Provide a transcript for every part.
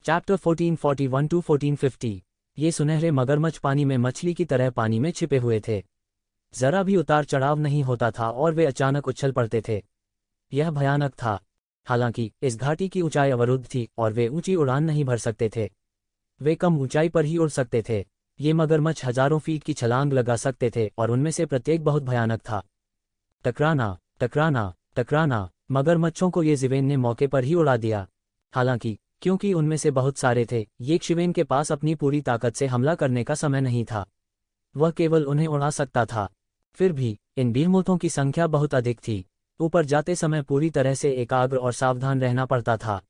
Chapter 1441 to 1450। ये सुनहरे मगरमच्छ पानी में मछली की तरह पानी में छिपे हुए थे। जरा भी उतार चढ़ाव नहीं होता था और वे अचानक उछल पड़ते थे। यह भयानक था। हालांकि इस घाटी की ऊंचाई अवरुद्ध थी और वे ऊंची उड़ान नहीं भर सकते थे। वे कम ऊंचाई पर ही उड़ सकते थे। ये मगरमच्छ हजारों फीट की छलांग लगा सकते थे और उनमें से प्रत्येक बहुत भयानक था। टकराना, टकराना, टकराना। मगरमच्छों को ये ज़िवेन ने मौके पर ही उड़ा दिया। हालांकि क्योंकि उनमें से बहुत सारे थे, ये ज़िवेन के पास अपनी पूरी ताकत से हमला करने का समय नहीं था। वह केवल उन्हें उड़ा सकता था। फिर भी इन बीहमूथों की संख्या बहुत अधिक थी। ऊपर जाते समय पूरी तरह से एकाग्र और सावधान रहना पड़ता था।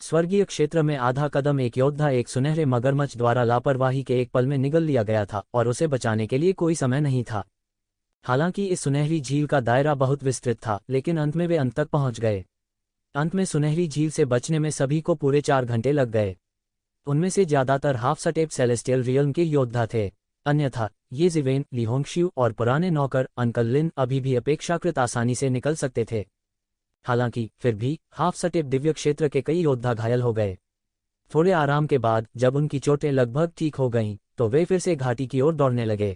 स्वर्गीय क्षेत्र में आधा कदम एक योद्धा एक सुनहरे मगरमच्छ द्वारा लापरवाही के एक पल में निगल लिया गया था और उसे बचाने के लिए कोई समय नहीं था। हालांकि इस सुनहरी झील का दायरा बहुत विस्तृत था, लेकिन अंत में वे अंत तक पहुंच गए। अंत में सुनहरी झील से बचने में सभी को पूरे 4 घंटे लग गए। उनमें से ज्यादातर हाफ सटेप सेलेस्टियल रियल्म के योद्धा थे। अन्यथा ये ज़िवेन, ली होंगशियू और पुराने नौकर अंकल लिन अभी भी अपेक्षाकृत आसानी से निकल सकते थे। हालांकि फिर भी हाफ सटेप दिव्य क्षेत्र के कई योद्धा घायल हो गए। थोड़े आराम के बाद जब उनकी चोटें लगभग ठीक हो गईं, तो वे फिर से घाटी की ओर दौड़ने लगे।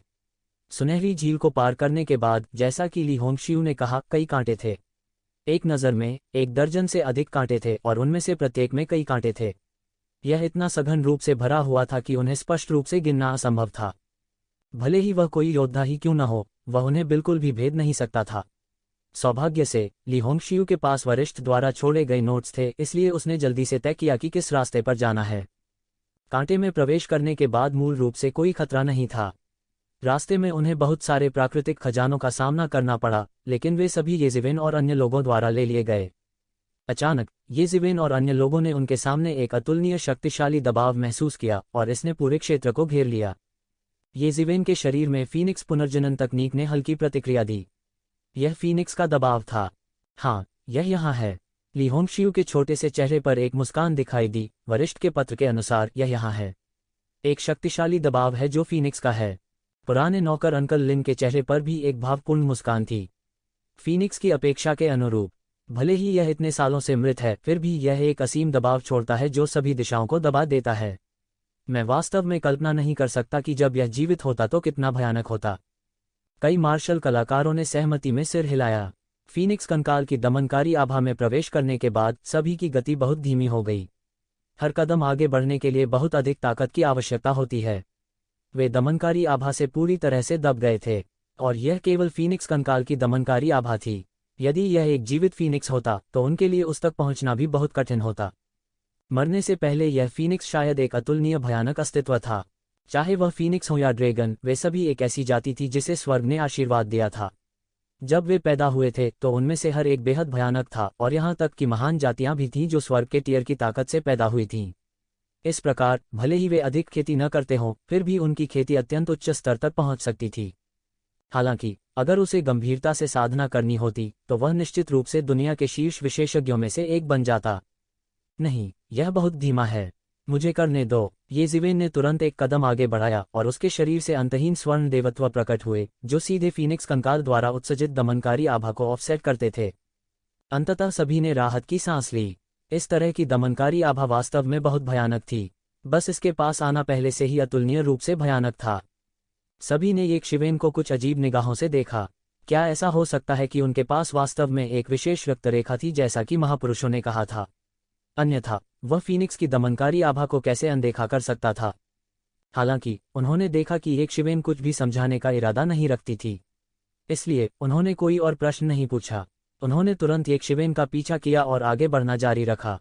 सुनहरी झील को पार करने के बाद, जैसा कि ली होंगशियू ने कहा, कई कांटे थे। एक नज़र में 1 दर्जन से अधिक कांटे थे और उनमें से प्रत्येक में कई कांटे थे। यह इतना सघन रूप से भरा हुआ था कि उन्हें स्पष्ट रूप से गिनना असंभव था। भले ही वह कोई योद्धा ही क्यों न हो, वह उन्हें बिल्कुल भी भेद नहीं सकता था। सौभाग्य से ली होंगशियू के पास वरिष्ठ द्वारा छोड़े गए नोट्स थे, इसलिए उसने जल्दी से तय किया कि किस रास्ते पर जाना है। कांटे में प्रवेश करने के बाद मूल रूप से कोई खतरा नहीं था। रास्ते में उन्हें बहुत सारे प्राकृतिक खजानों का सामना करना पड़ा, लेकिन वे सभी ये ज़िवेन और अन्य लोगों द्वारा ले लिए गए। अचानक ये ज़िवेन और अन्य लोगों ने उनके सामने एक अतुलनीय शक्तिशाली दबाव महसूस किया और इसने पूरे क्षेत्र को घेर लिया। ये ज़िवेन के शरीर में फीनिक्स पुनर्जनन तकनीक ने हल्की प्रतिक्रिया दी। यह फीनिक्स का दबाव था। हाँ, यह यहाँ है। ली होंगशियू के छोटे से चेहरे पर एक मुस्कान दिखाई दी। वरिष्ठ के पत्र के अनुसार यह यहाँ है। एक शक्तिशाली दबाव है जो फीनिक्स का है। पुराने नौकर अंकल लिन के चेहरे पर भी एक भावपूर्ण मुस्कान थी। फीनिक्स की अपेक्षा के अनुरूप। भले ही यह इतने सालों से मृत है, फिर भी यह एक असीम दबाव छोड़ता है जो सभी दिशाओं को दबा देता है। मैं वास्तव में कल्पना नहीं कर सकता कि जब यह जीवित होता तो कितना भयानक होता। कई मार्शल कलाकारों ने सहमति में सिर हिलाया। फीनिक्स कंकाल की दमनकारी आभा में प्रवेश करने के बाद सभी की गति बहुत धीमी हो गई। हर कदम आगे बढ़ने के लिए बहुत अधिक ताकत की आवश्यकता होती है। वे दमनकारी आभा से पूरी तरह से दब गए थे, और यह केवल फीनिक्स कंकाल की दमनकारी आभा थी। यदि यह एक जीवित फीनिक्स होता तो उनके लिए उस तक पहुंचना भी बहुत कठिन होता। मरने से पहले यह फीनिक्स शायद एक अतुलनीय भयानक अस्तित्व था। चाहे वह फीनिक्स हो या ड्रैगन, वे सभी एक ऐसी जाति थी जिसे स्वर्ग ने आशीर्वाद दिया था। जब वे पैदा हुए थे तो उनमें से हर एक बेहद भयानक था, और यहाँ तक कि महान जातियां भी थीं जो स्वर्ग के टियर की ताकत से पैदा हुई थीं। इस प्रकार भले ही वे अधिक खेती न करते हों, फिर भी उनकी खेती अत्यंत उच्च स्तर तक पहुंच सकती थी। हालांकि अगर उसे गंभीरता से साधना करनी होती तो वह निश्चित रूप से दुनिया के शीर्ष विशेषज्ञों में से एक बन जाता। नहीं, यह बहुत धीमा है। मुझे करने दो। ये ज़िवेन ने तुरंत एक कदम आगे बढ़ाया और उसके शरीर से अंतहीन स्वर्ण देवत्व प्रकट हुए, जो सीधे फीनिक्स कंकाल द्वारा उत्सर्जित दमनकारी आभा को ऑफसेट करते थे। अंततः सभी ने राहत की सांस ली। इस तरह की दमनकारी आभा वास्तव में बहुत भयानक थी। बस इसके पास आना पहले से ही अतुलनीय रूप से भयानक था। सभी ने एक ज़िवेन को कुछ अजीब निगाहों से देखा। क्या ऐसा हो सकता है कि उनके पास वास्तव में एक विशेष रक्तरेखा थी, जैसा कि महापुरुषों ने कहा था? अन्यथा वह फीनिक्स की दमनकारी आभा को कैसे अनदेखा कर सकता था? हालांकि उन्होंने देखा कि एक ज़िवेन कुछ भी समझाने का इरादा नहीं रखती थी, इसलिए उन्होंने कोई और प्रश्न नहीं पूछा। उन्होंने तुरंत एक ज़िवेन का पीछा किया और आगे बढ़ना जारी रखा।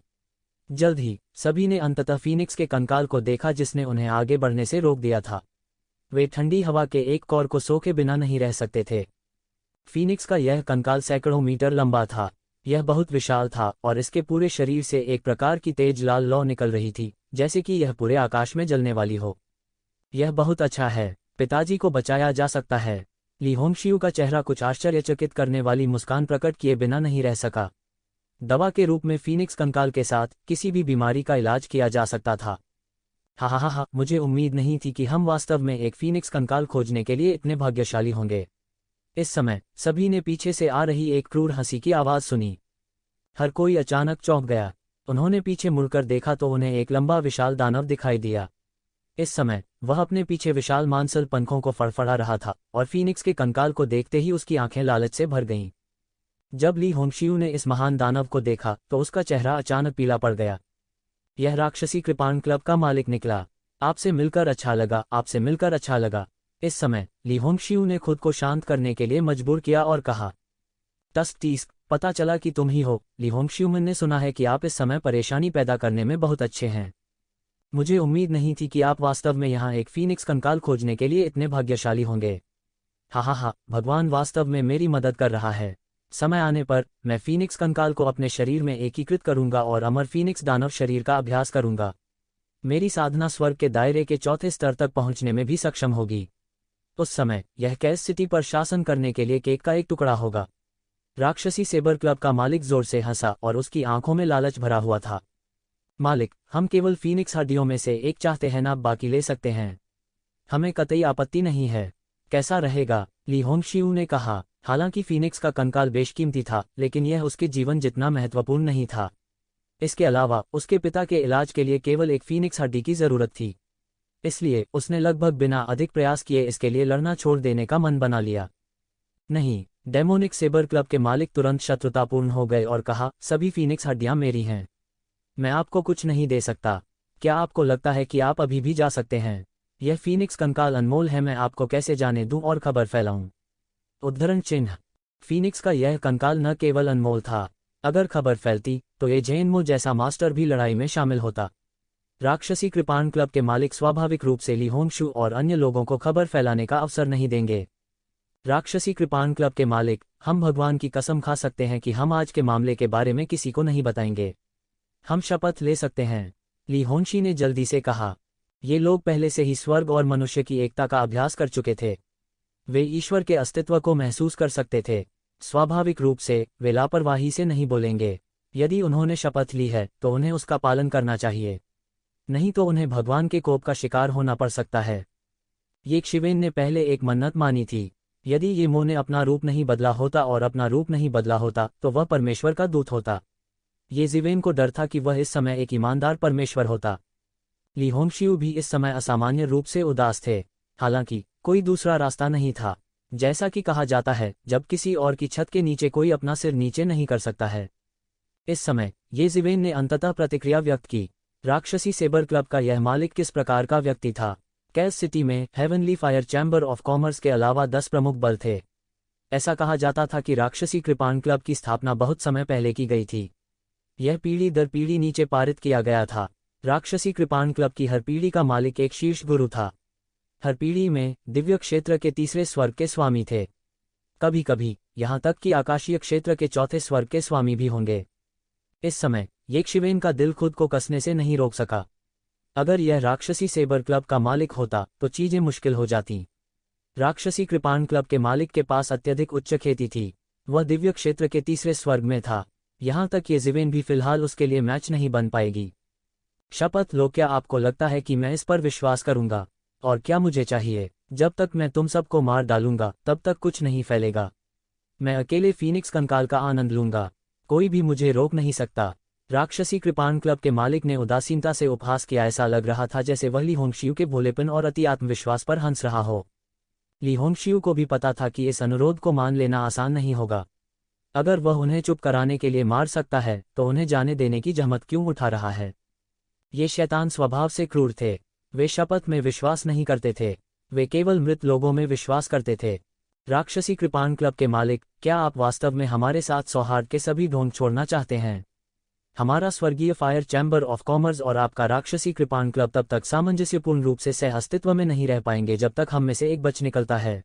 जल्द ही सभी ने अंततः फीनिक्स के कंकाल को देखा, जिसने उन्हें आगे बढ़ने से रोक दिया था। वे ठंडी हवा के एक कौर को सोखे बिना नहीं रह सकते थे। फीनिक्स का यह कंकाल सैकड़ों मीटर लंबा था। यह बहुत विशाल था और इसके पूरे शरीर से एक प्रकार की तेज लाल लौ निकल रही थी, जैसे कि यह पूरे आकाश में जलने वाली हो। यह बहुत अच्छा है। पिताजी को बचाया जा सकता है। ली होंगशियू का चेहरा कुछ आश्चर्यचकित करने वाली मुस्कान प्रकट किए बिना नहीं रह सका। दवा के रूप में फीनिक्स कंकाल के साथ किसी भी बीमारी का इलाज किया जा सकता था। हा, मुझे उम्मीद नहीं थी कि हम वास्तव में एक फीनिक्स कंकाल खोजने के लिए इतने भाग्यशाली होंगे। इस समय सभी ने पीछे से आ रही एक क्रूर हंसी की आवाज़ सुनी। हर कोई अचानक चौंक गया। उन्होंने पीछे मुड़कर देखा तो उन्हें एक लंबा विशाल दानव दिखाई दिया। इस समय वह अपने पीछे विशाल मांसल पंखों को फड़फड़ा रहा था और फीनिक्स के कंकाल को देखते ही उसकी आंखें लालच से भर गईं। जब ली होंगशियू ने इस महान दानव को देखा तो उसका चेहरा अचानक पीला पड़ गया। यह राक्षसी कृपाण क्लब का मालिक निकला। आपसे मिलकर अच्छा लगा, आपसे मिलकर अच्छा लगा। इस समय ली होंगशियू ने खुद को शांत करने के लिए मजबूर किया और कहा, टस्क, पता चला कि तुम ही हो। ली होंगशियू, मैंने सुना है कि आप इस समय परेशानी पैदा करने में बहुत अच्छे हैं। मुझे उम्मीद नहीं थी कि आप वास्तव में यहाँ एक फीनिक्स कंकाल खोजने के लिए इतने भाग्यशाली होंगे। हा, भगवान वास्तव में मेरी मदद कर रहा है। समय आने पर मैं फीनिक्स कंकाल को अपने शरीर में एकीकृत करूंगा और अमर फीनिक्स दानव शरीर का अभ्यास करूंगा। मेरी साधना स्वर्ग के दायरे के चौथे स्तर तक पहुंचने में भी सक्षम होगी। उस समय यह कैस सिटी पर शासन करने के लिए केक का एक टुकड़ा होगा। राक्षसी सेबर क्लब का मालिक जोर से हंसा और उसकी आंखों में लालच भरा हुआ था। मालिक, हम केवल फीनिक्स हड्डियों में से एक चाहते हैं ना, बाकी ले सकते हैं। हमें कतई आपत्ति नहीं है। कैसा रहेगा? ली होंगशियू ने कहा। हालांकि फीनिक्स का कंकाल बेशकीमती था, लेकिन यह उसके जीवन जितना महत्वपूर्ण नहीं था। इसके अलावा उसके पिता के इलाज के लिए केवल एक फीनिक्स हड्डी की जरूरत थी। इसलिए उसने लगभग बिना अधिक प्रयास किए इसके लिए लड़ना छोड़ देने का मन बना लिया। नहीं, डेमोनिक सेबर क्लब के मालिक तुरंत शत्रुतापूर्ण हो गए और कहा, सभी फीनिक्स हड्डियां मेरी हैं। मैं आपको कुछ नहीं दे सकता। क्या आपको लगता है कि आप अभी भी जा सकते हैं? यह फीनिक्स कंकाल अनमोल है, मैं आपको कैसे जाने दूं और खबर फैलाऊं? उद्धरण चिन्ह। फीनिक्स का यह कंकाल न केवल अनमोल था, अगर खबर फैलती तो ये जेनमो जैसा मास्टर भी लड़ाई में शामिल होता। राक्षसी कृपाण क्लब के मालिक स्वाभाविक रूप से ली होंगशू और अन्य लोगों को खबर फैलाने का अवसर नहीं देंगे। राक्षसी कृपाण क्लब के मालिक, हम भगवान की कसम खा सकते हैं कि हम आज के मामले के बारे में किसी को नहीं बताएंगे। हम शपथ ले सकते हैं, ली होंगशी ने जल्दी से कहा। ये लोग पहले से ही स्वर्ग और मनुष्य की एकता का अभ्यास कर चुके थे। वे ईश्वर के अस्तित्व को महसूस कर सकते थे। स्वाभाविक रूप से वे लापरवाही से नहीं बोलेंगे। यदि उन्होंने शपथ ली है तो उन्हें उसका पालन करना चाहिए, नहीं तो उन्हें भगवान के कोप का शिकार होना पड़ सकता है। ये शिवेन ने पहले एक मन्नत मानी थी। यदि ये मो ने अपना रूप नहीं बदला होता और अपना रूप नहीं बदला होता तो वह परमेश्वर का दूत होता। ये जिवेन को डर था कि वह इस समय एक ईमानदार परमेश्वर होता। ली होंगशियू भी इस समय असामान्य रूप से उदास थे। हालांकि कोई दूसरा रास्ता नहीं था। जैसा कि कहा जाता है, जब किसी और की छत के नीचे कोई अपना सिर नीचे नहीं कर सकता है। इस समय ये जिवेन ने अंततः प्रतिक्रिया व्यक्त की। राक्षसी सेबर क्लब का यह मालिक किस प्रकार का व्यक्ति था? कैस सिटी में heavenly fire chamber of commerce के अलावा 10 प्रमुख बल थे। ऐसा कहा जाता था कि राक्षसी कृपाण क्लब की स्थापना बहुत समय पहले की गई थी। यह पीढ़ी दर पीढ़ी नीचे पारित किया गया था। राक्षसी कृपाण क्लब की हर पीढ़ी का मालिक एक शीर्ष गुरु था। हर पीढ़ी में दिव्य क्षेत्र के तीसरे स्वर्ग के स्वामी थे। कभी कभी यहाँ तक कि आकाशीय क्षेत्र के चौथे स्वर्ग के स्वामी भी होंगे। इस समय येशिवेन का दिल खुद को कसने से नहीं रोक सका। अगर यह राक्षसी सेबर क्लब का मालिक होता तो चीजें मुश्किल हो जाती। राक्षसी कृपाण क्लब के मालिक के पास अत्यधिक उच्च खेती थी। वह दिव्य क्षेत्र के तीसरे स्वर्ग में था। यहाँ तक ये जिवेन भी फिलहाल उसके लिए मैच नहीं बन पाएगी। शपथ लो, क्या आपको लगता है कि मैं इस पर विश्वास करूंगा? और क्या मुझे चाहिए? जब तक मैं तुम सबको मार डालूंगा तब तक कुछ नहीं फैलेगा। मैं अकेले फीनिक्स कंकाल का आनंद लूंगा, कोई भी मुझे रोक नहीं सकता। राक्षसी कृपाण क्लब के मालिक ने उदासीनता से उपहास किया। ऐसा लग रहा था जैसे वह ली होंगशियू के भोलेपन और अति आत्मविश्वास पर हंस रहा हो। ली होंगशियू को भी पता था कि इस अनुरोध को मान लेना आसान नहीं होगा। अगर वह उन्हें चुप कराने के लिए मार सकता है तो उन्हें जाने देने की जहमत क्यों उठा रहा है? ये शैतान स्वभाव से क्रूर थे। वे शपथ में विश्वास नहीं करते थे, वे केवल मृत लोगों में विश्वास करते थे। राक्षसी कृपाण क्लब के मालिक, क्या आप वास्तव में हमारे साथ सौहार्द के सभी ढोंग छोड़ना चाहते हैं? हमारा स्वर्गीय फायर चैम्बर ऑफ कॉमर्स और आपका राक्षसी कृपाण क्लब तब तक सामंजस्यपूर्ण रूप से सह अस्तित्व में नहीं रह पाएंगे जब तक हम में से एक बच निकलता है।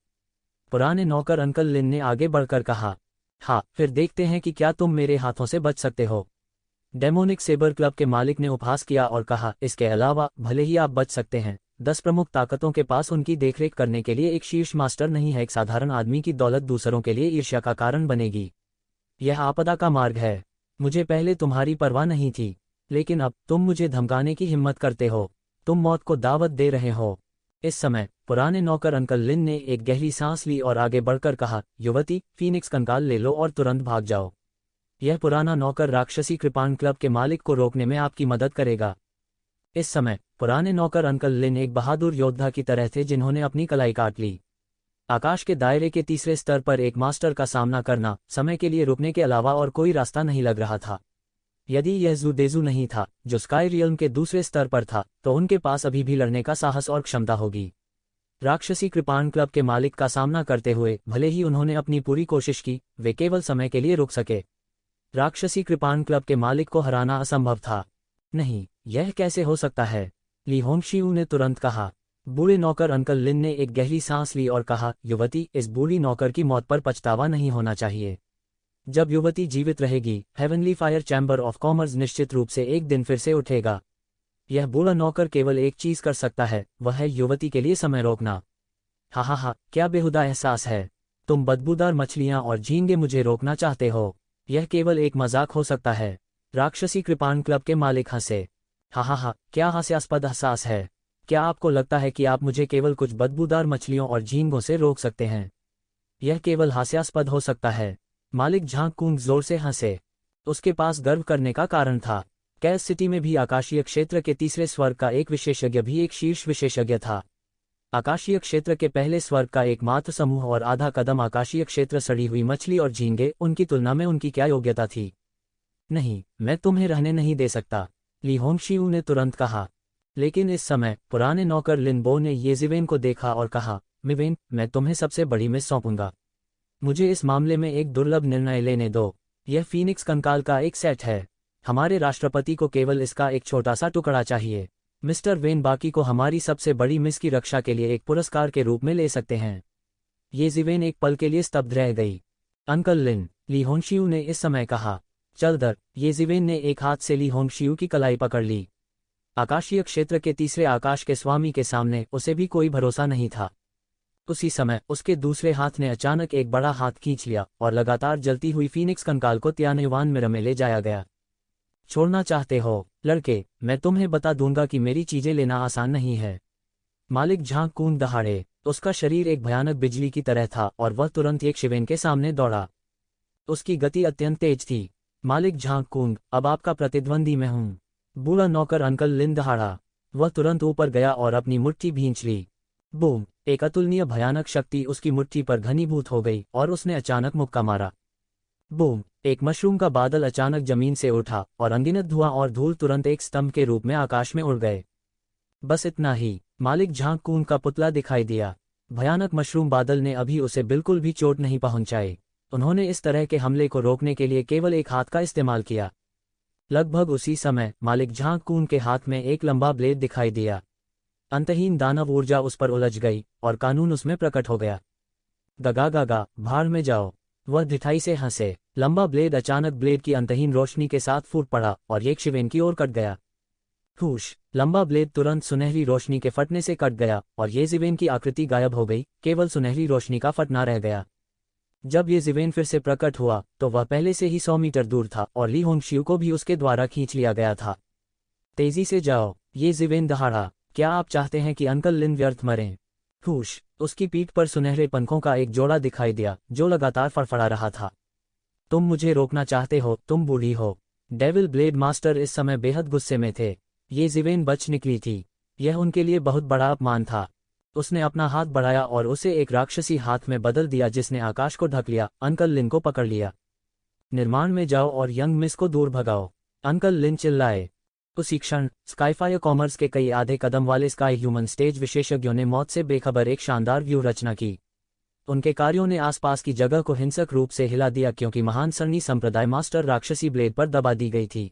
पुराने नौकर अंकल लिन ने आगे बढ़कर कहा। हाँ, फिर देखते हैं कि क्या तुम मेरे हाथों से बच सकते हो। डेमोनिक सेबर क्लब के मालिक ने उपहास किया और कहा, इसके अलावा भले ही आप बच सकते हैं, 10 प्रमुख ताकतों के पास उनकी देखरेख करने के लिए एक शीर्ष मास्टर नहीं है। एक साधारण आदमी की दौलत दूसरों के लिए ईर्ष्या का कारण बनेगी। यह आपदा का मार्ग है। मुझे पहले तुम्हारी परवाह नहीं थी, लेकिन अब तुम मुझे धमकाने की हिम्मत करते हो। तुम मौत को दावत दे रहे हो। इस समय पुराने नौकर अंकल लिन ने एक गहरी सांस ली और आगे बढ़कर कहा, युवती, फीनिक्स कंकाल ले लो और तुरंत भाग जाओ। यह पुराना नौकर राक्षसी कृपाण क्लब के मालिक को रोकने में आपकी मदद करेगा। इस समय पुराने नौकर अंकल लिन एक बहादुर योद्धा की तरह थे जिन्होंने अपनी कलाई काट ली। आकाश के दायरे के तीसरे स्तर पर एक मास्टर का सामना करना समय के लिए रुकने के अलावा और कोई रास्ता नहीं लग रहा था। यदि यह ज़ूदेज़ू नहीं था जो स्काई रियल्म के दूसरे स्तर पर था, तो उनके पास अभी भी लड़ने का साहस और क्षमता होगी। राक्षसी कृपाण क्लब के मालिक का सामना करते हुए भले ही उन्होंने अपनी पूरी कोशिश की, वे केवल समय के लिए रुक सके। राक्षसी कृपाण क्लब के मालिक को हराना असंभव था। नहीं, यह कैसे हो सकता है? ली होंगशियू ने तुरंत कहा। बूढ़े नौकर अंकल लिन ने एक गहरी सांस ली और कहा, युवती, इस बूढ़ी नौकर की मौत पर पछतावा नहीं होना चाहिए। जब युवती जीवित रहेगी, heavenly fire chamber of commerce निश्चित रूप से एक दिन फिर से उठेगा। यह बूढ़ा नौकर केवल एक चीज कर सकता है, वह है युवती के लिए समय रोकना। हा, क्या बेहुदा एहसास है। तुम बदबूदार मछलियां और झींगे मुझे रोकना चाहते हो। यह केवल एक मजाक हो सकता है। राक्षसी कृपाण क्लब के मालिक हंसे। हा, क्या हास्यास्पद एहसास है। क्या आपको लगता है कि आप मुझे केवल कुछ बदबूदार मछलियों और झींगों से रोक सकते हैं? यह केवल हास्यास्पद हो सकता है। मालिक झांग कुंग जोर से हंसे। उसके पास गर्व करने का कारण था। कैस सिटी में भी आकाशीय क्षेत्र के तीसरे स्वर्ग का एक विशेषज्ञ भी एक शीर्ष विशेषज्ञ था। आकाशीय क्षेत्र के पहले स्वर्ग का एकमात्र समूह और आधा कदम आकाशीय क्षेत्र सड़ी हुई मछली और झींगे, उनकी तुलना में उनकी क्या योग्यता थी? नहीं, मैं तुम्हें रहने नहीं दे सकता, ली होंगशियू ने तुरंत कहा। लेकिन इस समय पुराने नौकर लिनबो ने येजिवेन को देखा और कहा, मिवेन, मैं तुम्हें सबसे बड़ी मिस सौंपूंगा। मुझे इस मामले में एक दुर्लभ निर्णय लेने दो। यह फीनिक्स कंकाल का एक सेट है। हमारे राष्ट्रपति को केवल इसका एक छोटा सा टुकड़ा चाहिए। मिस्टर वेन बाकी को हमारी सबसे बड़ी मिस की रक्षा के लिए एक पुरस्कार के रूप में ले सकते हैं। येजिवेन एक पल के लिए स्तब्ध रह गई। अंकल लिन, ली होंगशियू ने इस समय कहा। चल दर। येजिवेन ने एक हाथ से ली होंगशियू की कलाई पकड़ ली। आकाशीय क्षेत्र के तीसरे आकाश के स्वामी के सामने उसे भी कोई भरोसा नहीं था। उसी समय उसके दूसरे हाथ ने अचानक एक बड़ा हाथ खींच लिया और लगातार जलती हुई फीनिक्स कंकाल को त्यानयुआन मिरर में ले जाया गया। छोड़ना चाहते हो, लड़के? मैं तुम्हें बता दूंगा कि मेरी चीजें लेना आसान नहीं है। मालिक झांग कून दहाड़े। उसका शरीर एक भयानक बिजली की तरह था और वह तुरंत एक शिवेन के सामने दौड़ा। उसकी गति अत्यंत तेज थी। मालिक झांग कूंग, अब आपका प्रतिद्वंदी मैं हूं। बूढ़ा नौकर अंकल लिन दहाड़ा। वह तुरंत ऊपर गया और अपनी मुट्ठी भींच ली। बूम! एक अतुलनीय भयानक शक्ति उसकी मुट्ठी पर घनीभूत हो गई और उसने अचानक मुक्का मारा। बूम! एक मशरूम का बादल अचानक जमीन से उठा और अनगिनत धुआं और धूल तुरंत एक स्तंभ के रूप में आकाश में उड़ गए। बस इतना ही। मालिक झांग कूंग का पुतला दिखाई दिया। भयानक मशरूम बादल ने अभी उसे बिल्कुल भी चोट नहीं पहुंचाई। उन्होंने इस तरह के हमले को रोकने के लिए केवल एक हाथ का इस्तेमाल किया। लगभग उसी समय मालिक झांग कूंग के हाथ में एक लंबा ब्लेड दिखाई दिया। अंतहीन दानव ऊर्जा उस पर उलझ गई और कानून उसमें प्रकट हो गया। गगा, भाड़ में जाओ। वह ढिठाई से हंसे। लंबा ब्लेड अचानक ब्लेड की अंतहीन रोशनी के साथ फूट पड़ा और एक शिवेन की ओर कट गया। हुश! लंबा ब्लेड तुरंत सुनहरी रोशनी के फटने से कट गया और येजिवेन की आकृति गायब हो गई, केवल सुनहरी रोशनी का फटना रह गया। जब येजिवेन फिर से प्रकट हुआ तो वह पहले से ही 100 मीटर दूर था और ली होंगशियू को भी उसके द्वारा खींच लिया गया था। तेजी से जाओ, येजिवेन दहाड़ा। क्या आप चाहते हैं कि अंकल लिन व्यर्थ मरें? हुश! उसकी पीठ पर सुनहरे पंखों का एक जोड़ा दिखाई दिया जो लगातार फड़फड़ा रहा था। तुम मुझे रोकना चाहते हो, तुम बूढ़ी हो। डेविल ब्लेड मास्टर इस समय बेहद गुस्से में थे। येजिवेन बच निकली थी। यह उनके लिए बहुत बड़ा अपमान था। उसने अपना हाथ बढ़ाया और उसे एक राक्षसी हाथ में बदल दिया जिसने आकाश को ढक लिया। अंकल लिन को पकड़ लिया। निर्माण में जाओ और यंग मिस को दूर भगाओ, अंकल लिन चिल्लाए। उसी क्षण स्काईफायर कॉमर्स के कई आधे कदम वाले स्काई ह्यूमन स्टेज विशेषज्ञों ने मौत से बेखबर एक शानदार व्यू रचना की। उनके कार्यों ने आसपास की जगह को हिंसक रूप से हिला दिया क्योंकि महान सरनी संप्रदाय मास्टर राक्षसी ब्लेड पर दबा दी गई थी।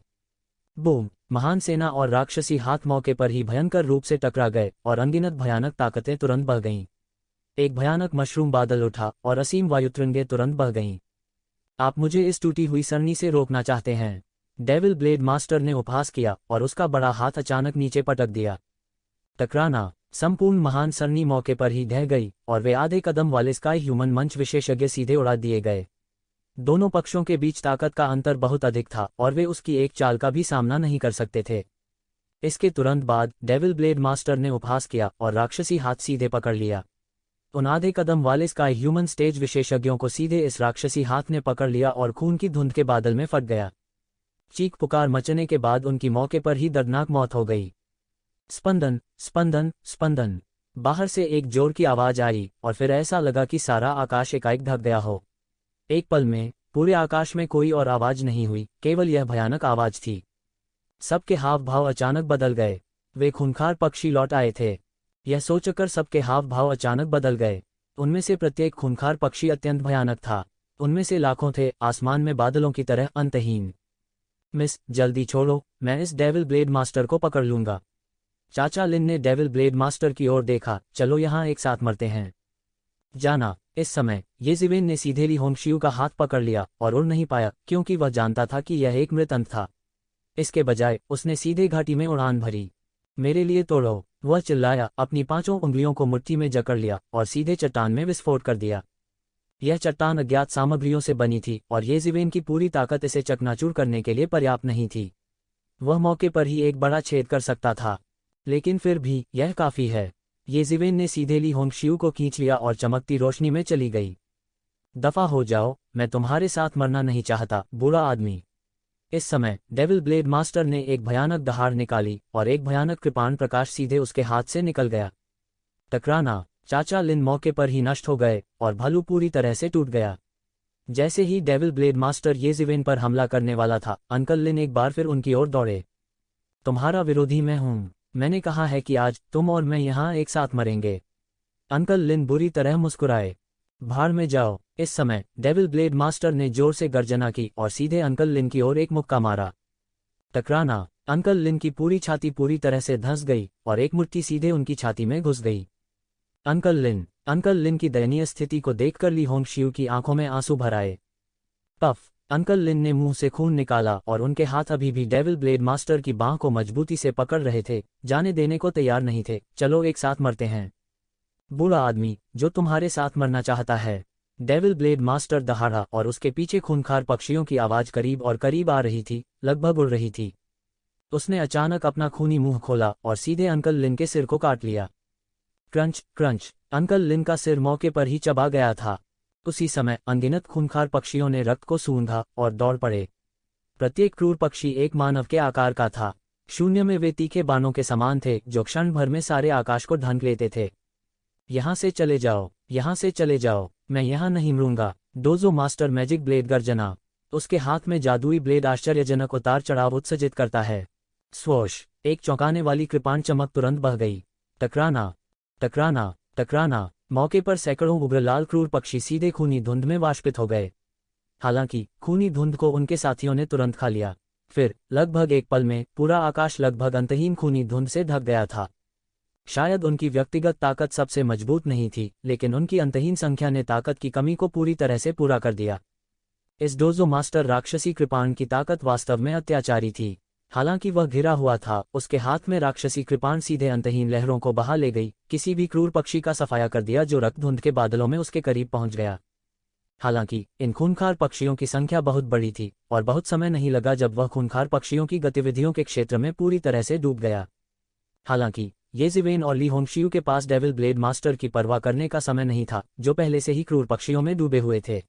बूम! महान सेना और राक्षसी हाथ मौके पर ही भयंकर रूप से टकरा गए और अनगिनत भयानक ताकतें तुरंत बह गईं। एक भयानक मशरूम बादल उठा और असीम वायुतरंगें तुरंत बह गईं। आप मुझे इस टूटी हुई सरनी से रोकना चाहते हैं? डेविल ब्लेड मास्टर ने उपहास किया और उसका बड़ा हाथ अचानक नीचे पटक दिया। टकराना! संपूर्ण महान सरनी मौके पर ही ढह गई और वे आधे कदम वाले स्काई ह्यूमन मंच विशेषज्ञ सीधे उड़ा दिए गए। दोनों पक्षों के बीच ताकत का अंतर बहुत अधिक था और वे उसकी एक चाल का भी सामना नहीं कर सकते थे। इसके तुरंत बाद डेविल ब्लेड मास्टर ने उपहास किया और राक्षसी हाथ सीधे पकड़ लिया। उन आधे कदम वाले स्काई ह्यूमन स्टेज विशेषज्ञों को सीधे इस राक्षसी हाथ ने पकड़ लिया और खून की धुंध के बादल में फट गया। चीख पुकार मचने के बाद उनकी मौके पर ही दर्दनाक मौत हो गई। स्पंदन, स्पंदन, स्पंदन। बाहर से एक जोर की आवाज आई और फिर ऐसा लगा कि सारा आकाश एकाएक ढक गया हो। एक पल में पूरे आकाश में कोई और आवाज नहीं हुई, केवल यह भयानक आवाज थी। सबके हाव भाव अचानक बदल गए। वे खूंखार पक्षी लौट आए थे। यह सोचकर सबके हाव भाव अचानक बदल गए। उनमें से प्रत्येक खूंखार पक्षी अत्यंत भयानक था। उनमें से लाखों थे, आसमान में बादलों की तरह अंतहीन। मिस, जल्दी छोड़ो, मैं इस डेविल ब्लेड मास्टर को पकड़ लूंगा। चाचा लिन ने डेविल ब्लेड मास्टर की ओर देखा। चलो यहाँ एक साथ मरते हैं। जाना। इस समय येज़िवेन ने सीधे ली होंगशियू का हाथ पकड़ लिया और उड़ नहीं पाया, क्योंकि वह जानता था कि यह एक मृत अंत था। इसके बजाय उसने सीधे घाटी में उड़ान भरी। मेरे लिए तोड़ो, वह चिल्लाया, अपनी 5 उंगलियों को मुट्ठी में जकड़ लिया और सीधे चट्टान में विस्फोट कर दिया। यह चट्टान अज्ञात सामग्रियों से बनी थी और येज़िवेन की पूरी ताकत इसे चकनाचूर करने के लिए पर्याप्त नहीं थी। वह मौके पर ही एक बड़ा छेद कर सकता था, लेकिन फिर भी यह काफी है। येज़िवेन ने सीधे ली होंगशियू को खींच लिया और चमकती रोशनी में चली गई। दफा हो जाओ, मैं तुम्हारे साथ मरना नहीं चाहता, बुरा आदमी। इस समय डेविल ब्लेड मास्टर ने एक भयानक दहाड़ निकाली और एक भयानक कृपाण प्रकाश सीधे उसके हाथ से निकल गया। टकराना। चाचा लिन मौके पर ही नष्ट हो गए और भालू पूरी तरह से टूट गया। जैसे ही डेविल ब्लेड मास्टर येज़िवेन पर हमला करने वाला था, अंकल लिन एक बार फिर उनकी ओर दौड़े। तुम्हारा विरोधी मैं हूं। मैंने कहा है कि आज तुम और मैं यहाँ एक साथ मरेंगे। अंकल लिन बुरी तरह मुस्कुराए। भाड़ में जाओ। इस समय डेविल ब्लेड मास्टर ने जोर से गर्जना की और सीधे अंकल लिन की ओर एक मुक्का मारा। टकराना। अंकल लिन की पूरी छाती पूरी तरह से धंस गई और एक मुट्ठी सीधे उनकी छाती में घुस गई। अंकल लिन की दयनीय स्थिति को देखकर ली होंगशियू की आंखों में आंसू भर आए। पफ। अंकल लिन ने मुंह से खून निकाला और उनके हाथ अभी भी डेविल ब्लेड मास्टर की बांह को मजबूती से पकड़ रहे थे, जाने देने को तैयार नहीं थे। चलो एक साथ मरते हैं। बुरा आदमी, जो तुम्हारे साथ मरना चाहता है। डेविल ब्लेड मास्टर दहाड़ा और उसके पीछे खूंखार पक्षियों की आवाज करीब और करीब आ रही थी, लगभग उड़ रही थी। उसने अचानक अपना खूनी मुंह खोला और सीधे अंकल लिन के सिर को काट लिया। Crunch crunch. अंकल लिन का सिर मौके पर ही चबा गया था। उसी समय अनगिनत खूंखार पक्षियों ने रक्त को सूंघा और दौड़ पड़े। प्रत्येक क्रूर पक्षी एक मानव के आकार का था। शून्य में वे तीखे बाणों के समान थे जो क्षण भर में सारे आकाश को ढंक लेते थे। यहाँ से चले जाओ, यहाँ से चले जाओ, मैं यहाँ नहीं मरूंगा। डोजो मास्टर मैजिक ब्लेड गर्जना। उसके हाथ में जादुई ब्लेड आश्चर्यजनक उतार चढ़ाव उत्सर्जित करता है। स्वोश। एक चौंकाने वाली कृपाण चमक तुरंत बह गई। टकराना, टकराना, टकराना। मौके पर सैकड़ों उग्र लाल क्रूर पक्षी सीधे खूनी धुंध में वाष्पित हो गए। हालांकि खूनी धुंध को उनके साथियों ने तुरंत खा लिया। फिर लगभग एक पल में पूरा आकाश लगभग अंतहीन खूनी धुंध से ढक गया था। शायद उनकी व्यक्तिगत ताकत सबसे मजबूत नहीं थी, लेकिन उनकी अंतहीन संख्या ने ताकत की कमी को पूरी तरह से पूरा कर दिया। इस डोजो मास्टर राक्षसी कृपाण की ताकत वास्तव में अत्याचारी थी। हालांकि वह घिरा हुआ था, उसके हाथ में राक्षसी कृपाण सीधे अंतहीन लहरों को बहा ले गई, किसी भी क्रूर पक्षी का सफाया कर दिया जो रक्त धुंध के बादलों में उसके करीब पहुंच गया। हालांकि इन खूंखार पक्षियों की संख्या बहुत बड़ी थी और बहुत समय नहीं लगा जब वह खूंखार पक्षियों की गतिविधियों के क्षेत्र में पूरी तरह से डूब गया। हालांकि येज़िवेन और ली होंगशियू के पास डेविल ब्लेड मास्टर की परवाह करने का समय नहीं था, जो पहले से ही क्रूर पक्षियों में डूबे हुए थे,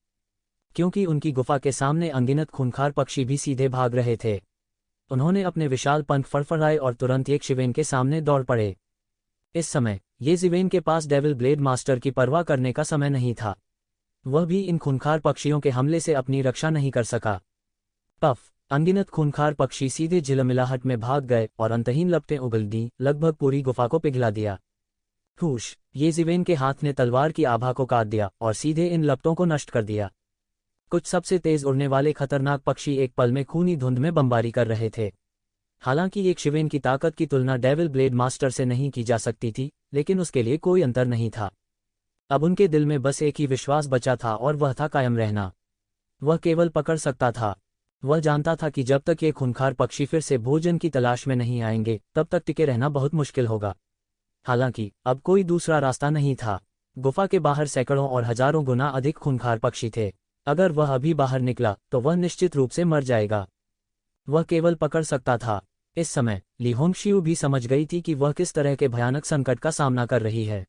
क्योंकि उनकी गुफा के सामने अनगिनत खूंखार पक्षी भी सीधे भाग रहे थे। उन्होंने अपने विशाल पंख फड़फड़ाए और तुरंत येज़िवेन के सामने दौड़ पड़े। इस समय येज़िवेन के पास डेविल ब्लेड मास्टर की परवाह करने का समय नहीं था। वह भी इन खूंखार पक्षियों के हमले से अपनी रक्षा नहीं कर सका। पफ। अनगिनत खूंखार पक्षी सीधे झिलमिलाहट में भाग गए और अंतहीन लपटें उगल दी, लगभग पूरी गुफा को पिघला दिया। हुश। येज़िवेन के हाथ ने तलवार की आभा को काट दिया और सीधे इन लपटों को नष्ट कर दिया। कुछ सबसे तेज उड़ने वाले खतरनाक पक्षी एक पल में खूनी धुंध में बमबारी कर रहे थे। हालांकि येज़िवेन की ताकत की तुलना डेविल ब्लेड मास्टर से नहीं की जा सकती थी, लेकिन उसके लिए कोई अंतर नहीं था। अब उनके दिल में बस एक ही विश्वास बचा था और वह था कायम रहना। वह केवल पकड़ सकता था। वह जानता था कि जब तक ये खूंखार पक्षी फिर से भोजन की तलाश में नहीं आएंगे, तब तक टिके रहना बहुत मुश्किल होगा। हालांकि अब कोई दूसरा रास्ता नहीं था। गुफा के बाहर सैकड़ों और हजारों गुना अधिक खूंखार पक्षी थे। अगर वह अभी बाहर निकला तो वह निश्चित रूप से मर जाएगा। वह केवल पकड़ सकता था। इस समय ली होंगशियू भी समझ गई थी कि वह किस तरह के भयानक संकट का सामना कर रही है।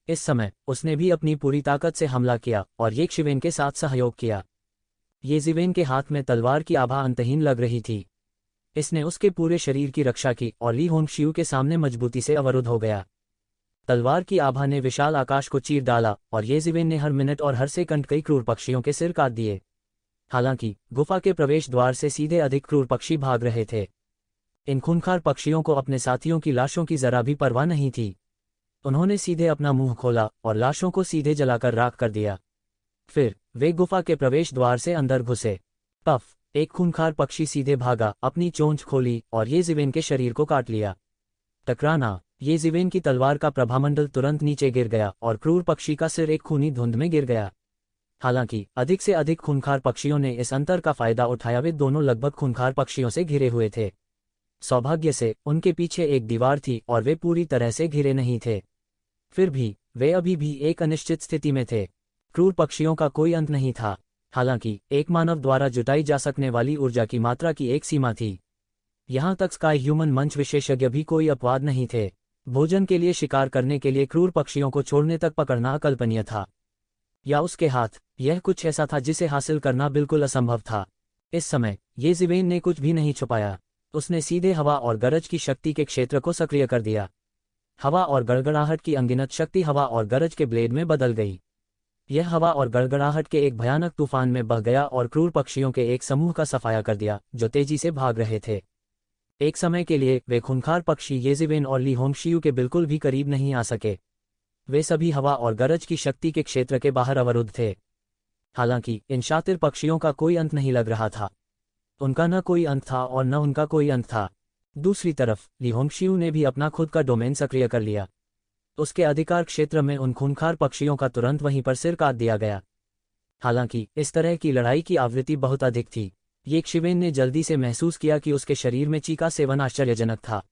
इस समय उसने भी अपनी पूरी ताकत से हमला किया और येशिवेन के साथ सहयोग किया। येशिवेन के हाथ में तलवार की आभा अंतहीन लग रही थी। इसने उसके पूरे शरीर की रक्षा की और ली होंगशियू के सामने मजबूती से अवरुद्ध हो गया। तलवार की आभा ने विशाल आकाश को चीर डाला और येशिवेन ने हर मिनट और हर सेकंड कई क्रूर पक्षियों के सिर काट दिए। हालांकि गुफा के प्रवेश द्वार से सीधे अधिक क्रूर पक्षी भाग रहे थे। इन खूंखार पक्षियों को अपने साथियों की लाशों की जरा भी परवाह नहीं थी। उन्होंने सीधे अपना मुंह खोला और लाशों को सीधे जलाकर राख कर दिया। फिर वे गुफा के प्रवेश द्वार से अंदर घुसे। पफ! एक खूंखार पक्षी सीधे भागा, अपनी चोंच खोली और येशिवेन के शरीर को काट लिया। टकराना! येशिवेन की तलवार का प्रभामंडल तुरंत नीचे गिर गया और क्रूर पक्षी का सिर एक खूनी धुंध में गिर गया। हालांकि अधिक से अधिक खूंखार पक्षियों ने इस अंतर का फायदा उठाया। वे दोनों लगभग खूंखार पक्षियों से घिरे हुए थे। सौभाग्य से उनके पीछे एक दीवार थी और वे पूरी तरह से घिरे नहीं थे। फिर भी वे अभी भी एक अनिश्चित स्थिति में थे। क्रूर पक्षियों का कोई अंत नहीं था। हालांकि एक मानव द्वारा जुटाई जा सकने वाली ऊर्जा की मात्रा की एक सीमा थी। यहां तक स्काई ह्यूमन मंच विशेषज्ञ भी कोई अपवाद नहीं थे। भोजन के लिए शिकार करने के लिए क्रूर पक्षियों को छोड़ने तक पकड़ना अकल्पनीय था। या उसके हाथ, यह कुछ ऐसा था जिसे हासिल करना बिल्कुल असंभव था। इस समय येशिवेन ने कुछ भी नहीं छुपाया। उसने सीधे हवा और गरज की शक्ति के क्षेत्र को सक्रिय कर दिया। हवा और गड़गड़ाहट की अनगिनत शक्ति हवा और गरज के ब्लेड में बदल गई। यह हवा और गड़गड़ाहट के एक भयानक तूफान में बह गया और क्रूर पक्षियों के एक समूह का सफाया कर दिया जो तेजी से भाग रहे थे। एक समय के लिए वे खूंखार पक्षी येशिवेन और ली होंगशियू के बिल्कुल भी करीब नहीं आ सके। वे सभी हवा और गरज की शक्ति के क्षेत्र के बाहर अवरुद्ध थे। हालांकि इन शातिर पक्षियों का कोई अंत नहीं लग रहा था। उनका न कोई अंत था और न उनका कोई अंत था। दूसरी तरफ ली होंगशियू ने भी अपना खुद का डोमेन सक्रिय कर लिया। उसके अधिकार क्षेत्र में उन खूंखार पक्षियों का तुरंत वहीं पर सिर काट दिया गया। हालांकि इस तरह की लड़ाई की आवृत्ति बहुत अधिक थी। येशिवेन ने जल्दी से महसूस किया कि उसके शरीर में ची का सेवन आश्चर्यजनक था।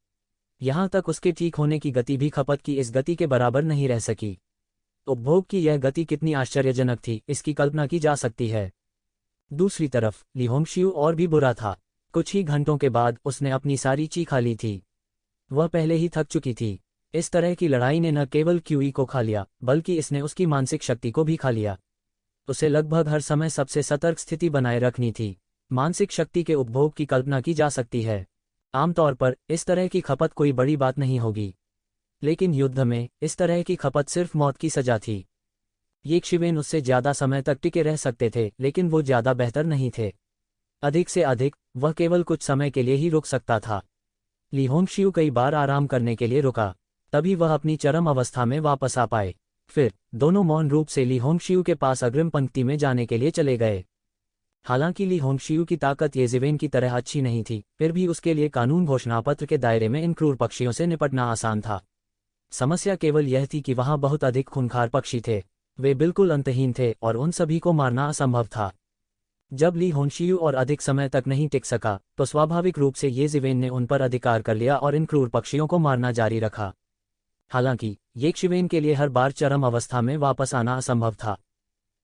यहां तक उसके ठीक होने की गति भी खपत की इस गति के बराबर नहीं रह सकी। उपभोग की यह गति कितनी आश्चर्यजनक थी, इसकी कल्पना की जा सकती है। दूसरी तरफ ली होंगशियू और भी बुरा था। कुछ ही घंटों के बाद उसने अपनी सारी ची खा ली थी। वह पहले ही थक चुकी थी। इस तरह की लड़ाई ने न केवल क्यूई को खा लिया बल्कि इसने उसकी मानसिक शक्ति को भी खा लिया। उसे लगभग हर समय सबसे सतर्क स्थिति बनाए रखनी थी। मानसिक शक्ति के उपभोग की कल्पना की जा सकती है। आमतौर पर इस तरह की खपत कोई बड़ी बात नहीं होगी, लेकिन युद्ध में इस तरह की खपत सिर्फ मौत की सजा थी। येशिवेन उससे ज्यादा समय तक टिके रह सकते थे, लेकिन वो ज्यादा बेहतर नहीं थे। अधिक से अधिक वह केवल कुछ समय के लिए ही रुक सकता था। ली होंगशियू कई बार आराम करने के लिए रुका, तभी वह अपनी चरम अवस्था में वापस आ पाए। फिर दोनों मौन रूप से ली होंगशियू के पास अग्रिम पंक्ति में जाने के लिए चले गए। हालांकि ली होंगशियू की ताकत येशिवेन की तरह अच्छी नहीं थी, फिर भी उसके लिए कानून घोषणापत्र के दायरे में इन क्रूर पक्षियों से निपटना आसान था। समस्या केवल यह थी कि वहां बहुत अधिक खूंखार पक्षी थे। वे बिल्कुल अंतहीन थे और उन सभी को मारना असंभव था। जब ली होंगशियू और अधिक समय तक नहीं टिक सका तो स्वाभाविक रूप से येशिवेन ने उन पर अधिकार कर लिया और इन क्रूर पक्षियों को मारना जारी रखा। हालांकि येशिवेन के लिए हर बार चरम अवस्था में वापस आना असंभव था।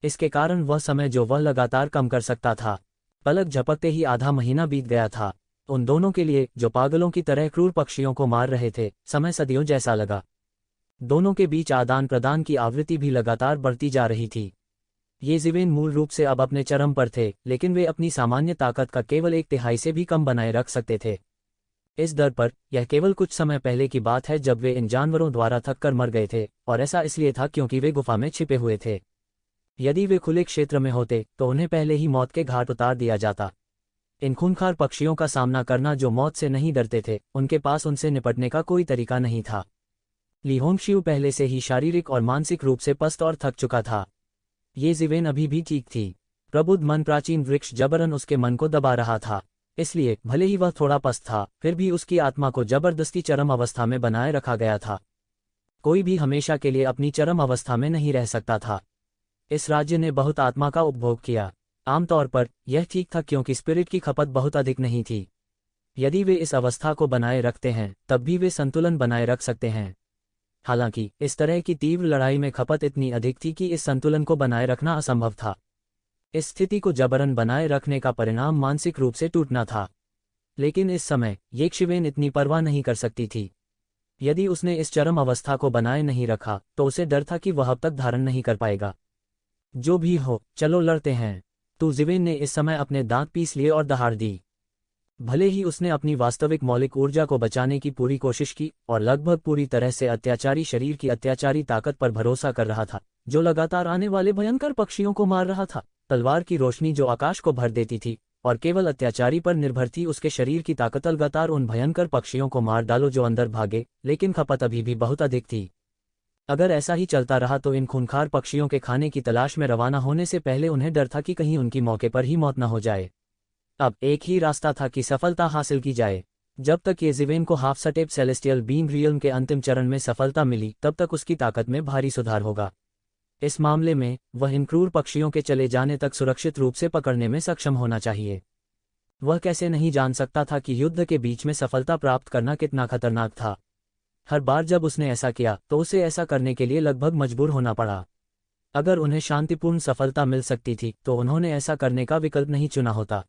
इसके कारण वह समय जो वह लगातार कम कर सकता था, पलक झपकते ही आधा महीना बीत गया था। उन दोनों के लिए जो पागलों की तरह क्रूर पक्षियों को मार रहे थे, समय सदियों जैसा लगा। दोनों के बीच आदान प्रदान की आवृत्ति भी लगातार बढ़ती जा रही थी। येशिवेन मूल रूप से अब अपने चरम पर थे, लेकिन वे अपनी सामान्य ताकत का केवल 1/3 से भी कम बनाए रख सकते थे। इस दर पर यह केवल कुछ समय पहले की बात है जब वे इन जानवरों द्वारा थककर मर गए थे, और ऐसा इसलिए था क्योंकि वे गुफा में छिपे हुए थे। यदि वे खुले क्षेत्र में होते तो उन्हें पहले ही मौत के घाट उतार दिया जाता। इन खूंखार पक्षियों का सामना करना जो मौत से नहीं डरते थे, उनके पास उनसे निपटने का कोई तरीका नहीं था। ली होंगशियू पहले से ही शारीरिक और मानसिक रूप से पस्त और थक चुका था। येशिवेन अभी भी ठीक थी। प्रबुद्ध मन प्राचीन वृक्ष जबरन उसके मन को दबा रहा था, इसलिए भले ही वह थोड़ा पस्त था, फिर भी उसकी आत्मा को जबरदस्ती चरम अवस्था में बनाए रखा गया था। कोई भी हमेशा के लिए अपनी चरम अवस्था में नहीं रह सकता था। इस राज्य ने बहुत आत्मा का उपभोग किया। आमतौर पर यह ठीक था क्योंकि स्पिरिट की खपत बहुत अधिक नहीं थी। यदि वे इस अवस्था को बनाए रखते हैं तब भी वे संतुलन बनाए रख सकते हैं। हालांकि इस तरह की तीव्र लड़ाई में खपत इतनी अधिक थी कि इस संतुलन को बनाए रखना असंभव था। इस स्थिति को जबरन बनाए रखने का परिणाम मानसिक रूप से टूटना था। लेकिन इस समय येशिवेन इतनी परवाह नहीं कर सकती थी। यदि उसने इस चरम अवस्था को बनाए नहीं रखा तो उसे डर था कि वह अब तक धारण नहीं कर पाएगा। जो भी हो, चलो लड़ते हैं। तो ज़िवेन ने इस समय अपने दांत पीस लिए और दहाड़ दी। भले ही उसने अपनी वास्तविक मौलिक ऊर्जा को बचाने की पूरी कोशिश की और लगभग पूरी तरह से अत्याचारी शरीर की अत्याचारी ताकत पर भरोसा कर रहा था, जो लगातार आने वाले भयंकर पक्षियों को मार रहा था, तलवार की रोशनी जो आकाश को भर देती थी और केवल अत्याचारी पर निर्भर थी, उसके शरीर की ताकत लगातार उन भयंकर पक्षियों को मार डालो जो अंदर भागे, लेकिन खपत अभी भी बहुत अधिक थी। अगर ऐसा ही चलता रहा तो इन खूंखार पक्षियों के खाने की तलाश में रवाना होने से पहले उन्हें डर था कि कहीं उनकी मौके पर ही मौत न हो जाए। अब एक ही रास्ता था कि सफलता हासिल की जाए। जब तक ये ज़िवेन को half step celestial beam realm के अंतिम चरण में सफलता मिली, तब तक उसकी ताकत में भारी सुधार होगा। इस मामले में वह इन क्रूर पक्षियों के चले जाने तक सुरक्षित रूप से पकड़ने में सक्षम होना चाहिए। वह कैसे नहीं जान सकता था कि युद्ध के बीच में सफलता प्राप्त करना कितना खतरनाक था। हर बार जब उसने ऐसा किया तो उसे ऐसा करने के लिए लगभग मजबूर होना पड़ा। अगर उन्हें शांतिपूर्ण सफलता मिल सकती थी तो उन्होंने ऐसा करने का विकल्प नहीं चुना होता।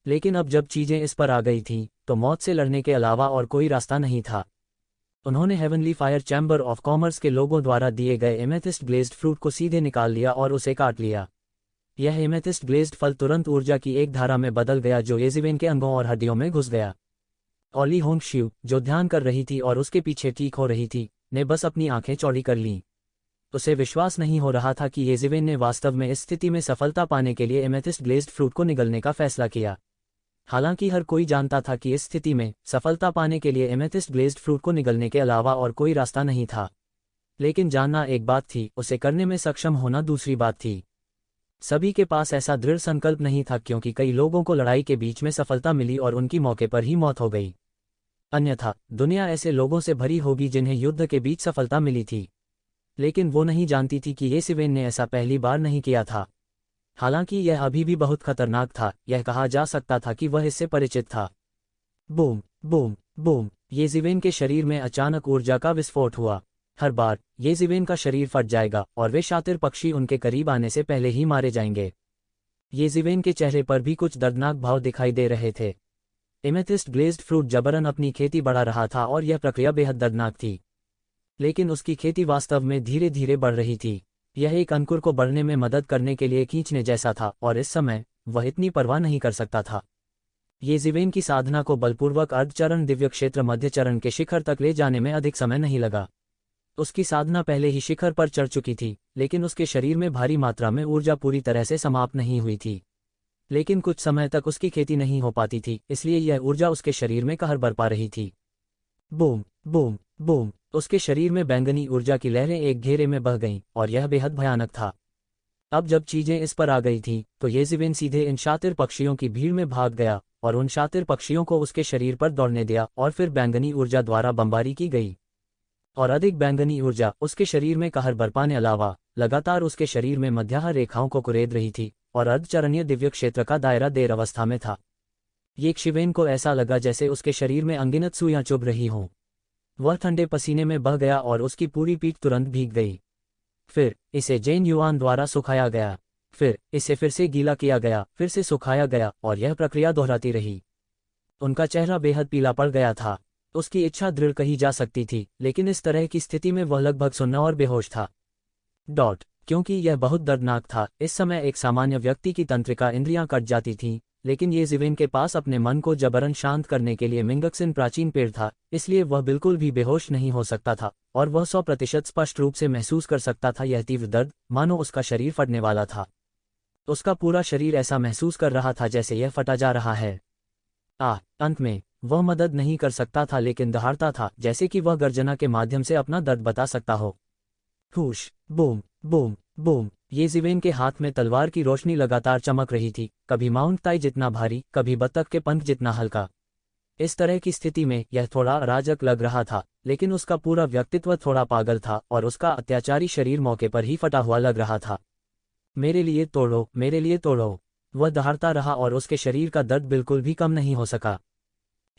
लेकिन अब जब चीजें इस पर आ गई थीं, तो मौत से लड़ने के अलावा और कोई रास्ता नहीं था। उन्होंने heavenly fire chamber of commerce के लोगों द्वारा दिए गए एमेथिस्ट ग्लेज्ड फ्रूट को सीधे निकाल लिया और उसे काट लिया। यह एमेथिस्ट ग्लेज्ड फल तुरंत ऊर्जा की एक धारा में बदल गया जो ज़िवेन के अंगों और हड्डियों में घुस गया। ओली होंग शिव, जो ध्यान कर रही थी और उसके पीछे ठीक हो रही थी, ने बस अपनी आंखें चौड़ी कर लीं। उसे विश्वास नहीं हो रहा था कि ज़िवेन ने वास्तव में इस स्थिति में सफलता पाने के लिए एमेथिस्ट ग्लेज्ड फ्रूट को निगलने का फैसला किया। हालांकि हर कोई जानता था कि इस स्थिति में सफलता पाने के लिए एमेथिस्ट ग्लेज्ड फ्रूट को निगलने के अलावा और कोई रास्ता नहीं था। लेकिन जानना एक बात थी, उसे करने में सक्षम होना दूसरी बात थी। सभी के पास ऐसा दृढ़ संकल्प नहीं था, क्योंकि कई लोगों को लड़ाई के बीच में सफलता मिली और उनकी मौके पर ही मौत हो गई। अन्यथा दुनिया ऐसे लोगों से भरी होगी जिन्हें युद्ध के बीच सफलता मिली थी। लेकिन वो नहीं जानती थी कि ज़िवेन ने ऐसा पहली बार नहीं किया था। हालांकि यह अभी भी बहुत खतरनाक था, यह कहा जा सकता था कि वह इससे परिचित था। बूम बूम बूम, ज़िवेन के शरीर में अचानक ऊर्जा का विस्फोट हुआ। हर बार ज़िवेन का शरीर फट जाएगा और वे शातिर पक्षी उनके करीब आने से पहले ही मारे जाएंगे। ज़िवेन के चेहरे पर भी कुछ दर्दनाक भाव दिखाई दे रहे थे। एमेथिस्ट ग्लेज्ड फ्रूट जबरन अपनी खेती बढ़ा रहा था और यह प्रक्रिया बेहद दर्दनाक थी। लेकिन उसकी खेती वास्तव में धीरे धीरे बढ़ रही थी। यह एक अंकुर को बढ़ने में मदद करने के लिए खींचने जैसा था और इस समय वह इतनी परवाह नहीं कर सकता था। ज़िवेन की साधना को बलपूर्वक अर्धचरण दिव्य क्षेत्र मध्य चरण के शिखर तक ले जाने में अधिक समय नहीं लगा। उसकी साधना पहले ही शिखर पर चढ़ चुकी थी, लेकिन उसके शरीर में भारी मात्रा में ऊर्जा पूरी तरह से समाप्त नहीं हुई थी। लेकिन कुछ समय तक उसकी खेती नहीं हो पाती थी, इसलिए यह ऊर्जा उसके शरीर में कहर बरपा रही थी। बूम बूम बूम, उसके शरीर में बैंगनी ऊर्जा की लहरें एक घेरे में बह गईं और यह बेहद भयानक था। अब जब चीजें इस पर आ गई थीं, तो ज़िवेन सीधे इन शातिर पक्षियों की भीड़ में भाग गया और उन शातिर पक्षियों को उसके शरीर पर दौड़ने दिया और फिर बैंगनी ऊर्जा द्वारा बमबारी की गई। और अधिक बैंगनी ऊर्जा उसके शरीर में कहर बरपाने अलावा लगातार उसके शरीर में मध्याह रेखाओं को कुरेद रही थी और अर्धचरणीय दिव्य क्षेत्र का दायरा देर अवस्था में था। ज़िवेन को ऐसा लगा जैसे उसके शरीर में अनगिनत सुइयां चुभ रही हों। वह ठंडे पसीने में बह गया और उसकी पूरी पीठ तुरंत भीग गई। फिर इसे जेन युआन द्वारा सुखाया गया, फिर इसे फिर से गीला किया गया, फिर से सुखाया गया और यह प्रक्रिया दोहराती रही। उनका चेहरा बेहद पीला पड़ गया था। उसकी इच्छा दृढ़ कही जा सकती थी, लेकिन इस तरह की स्थिति में वह लगभग सुन्न और बेहोश था। क्योंकि यह बहुत दर्दनाक था। इस समय एक सामान्य व्यक्ति की तंत्रिका इंद्रियां कट जाती थीं, लेकिन ज़िवेन के पास अपने मन को जबरन शांत करने के लिए मिंगक्सिन प्राचीन पेड़ था, इसलिए वह बिल्कुल भी बेहोश नहीं हो सकता था और वह 100% स्पष्ट रूप से महसूस कर सकता था यह तीव्र दर्द, मानो उसका शरीर फटने वाला था। उसका पूरा शरीर ऐसा महसूस कर रहा था जैसे यह फटा जा रहा है। अंत में वह मदद नहीं कर सकता था, लेकिन दहाड़ता था जैसे कि वह गर्जना के माध्यम से अपना दर्द बता सकता हो। हुश, बूम बूम बूम, ज़िवेन के हाथ में तलवार की रोशनी लगातार चमक रही थी, कभी माउंट ताई जितना भारी, कभी बत्तख के पंख जितना हल्का। इस तरह की स्थिति में यह थोड़ा अराजक लग रहा था, लेकिन उसका पूरा व्यक्तित्व थोड़ा पागल था और उसका अत्याचारी शरीर मौके पर ही फटा हुआ लग रहा था। मेरे लिए तोड़ो, मेरे लिए तोड़ो। वह दहाड़ता रहा और उसके शरीर का दर्द बिल्कुल भी कम नहीं हो सका।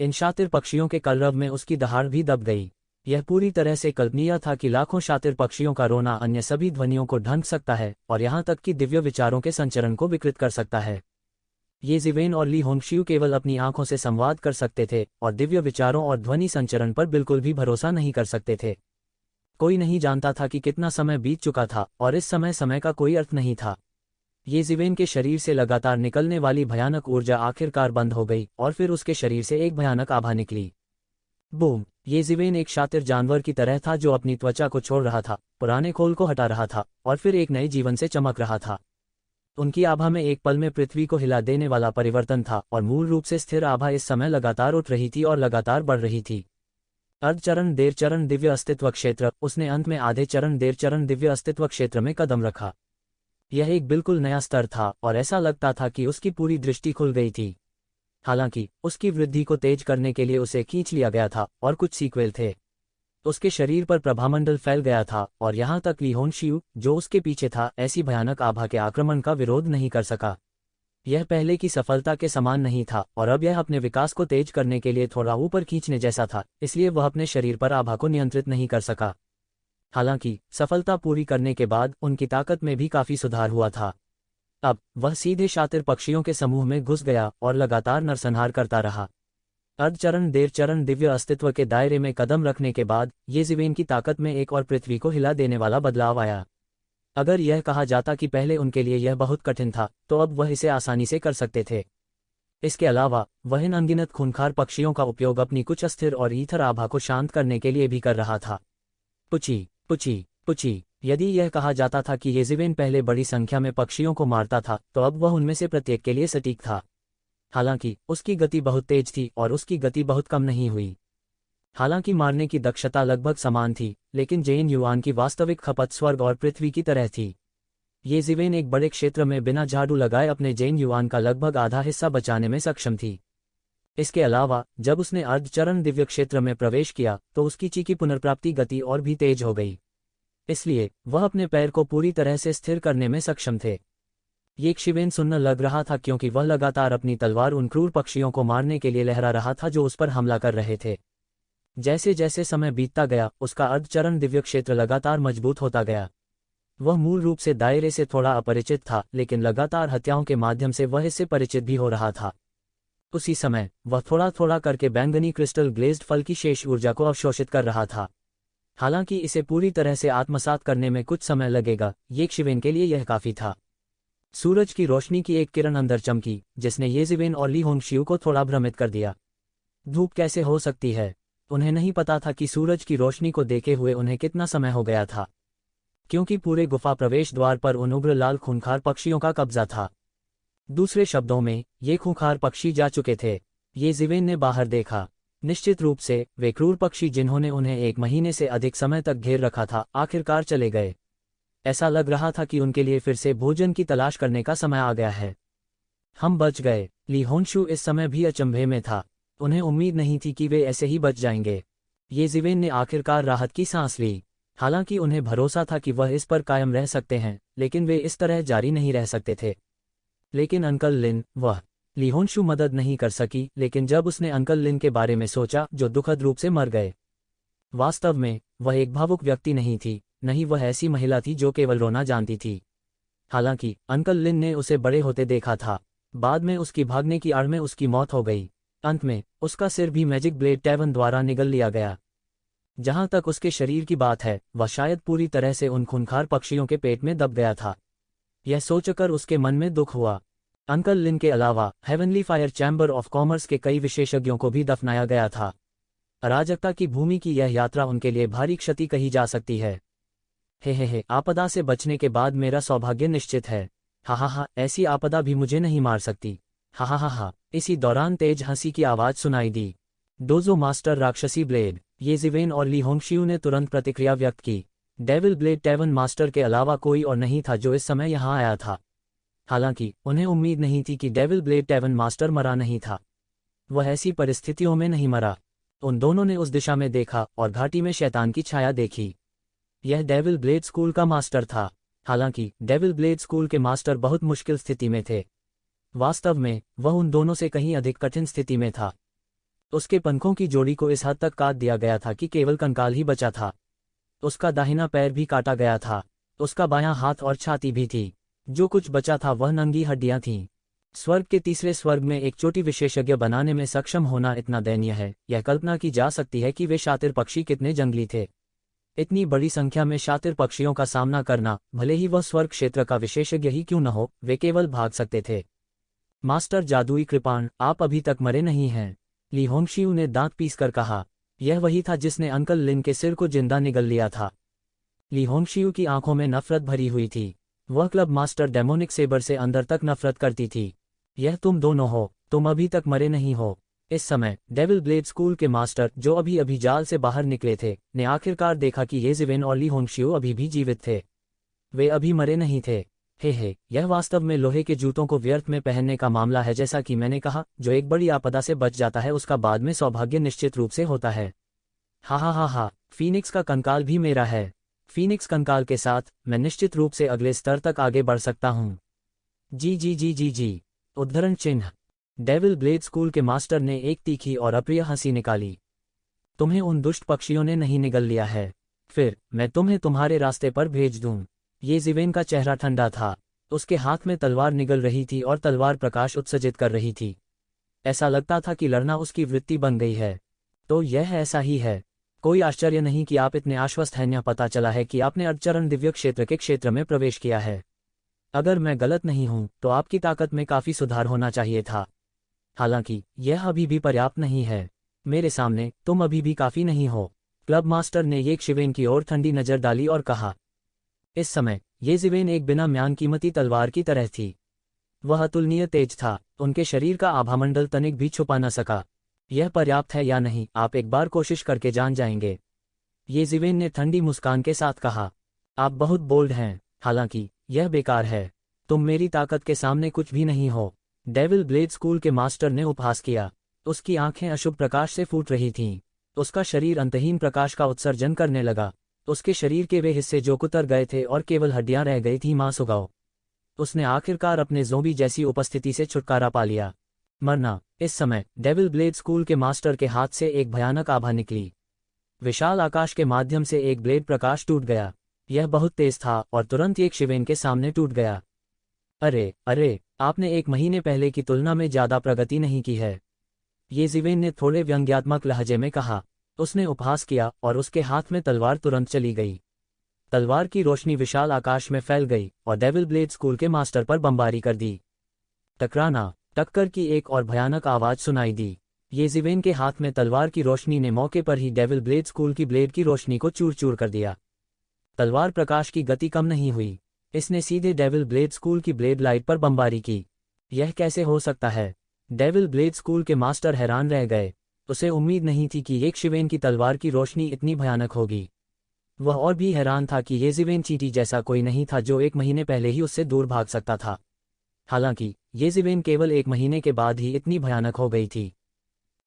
इन शातिर पक्षियों के कलरव में उसकी दहाड़ भी दब गई। यह पूरी तरह से कल्पनीय था कि लाखों शातिर पक्षियों का रोना अन्य सभी ध्वनियों को ढंक सकता है और यहाँ तक कि दिव्य विचारों के संचरण को विकृत कर सकता है। ये जिवेन और ली होंगशियू केवल अपनी आंखों से संवाद कर सकते थे और दिव्य विचारों और ध्वनि संचरण पर बिल्कुल भी भरोसा नहीं कर सकते थे। कोई नहीं जानता था कि कितना समय बीत चुका था और इस समय का कोई अर्थ नहीं था। ये जिवेन के शरीर से लगातार निकलने वाली भयानक ऊर्जा आखिरकार बंद हो गई और फिर उसके शरीर से एक भयानक आभा निकली। बूम! ये जिवेन एक शातिर जानवर की तरह था जो अपनी त्वचा को छोड़ रहा था, पुराने खोल को हटा रहा था और फिर एक नए जीवन से चमक रहा था। उनकी आभा में एक पल में पृथ्वी को हिला देने वाला परिवर्तन था और मूल रूप से स्थिर आभा इस समय लगातार उठ रही थी और लगातार बढ़ रही थी। अर्धचरण देर चरण दिव्य अस्तित्व क्षेत्र। उसने अंत में आधे चरण देर चरण दिव्य अस्तित्व क्षेत्र में कदम रखा। यह एक बिल्कुल नया स्तर था और ऐसा लगता था कि उसकी पूरी दृष्टि खुल गई थी। हालांकि उसकी वृद्धि को तेज करने के लिए उसे खींच लिया गया था और कुछ सीक्वेल थे। उसके शरीर पर प्रभामंडल फैल गया था और यहां तक ली होंगशियू, जो उसके पीछे था, ऐसी भयानक आभा के आक्रमण का विरोध नहीं कर सका। यह पहले की सफलता के समान नहीं था और अब यह अपने विकास को तेज करने के लिए थोड़ा ऊपर खींचने जैसा था, इसलिए वह अपने शरीर पर आभा को नियंत्रित नहीं कर सका। हालांकि सफलता पूरी करने के बाद उनकी ताकत में भी काफी सुधार हुआ था। अब वह सीधे शातिर पक्षियों के समूह में घुस गया और लगातार नरसंहार करता रहा। अर्धचरण देर चरण दिव्य अस्तित्व के दायरे में कदम रखने के बाद ये जिवेन की ताकत में एक और पृथ्वी को हिला देने वाला बदलाव आया। अगर यह कहा जाता कि पहले उनके लिए यह बहुत कठिन था, तो अब वह इसे आसानी से कर सकते थे। इसके अलावा वह इन अनगिनत खूंखार पक्षियों का उपयोग अपनी कुछ अस्थिर और ईथर आभा को शांत करने के लिए भी कर रहा था। पुची पुची पुची। यदि यह कहा जाता था कि ये जिवेन पहले बड़ी संख्या में पक्षियों को मारता था, तो अब वह उनमें से प्रत्येक के लिए सटीक था। हालांकि उसकी गति बहुत तेज थी और उसकी गति बहुत कम नहीं हुई। हालांकि मारने की दक्षता लगभग समान थी, लेकिन जेन युआन की वास्तविक खपत स्वर्ग और पृथ्वी की तरह थी। ये जिवेन एक बड़े क्षेत्र में बिना झाड़ू लगाए अपने जेन युआन का लगभग आधा हिस्सा बचाने में सक्षम थी। इसके अलावा जब उसने अर्धचरण दिव्य क्षेत्र में प्रवेश किया तो उसकी ची की पुनर्प्राप्ति गति और भी तेज हो गई, इसलिए वह अपने पैर को पूरी तरह से स्थिर करने में सक्षम थे। ये शिवेन सुन्न लग रहा था क्योंकि वह लगातार अपनी तलवार उन क्रूर पक्षियों को मारने के लिए लहरा रहा था जो उस पर हमला कर रहे थे। जैसे जैसे समय बीतता गया, उसका अर्धचरण दिव्य क्षेत्र लगातार मजबूत होता गया। वह मूल रूप से दायरे से थोड़ा अपरिचित था, लेकिन लगातार हत्याओं के माध्यम से वह इससे परिचित भी हो रहा था। उसी समय वह थोड़ा थोड़ा करके बैंगनी क्रिस्टल ग्लेज्ड फल की शेष ऊर्जा को अवशोषित कर रहा था। हालांकि इसे पूरी तरह से आत्मसात करने में कुछ समय लगेगा, ये शिवेन के लिए यह काफी था। सूरज की रोशनी की एक किरण अंदर चमकी, जिसने ये जिवेन और ली होंगशियू को थोड़ा भ्रमित कर दिया। धूप कैसे हो सकती है? उन्हें नहीं पता था कि सूरज की रोशनी को देखे हुए उन्हें कितना समय हो गया था, क्योंकि पूरे गुफा प्रवेश द्वार पर उन उग्र लाल खूंखार पक्षियों का कब्जा था। दूसरे शब्दों में, ये खूंखार पक्षी जा चुके थे। ये जिवेन ने बाहर देखा। निश्चित रूप से वे क्रूर पक्षी जिन्होंने उन्हें 1 महीने से अधिक समय तक घेर रखा था, आखिरकार चले गए। ऐसा लग रहा था कि उनके लिए फिर से भोजन की तलाश करने का समय आ गया है। हम बच गए। ली होंगशू इस समय भी अचंभे में था। उन्हें उम्मीद नहीं थी कि वे ऐसे ही बच जाएंगे। ये जिवेन ने आखिरकार राहत की सांस ली। हालांकि उन्हें भरोसा था कि वह इस पर कायम रह सकते हैं, लेकिन वे इस तरह जारी नहीं रह सकते थे। लेकिन अंकल लिन, ली होंगशू मदद नहीं कर सकी। लेकिन जब उसने अंकल लिन के बारे में सोचा, जो दुखद रूप से मर गए, वास्तव में वह एक भावुक व्यक्ति नहीं थी, नहीं वह ऐसी महिला थी जो केवल रोना जानती थी। हालांकि अंकल लिन ने उसे बड़े होते देखा था। बाद में उसकी भागने की आड़ में उसकी मौत हो गई। अंत में उसका सिर भी मैजिक ब्लेड टैवन द्वारा निगल लिया गया। जहां तक उसके शरीर की बात है, वह शायद पूरी तरह से उन खूंखार पक्षियों के पेट में दब गया था। यह सोचकर उसके मन में दुख हुआ। अंकल लिन के अलावा heavenly fire chamber of commerce के कई विशेषज्ञों को भी दफनाया गया था। अराजकता की भूमि की यह यात्रा उनके लिए भारी क्षति कही जा सकती है। हे, आपदा से बचने के बाद मेरा सौभाग्य निश्चित है। हा, ऐसी आपदा भी मुझे नहीं मार सकती। हा। इसी दौरान तेज हंसी की आवाज सुनाई दी। डोजो मास्टर राक्षसी ब्लेड। ये जिवेन और ली होंगशियू ने तुरंत प्रतिक्रिया व्यक्त की। डेविल ब्लेड टैवन मास्टर के अलावा कोई और नहीं था जो इस समय यहां आया था। हालांकि उन्हें उम्मीद नहीं थी कि डेविल ब्लेड टैवन मास्टर मरा नहीं था। वह ऐसी परिस्थितियों में नहीं मरा। उन दोनों ने उस दिशा में देखा और घाटी में शैतान की छाया देखी। यह डेविल ब्लेड स्कूल का मास्टर था। हालांकि डेविल ब्लेड स्कूल के मास्टर बहुत मुश्किल स्थिति में थे। वास्तव में वह उन दोनों से कहीं अधिक कठिन स्थिति में था। उसके पंखों की जोड़ी को इस हद तक काट दिया गया था कि केवल कंकाल ही बचा था। उसका दाहिना पैर भी काटा गया था। उसका बायां हाथ और छाती भी थी। जो कुछ बचा था वह नंगी हड्डियां थीं। स्वर्ग के तीसरे स्वर्ग में एक चोटी विशेषज्ञ बनाने में सक्षम होना इतना दयनीय है, यह कल्पना की जा सकती है कि वे शातिर पक्षी कितने जंगली थे। इतनी बड़ी संख्या में शातिर पक्षियों का सामना करना, भले ही वह स्वर्ग क्षेत्र का विशेषज्ञ ही क्यों न हो, वे केवल भाग सकते थे। मास्टर जादुई कृपाण, आप अभी तक मरे नहीं हैं, ली होंगशियू ने दांत पीसकर कहा। यह वही था जिसने अंकल लिन के सिर को जिंदा निगल लिया था। ली होंगशियू की आंखों में नफरत भरी हुई थी। वह क्लब मास्टर डेमोनिक सेबर से अंदर तक नफरत करती थी। यह तुम दोनों हो, तुम अभी तक मरे नहीं हो। इस समय डेविल ब्लेड स्कूल के मास्टर, जो अभी अभी जाल से बाहर निकले थे, ने आखिरकार देखा कि ये जिवेन और ली होंगशियू अभी भी जीवित थे। वे अभी मरे नहीं थे। हे, यह वास्तव में लोहे के जूतों को व्यर्थ में पहनने का मामला है। जैसा कि मैंने कहा, जो एक बड़ी आपदा से बच जाता है उसका बाद में सौभाग्य निश्चित रूप से होता है। हा, फीनिक्स का कंकाल भी मेरा है। फीनिक्स कंकाल के साथ मैं निश्चित रूप से अगले स्तर तक आगे बढ़ सकता हूँ। जी। उद्धरण चिन्ह। डेविल ब्लेड स्कूल के मास्टर ने एक तीखी और अप्रिय हंसी निकाली। तुम्हें उन दुष्ट पक्षियों ने नहीं निगल लिया है। फिर मैं तुम्हें तुम्हारे रास्ते पर भेज दूं। ये जिवेन का चेहरा ठंडा था। उसके हाथ में तलवार निगल रही थी और तलवार प्रकाश उत्सर्जित कर रही थी। ऐसा लगता था कि लड़ना उसकी वृत्ति बन गई है। तो यह ऐसा ही है। कोई आश्चर्य नहीं कि आप इतने आश्वस्त हैं। यह पता चला है कि आपने अर्धचरण दिव्य क्षेत्र के क्षेत्र में प्रवेश किया है। अगर मैं गलत नहीं हूं तो आपकी ताकत में काफी सुधार होना चाहिए था। हालांकि यह अभी भी पर्याप्त नहीं है। मेरे सामने तुम अभी भी काफी नहीं हो। क्लब मास्टर ने ये शिवेन की ओर ठंडी नजर डाली और कहा। इस समय ये जिवेन एक बिना म्यान कीमती तलवार की तरह थी। वह अतुलनीय तेज था। उनके शरीर का आभामंडल तनिक भी छुपा न सका। यह पर्याप्त है या नहीं, आप एक बार कोशिश करके जान जाएंगे, ये जिवेन ने ठंडी मुस्कान के साथ कहा। आप बहुत बोल्ड हैं। हालांकि यह बेकार है। तुम मेरी ताकत के सामने कुछ भी नहीं हो। डेविल ब्लेड स्कूल के मास्टर ने उपहास किया। उसकी आंखें अशुभ प्रकाश से फूट रही थीं। उसका शरीर अंतहीन प्रकाश का उत्सर्जन करने लगा। उसके शरीर के वे हिस्से जो कुतर गए थे और केवल हड्डियां रह गई थीं मांस उगाओ। उसने आखिरकार अपने ज़ोंबी जैसी उपस्थिति से छुटकारा पा लिया। मरना। इस समय डेविल ब्लेड स्कूल के मास्टर के हाथ से एक भयानक आभा निकली। विशाल आकाश के माध्यम से एक ब्लेड प्रकाश टूट गया। यह बहुत तेज था और तुरंत एक शिवेन के सामने टूट गया। अरे, आपने एक महीने पहले की तुलना में ज्यादा प्रगति नहीं की है, ये जिवेन ने थोड़े व्यंग्यात्मक लहजे में कहा। उसने उपहास किया और उसके हाथ में तलवार तुरंत चली गई। तलवार की रोशनी विशाल आकाश में फैल गई और डेविल ब्लेड स्कूल के मास्टर पर बमबारी कर दी। टकराना। टक्कर की एक और भयानक आवाज सुनाई दी। ये जिवेन के हाथ में तलवार की रोशनी ने मौके पर ही डेविल ब्लेड स्कूल की ब्लेड की रोशनी को चूर चूर कर दिया। तलवार प्रकाश की गति कम नहीं हुई। इसने सीधे डेविल ब्लेड स्कूल की ब्लेड लाइट पर बमबारी की। यह कैसे हो सकता है? डेविल ब्लेड स्कूल के मास्टर हैरान रह गए। उसे उम्मीद नहीं थी कि एक शिवेन की तलवार की रोशनी इतनी भयानक होगी। वह और भी हैरान था कि ये जिवेन चींटी जैसा कोई नहीं था जो एक महीने पहले ही उससे दूर भाग सकता था। हालांकि ये जिवेन केवल एक महीने के बाद ही इतनी भयानक हो गई थी।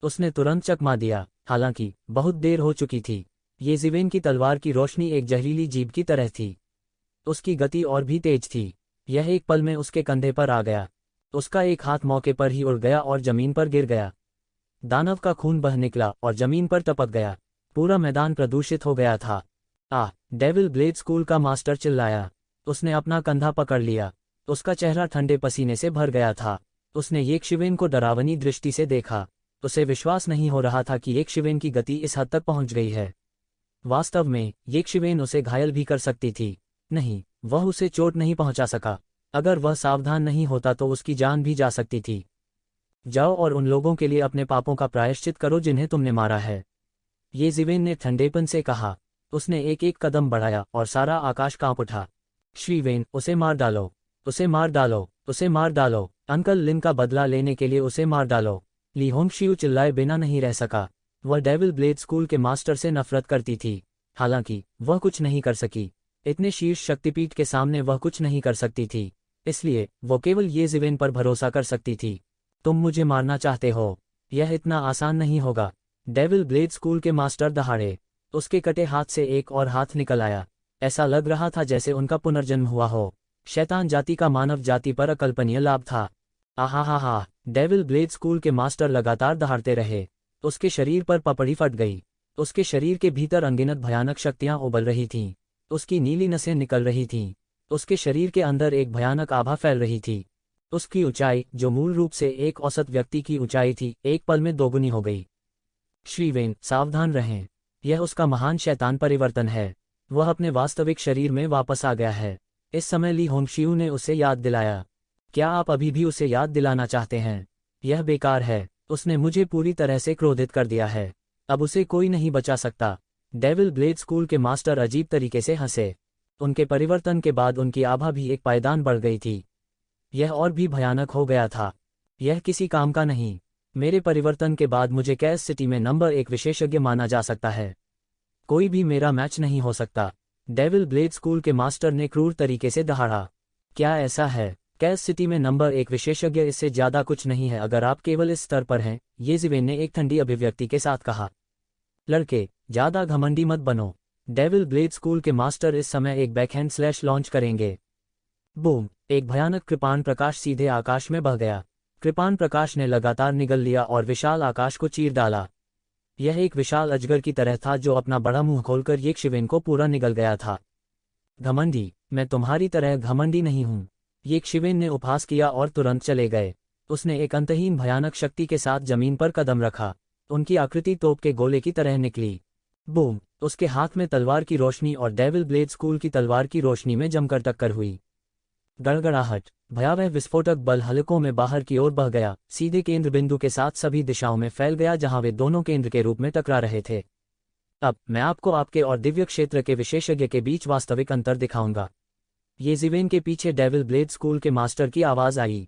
उसने तुरंत चकमा दिया। हालांकि बहुत देर हो चुकी थी। ये जिवेन की तलवार की रोशनी एक जहरीली जीभ की तरह थी। उसकी गति और भी तेज थी। यह एक पल में उसके कंधे पर आ गया। उसका एक हाथ मौके पर ही उड़ गया और जमीन पर गिर गया। दानव का खून बह निकला और जमीन पर टपक गया। पूरा मैदान प्रदूषित हो गया था। डेविल ब्लेड स्कूल का मास्टर चिल्लाया। उसने अपना कंधा पकड़ लिया। उसका चेहरा ठंडे पसीने से भर गया था। उसने येकशिवेन को डरावनी दृष्टि से देखा। उसे विश्वास नहीं हो रहा था कि येकशिवेन की गति इस हद तक पहुंच गई है। वास्तव में येकशिवेन उसे घायल भी कर सकती थी। नहीं, वह उसे चोट नहीं पहुंचा सका। अगर वह सावधान नहीं होता तो उसकी जान भी जा सकती थी। जाओ और उन लोगों के लिए अपने पापों का प्रायश्चित करो जिन्हें तुमने मारा है, ये जिवेन ने ठंडेपन से कहा। उसने एक एक कदम बढ़ाया और सारा आकाश कांप उठा। शिवेन, उसे मार डालो, उसे मार डालो, उसे मार डालो। अंकल लिन का बदला लेने के लिए उसे मार डालो। ली होंगशियू चिल्लाए बिना नहीं रह सका। वह डेविल ब्लेड स्कूल के मास्टर से नफरत करती थी। हालांकि वह कुछ नहीं कर सकी। इतने शीर्ष शक्तिपीठ के सामने वह कुछ नहीं कर सकती थी। इसलिए वो केवल ये जिवेन पर भरोसा कर सकती थी। तुम मुझे मारना चाहते हो? यह इतना आसान नहीं होगा। डेविल ब्लेड स्कूल के मास्टर दहाड़े। उसके कटे हाथ से एक और हाथ निकल आया। ऐसा लग रहा था जैसे उनका पुनर्जन्म हुआ हो। शैतान जाति का मानव जाति पर अकल्पनीय लाभ था। आहा। डेविल ब्लेड स्कूल के मास्टर लगातार दहाड़ते रहे। उसके शरीर पर पपड़ी फट गई। उसके शरीर के भीतर अनगिनत भयानक शक्तियां उबल रही थीं। उसकी नीली नसें निकल रही थीं। उसके शरीर के अंदर एक भयानक आभा फैल रही थी। उसकी ऊंचाई, जो मूल रूप से एक औसत व्यक्ति की ऊंचाई थी, एक पल में दोगुनी हो गई। श्रीवेन, सावधान रहें। यह उसका महान शैतान परिवर्तन है। वह अपने वास्तविक शरीर में वापस आ गया है। इस समय ली होंगशियू ने उसे याद दिलाया। क्या आप अभी भी उसे याद दिलाना चाहते हैं? यह बेकार है। उसने मुझे पूरी तरह से क्रोधित कर दिया है। अब उसे कोई नहीं बचा सकता। डेविल ब्लेड स्कूल के मास्टर अजीब तरीके से हंसे। उनके परिवर्तन के बाद उनकी आभा भी एक पायदान बढ़ गई थी। यह और भी भयानक हो गया था। यह किसी काम का नहीं। मेरे परिवर्तन के बाद मुझे कैस सिटी में नंबर 1 विशेषज्ञ माना जा सकता है। कोई भी मेरा मैच नहीं हो सकता। डेविल ब्लेड स्कूल के मास्टर ने क्रूर तरीके से दहाड़ा। क्या ऐसा है? कैस सिटी में नंबर 1 विशेषज्ञ इससे ज्यादा कुछ नहीं है अगर आप केवल इस स्तर पर हैं, येज़िवेन ने एक ठंडी अभिव्यक्ति के साथ कहा। लड़के, ज्यादा घमंडी मत बनो। डेविल ब्लेड स्कूल के मास्टर इस समय एक बैकहैंड स्लैश लॉन्च करेंगे। बूम! एक भयानक कृपाण प्रकाश सीधे आकाश में बह गया। कृपाण प्रकाश ने लगातार निगल लिया और विशाल आकाश को चीर डाला। यह एक विशाल अजगर की तरह था जो अपना बड़ा मुंह खोलकर येक्षिवेन को पूरा निगल गया था। घमंडी, मैं तुम्हारी तरह घमंडी नहीं हूं। येक्षिवेन ने उपहास किया और तुरंत चले गए। उसने एक अंतहीन भयानक शक्ति के साथ जमीन पर कदम रखा। उनकी आकृति तोप के गोले की तरह निकली। बूम! उसके हाथ में तलवार की रोशनी और डेविल ब्लेड स्कूल की तलवार की रोशनी में जमकर टक्कर हुई। गड़गड़ाहट, भयावह विस्फोटक बल हलकों में बाहर की ओर बह गया, सीधे केंद्र बिंदु के साथ सभी दिशाओं में फैल गया जहां वे दोनों केंद्र के रूप में टकरा रहे थे। अब मैं आपको आपके और दिव्य क्षेत्र के विशेषज्ञ के बीच वास्तविक अंतर दिखाऊंगा। येज़िवेन के पीछे डेविल ब्लेड स्कूल के मास्टर की आवाज आई।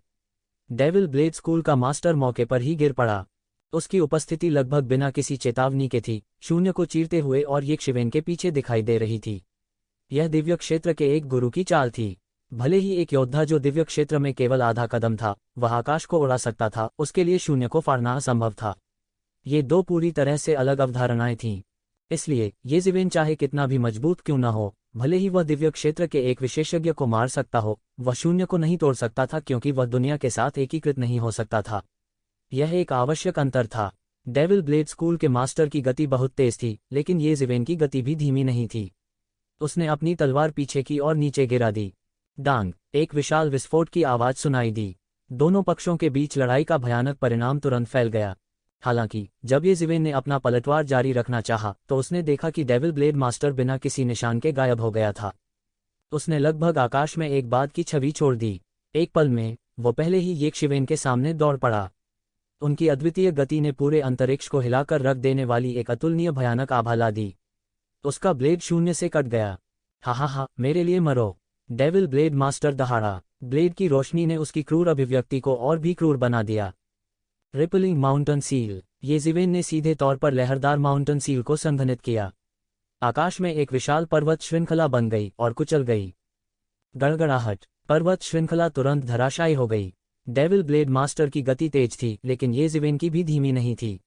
डेविल ब्लेड स्कूल का मास्टर मौके पर ही गिर पड़ा। उसकी उपस्थिति लगभग बिना किसी चेतावनी के थी, शून्य को चीरते हुए और येक्षिवेन के पीछे दिखाई दे रही थी। यह दिव्य क्षेत्र के एक गुरु की चाल थी। भले ही एक योद्धा जो दिव्य क्षेत्र में केवल आधा कदम था, वह आकाश को उड़ा सकता था, उसके लिए शून्य को फाड़ना असंभव था। ये दो पूरी तरह से अलग अवधारणाएं थीं। इसलिए येज़िवेन चाहे कितना भी मजबूत क्यों न हो, भले ही वह दिव्य क्षेत्र के एक विशेषज्ञ को मार सकता हो, वह शून्य को नहीं तोड़ सकता था क्योंकि वह दुनिया के साथ एकीकृत नहीं हो सकता था। यह एक आवश्यक अंतर था। डेविल ब्लेड स्कूल के मास्टर की गति बहुत तेज थी, लेकिन येज़िवेन की गति भी धीमी नहीं थी। उसने अपनी तलवार पीछे की और नीचे गिरा दी। डांग! एक विशाल विस्फोट की आवाज सुनाई दी। दोनों पक्षों के बीच लड़ाई का भयानक परिणाम तुरंत फैल गया। हालांकि जब येज़िवेन ने अपना पलटवार जारी रखना चाहा, तो उसने देखा कि डेविल ब्लेड मास्टर बिना किसी निशान के गायब हो गया था। उसने लगभग आकाश में एक बात की छवि छोड़ दी। एक पल में वो पहले ही येक्षिवेन के सामने दौड़ पड़ा। उनकी अद्वितीय गति ने पूरे अंतरिक्ष को हिलाकर रख देने वाली एक अतुलनीय भयानक आभा ला दी। उसका ब्लेड शून्य से कट गया। हा, मेरे लिए मरो! डेविल ब्लेड मास्टर दहाड़ा। ब्लेड की रोशनी ने उसकी क्रूर अभिव्यक्ति को और भी क्रूर बना दिया। Rippling mountain seal! येज़िवेन ने सीधे तौर पर लहरदार माउंटेन सील को संघनित किया। आकाश में एक विशाल पर्वत श्रृंखला बन गई और कुचल गई। गड़गड़ाहट! पर्वत श्रृंखला तुरंत धराशायी हो गई। डेविल ब्लेड मास्टर की गति तेज थी, लेकिन येज़िवेन की भी धीमी नहीं थी।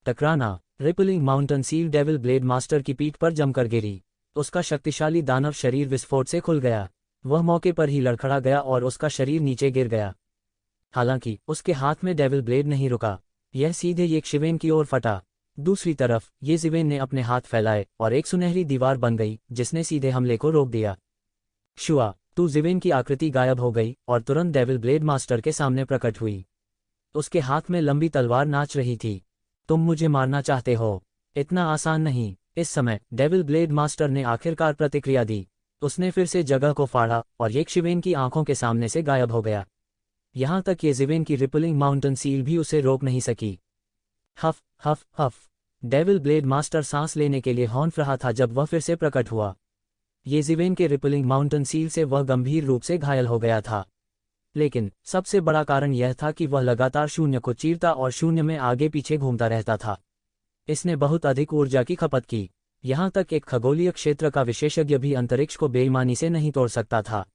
टकराना! Rippling mountain seal devil blade master की पीठ पर जमकर गिरी। उसका शक्तिशाली दानव शरीर विस्फोट से खुल गया। वह मौके पर ही लड़खड़ा गया और उसका शरीर नीचे गिर गया। हालांकि उसके हाथ में डेविल ब्लेड नहीं रुका, यह सीधे येक्षिवेन की ओर फटा। दूसरी तरफ येज़िवेन ने अपने हाथ फैलाए और एक सुनहरी दीवार बन गई जिसने सीधे हमले को रोक दिया। शुआ! तू ज़िवेन की आकृति गायब हो गई और तुरंत डेविल ब्लेड मास्टर के सामने प्रकट हुई। उसके हाथ में लंबी तलवार नाच रही थी। तुम मुझे मारना चाहते हो? इतना आसान नहीं। इस समय डेविल ब्लेड मास्टर ने आखिरकार प्रतिक्रिया दी। उसने फिर से जगह को फाड़ा और येक्षिवेन की आंखों के सामने से गायब हो गया। यहां तक येज़िवेन की रिपलिंग माउंटेन सील भी उसे रोक नहीं सकी। हफ हफ हफ! डेविल ब्लेड मास्टर सांस लेने के लिए हौंफ रहा था जब वह फिर से प्रकट हुआ। येज़िवेन के रिपलिंग माउंटेन सील से वह गंभीर रूप से घायल हो गया था। लेकिन सबसे बड़ा कारण यह था कि वह लगातार शून्य को चीरता और शून्य में आगे पीछे घूमता रहता था। इसने बहुत अधिक ऊर्जा की खपत की। यहां तक एक खगोलीय क्षेत्र का विशेषज्ञ भी अंतरिक्ष को बेईमानी से नहीं तोड़ सकता था।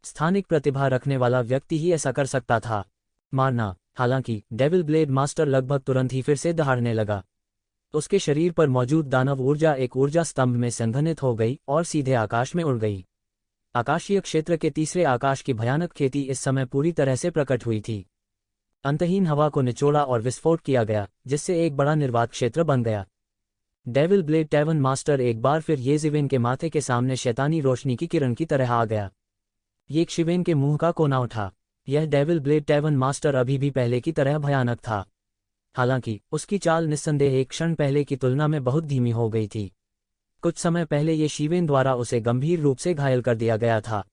स्थानिक प्रतिभा रखने वाला व्यक्ति ही ऐसा कर सकता था। मारना! हालांकि डेविल ब्लेड मास्टर लगभग तुरंत ही फिर से दहाड़ने लगा। उसके शरीर पर मौजूद दानव ऊर्जा एक ऊर्जा स्तंभ में संघनित हो गई और सीधे आकाश में उड़ गई। आकाशीय क्षेत्र के तीसरे आकाश की भयानक खेती इस समय पूरी तरह से प्रकट हुई थी। अंतहीन हवा को निचोड़ा और विस्फोट किया गया, जिससे एक बड़ा निर्वात क्षेत्र बन गया। डेविल ब्लेड टैवन मास्टर एक बार फिर येज़िवेन के माथे के सामने शैतानी रोशनी की किरण की तरह आ गया। येक्षिवेन के मुंह का कोना उठा। यह डेविल ब्लेड टैवन मास्टर अभी भी पहले की तरह भयानक था। हालांकि उसकी चाल निस्संदेह एक क्षण पहले की तुलना में बहुत धीमी हो गई थी। कुछ समय पहले ये शिवेन द्वारा उसे गंभीर रूप से घायल कर दिया गया था।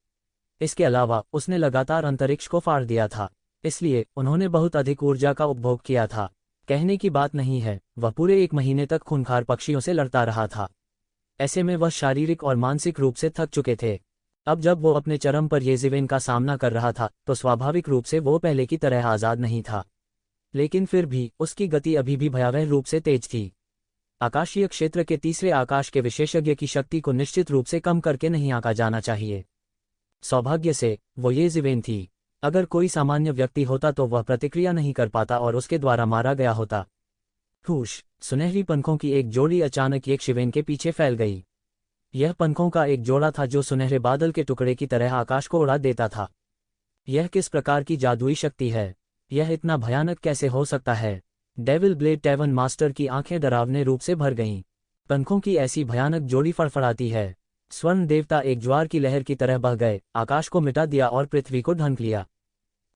इसके अलावा उसने लगातार अंतरिक्ष को फाड़ दिया था, इसलिए उन्होंने बहुत अधिक ऊर्जा का उपभोग किया था। कहने की बात नहीं है, वह पूरे 1 महीने तक खूंखार पक्षियों से लड़ता रहा था। ऐसे में वह शारीरिक और मानसिक रूप से थक चुके थे। अब जब वो अपने चरम पर येज़िवेन का सामना कर रहा था तो स्वाभाविक रूप से वो पहले की तरह आज़ाद नहीं था, लेकिन फिर भी उसकी गति अभी भी भयावह रूप से तेज थी। आकाशीय क्षेत्र के तीसरे आकाश के विशेषज्ञ की शक्ति को निश्चित रूप से कम करके नहीं आंका जाना चाहिए। सौभाग्य से वो येज़िवेन थी। अगर कोई सामान्य व्यक्ति होता तो वह प्रतिक्रिया नहीं कर पाता और उसके द्वारा मारा गया होता। हुश! सुनहरी पंखों की एक जोड़ी अचानक येशिवेन के पीछे फैल गई। यह पंखों का एक जोड़ा था जो सुनहरे बादल के टुकड़े की तरह आकाश को उड़ा देता था। यह किस प्रकार की जादुई शक्ति है? यह इतना भयानक कैसे हो सकता है? डेविल ब्लेड टैवन मास्टर की आंखें डरावने रूप से भर गईं। पंखों की ऐसी भयानक जोड़ी फड़फड़ाती है। स्वर्ण देवता एक ज्वार की लहर की तरह बह गए, आकाश को मिटा दिया और पृथ्वी को ढंक लिया।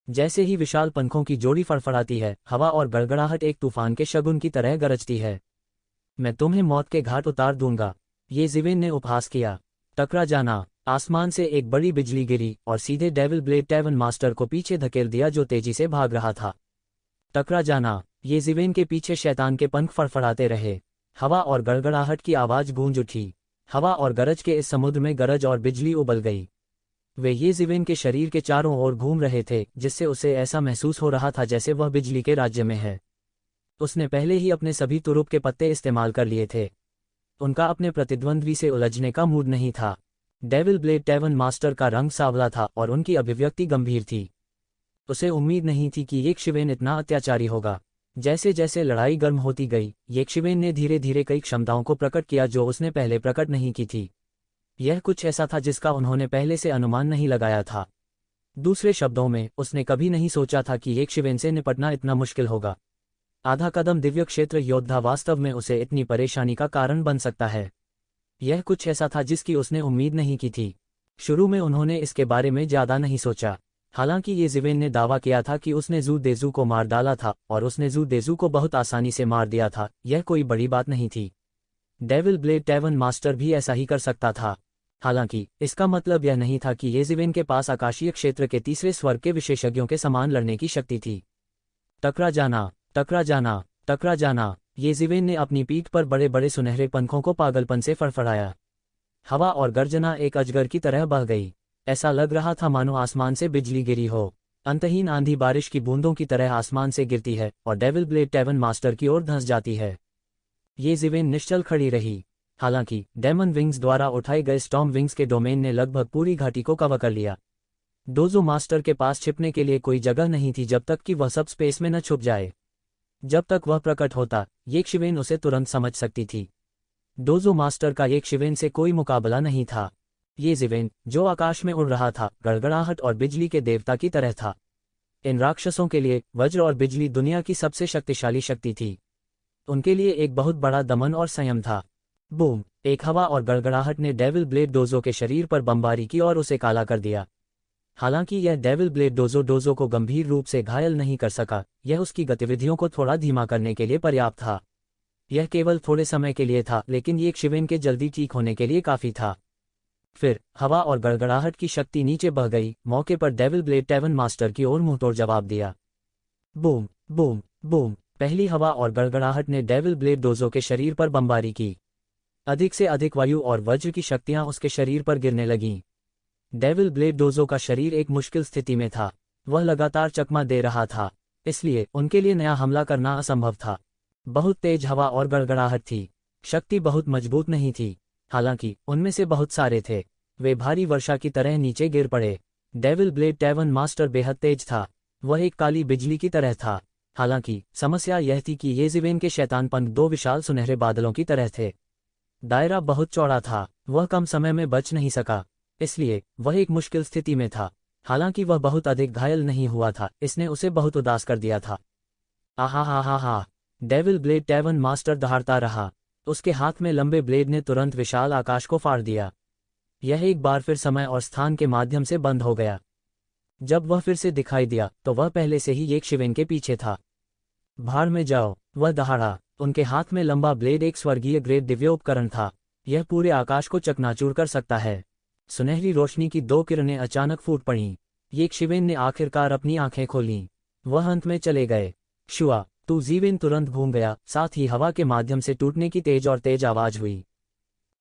जैसे ही विशाल पंखों की जोड़ी फड़फड़ाती है, हवा और गड़गड़ाहट एक तूफान के शगुन की तरह गरजती है। मैं तुम्हें मौत के घाट उतार दूंगा, येज़िवेन ने उपहास किया। टकरा जाना! आसमान से एक बड़ी बिजली गिरी और सीधे डेविल ब्लेड टैवन मास्टर को पीछे धकेल दिया जो तेजी से भाग रहा था। टकरा जाना! येज़िवेन के पीछे शैतान के पंख फड़फड़ाते रहे। हवा और गड़गड़ाहट की आवाज गूंज उठी। हवा और गरज के इस समुद्र में गरज और बिजली उबल गई। वे येज़िवेन के शरीर के चारों ओर घूम रहे थे, जिससे उसे ऐसा महसूस हो रहा था जैसे वह बिजली के राज्य में है। उसने पहले ही अपने सभी तुरुप के पत्ते इस्तेमाल कर लिए थे। उनका अपने प्रतिद्वंद्वी से उलझने का मूड नहीं था। डेविल ब्लेड टैवन मास्टर का रंग सांवला था और उनकी अभिव्यक्ति गंभीर थी। उसे उम्मीद नहीं थी कि येशिवेन इतना अत्याचारी होगा। जैसे जैसे लड़ाई गर्म होती गई, येशिवेन ने धीरे धीरे कई क्षमताओं को प्रकट किया जो उसने पहले प्रकट नहीं की थी। यह कुछ ऐसा था जिसका उन्होंने पहले से अनुमान नहीं लगाया था। दूसरे शब्दों में, उसने कभी नहीं सोचा था कि येशिवेन से निपटना इतना मुश्किल होगा। आधा कदम दिव्य क्षेत्र योद्धा वास्तव में उसे इतनी परेशानी का कारण बन सकता है। यह कुछ ऐसा था जिसकी उसने उम्मीद नहीं की थी। शुरू में उन्होंने इसके बारे में ज्यादा नहीं सोचा। हालांकि येज़िवेन ने दावा किया था कि उसने ज़ू देज़ू को मार डाला था और उसने ज़ू देज़ू को बहुत आसानी से मार दिया था। यह कोई बड़ी बात नहीं थी। डेविल ब्लेड टैवन मास्टर भी ऐसा ही कर सकता था। हालांकि इसका मतलब यह नहीं था कि येज़िवेन के पास आकाशीय क्षेत्र के तीसरे स्वर्ग के विशेषज्ञों के समान लड़ने की शक्ति थी। टकरा जाना! टकरा जाना! टकरा जाना! येज़िवेन ने अपनी पीठ पर बड़े बड़े सुनहरे पंखों को पागलपन से फड़फड़ाया। हवा और गर्जना एक अजगर की तरह बह गई। ऐसा लग रहा था मानो आसमान से बिजली गिरी हो। अंतहीन आंधी बारिश की बूंदों की तरह आसमान से गिरती है और डेविल ब्लेड टैवन मास्टर की ओर धंस जाती है। येज़िवेन निश्चल खड़ी रही। हालांकि डेमन विंग्स द्वारा उठाए गए स्टॉर्म विंग्स के डोमेन ने लगभग पूरी घाटी को कवर कर लिया। डोजो मास्टर के पास छिपने के लिए कोई जगह नहीं थी जब तक कि वह सब स्पेस में न छुप जाए। जब तक वह प्रकट होता, येशिवेन उसे तुरंत समझ सकती थी। डोजो मास्टर का येशिवेन से कोई मुकाबला नहीं था। येज़िवेन, जो आकाश में उड़ रहा था, गड़गड़ाहट और बिजली के देवता की तरह था। इन राक्षसों के लिए वज्र और बिजली दुनिया की सबसे शक्तिशाली शक्ति थी। उनके लिए एक बहुत बड़ा दमन और संयम था। बूम! एक हवा और गड़गड़ाहट ने डेविल ब्लेड डोजो के शरीर पर बमबारी की और उसे काला कर दिया। हालांकि यह डेविल ब्लेड डोजो को गंभीर रूप से घायल नहीं कर सका, यह उसकी गतिविधियों को थोड़ा धीमा करने के लिए पर्याप्त था। यह केवल थोड़े समय के लिए था, लेकिन येशिवेन के जल्दी ठीक होने के लिए काफी था। फिर हवा और गड़गड़ाहट की शक्ति नीचे बह गई। मौके पर डेविल ब्लेड टैवन मास्टर की ओर मुंहतोड़ जवाब दिया। बूम! बूम! बूम! पहली हवा और गड़गड़ाहट ने डेविल ब्लेड डोजो के शरीर पर बमबारी की। अधिक से अधिक वायु और वज्र की शक्तियां उसके शरीर पर गिरने लगीं। डेविल ब्लेड डोजो का शरीर एक मुश्किल स्थिति में था। वह लगातार चकमा दे रहा था, इसलिए उनके लिए नया हमला करना असंभव था। बहुत तेज हवा और गड़गड़ाहट थी। शक्ति बहुत मजबूत नहीं थी। हालांकि उनमें से बहुत सारे थे। वे भारी वर्षा की तरह नीचे गिर पड़े। डेविल ब्लेड टैवन मास्टर बेहद तेज था। वह एक काली बिजली की तरह था। हालांकि समस्या यह थी कि येज़िवेन के शैतान पंख 2 विशाल सुनहरे बादलों की तरह थे। दायरा बहुत चौड़ा था। वह कम समय में बच नहीं सका, इसलिए वह एक मुश्किल स्थिति में था। हालांकि वह बहुत अधिक घायल नहीं हुआ था, इसने उसे बहुत उदास कर दिया था। आहा हा हा हा! डेविल ब्लेड टैवन मास्टर दहाड़ता रहा। उसके हाथ में लंबे ब्लेड ने तुरंत विशाल आकाश को फाड़ दिया। यह एक बार फिर समय और स्थान के माध्यम से बंद हो गया। जब वह फिर से दिखाई दिया तो वह पहले से ही एक शिवेन के पीछे था। भाड़ में जाओ, वह दहाड़ा। उनके हाथ में लंबा ब्लेड एक स्वर्गीय ग्रेड दिव्य उपकरण था। यह पूरे आकाश को चकनाचूर कर सकता है। सुनहरी रोशनी की 2 किरणें अचानक फूट पड़ीं। एक शिवेन ने आखिरकार अपनी आंखें खोलीं। वह अंत में चले गए। शुआ, तू जीवेन तुरंत घूम गया, साथ ही हवा के माध्यम से टूटने की तेज आवाज हुई।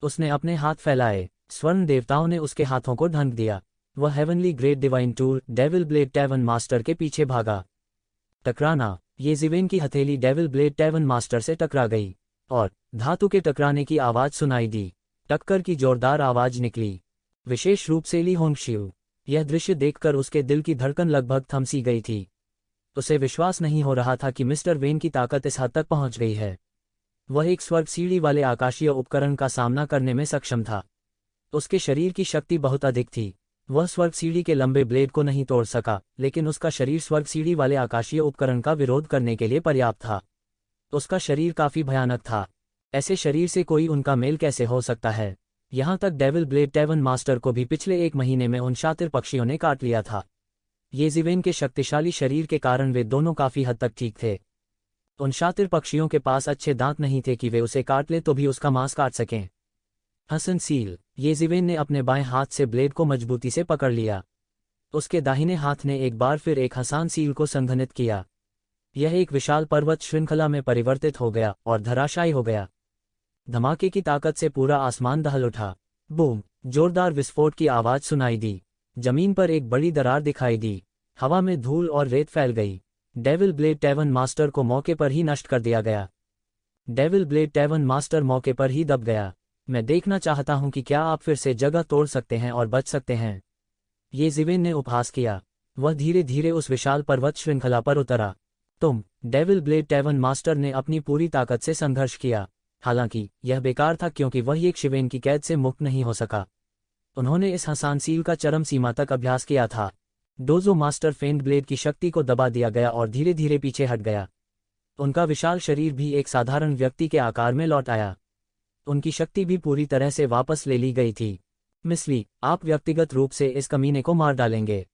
उसने अपने हाथ फैलाए। स्वर्ण देवताओं ने उसके हाथों को ढंक दिया। वह heavenly great divine tool devil blade टैवन मास्टर के पीछे भागा। टकराना। ये जीवेन की हथेली डेविल ब्लेड टैवन मास्टर से टकरा गई और धातु के टकराने की आवाज सुनाई दी। टक्कर की जोरदार आवाज निकली, विशेष रूप से ली होंगशिउ। यह दृश्य देखकर उसके दिल की धड़कन लगभग थम सी गई थी। उसे विश्वास नहीं हो रहा था कि मिस्टर वेन की ताकत इस हद तक पहुंच गई है। वह एक स्वर्ग सीढ़ी वाले आकाशीय उपकरण का सामना करने में सक्षम था। उसके शरीर की शक्ति बहुत अधिक थी। वह स्वर्ग सीढ़ी के लंबे ब्लेड को नहीं तोड़ सका, लेकिन उसका शरीर स्वर्ग सीढ़ी वाले आकाशीय उपकरण का विरोध करने के लिए पर्याप्त था। उसका शरीर काफी भयानक था। ऐसे शरीर से कोई उनका मेल कैसे हो सकता है। यहाँ तक डेविल ब्लेड टैवन मास्टर को भी पिछले 1 महीने में उन शातिर पक्षियों ने काट लिया था। ये जीवेन के शक्तिशाली शरीर के कारण वे दोनों काफी हद तक ठीक थे। उन शातिर पक्षियों के पास अच्छे दांत नहीं थे कि वे उसे काट ले तो भी उसका मांस काट सकें। हसन सील। ये जीवेन ने अपने बाएं हाथ से ब्लेड को मजबूती से पकड़ लिया। उसके दाहिने हाथ ने एक बार फिर एक हसान सील को संघनित किया। यह एक विशाल पर्वत श्रृंखला में परिवर्तित हो गया और धराशायी हो गया। धमाके की ताकत से पूरा आसमान दहल उठा। बूम! जोरदार विस्फोट की आवाज सुनाई दी। जमीन पर एक बड़ी दरार दिखाई दी। हवा में धूल और रेत फैल गई। डेविल ब्लेड टैवन मास्टर को मौके पर ही नष्ट कर दिया गया। डेविल ब्लेड टैवन मास्टर मौके पर ही दब गया। मैं देखना चाहता हूं कि क्या आप फिर से जगह तोड़ सकते हैं और बच सकते हैं। ये जीवेन ने उपहास किया। वह धीरे धीरे उस विशाल पर्वत श्रृंखला पर उतरा। डेविल ब्लेड टैवन मास्टर ने अपनी पूरी ताकत से संघर्ष किया। हालांकि यह बेकार था क्योंकि वह एक शिवेन की कैद से मुक्त नहीं हो सका। उन्होंने इस हसान सील का चरम सीमा तक अभ्यास किया था। डोजो मास्टर फेंड ब्लेड की शक्ति को दबा दिया गया और धीरे धीरे पीछे हट गया। उनका विशाल शरीर भी एक साधारण व्यक्ति के आकार में लौट आया। उनकी शक्ति भी पूरी तरह से वापस ले ली गई थी। मिस्ली, आप व्यक्तिगत रूप से इस कमीने को मार डालेंगे।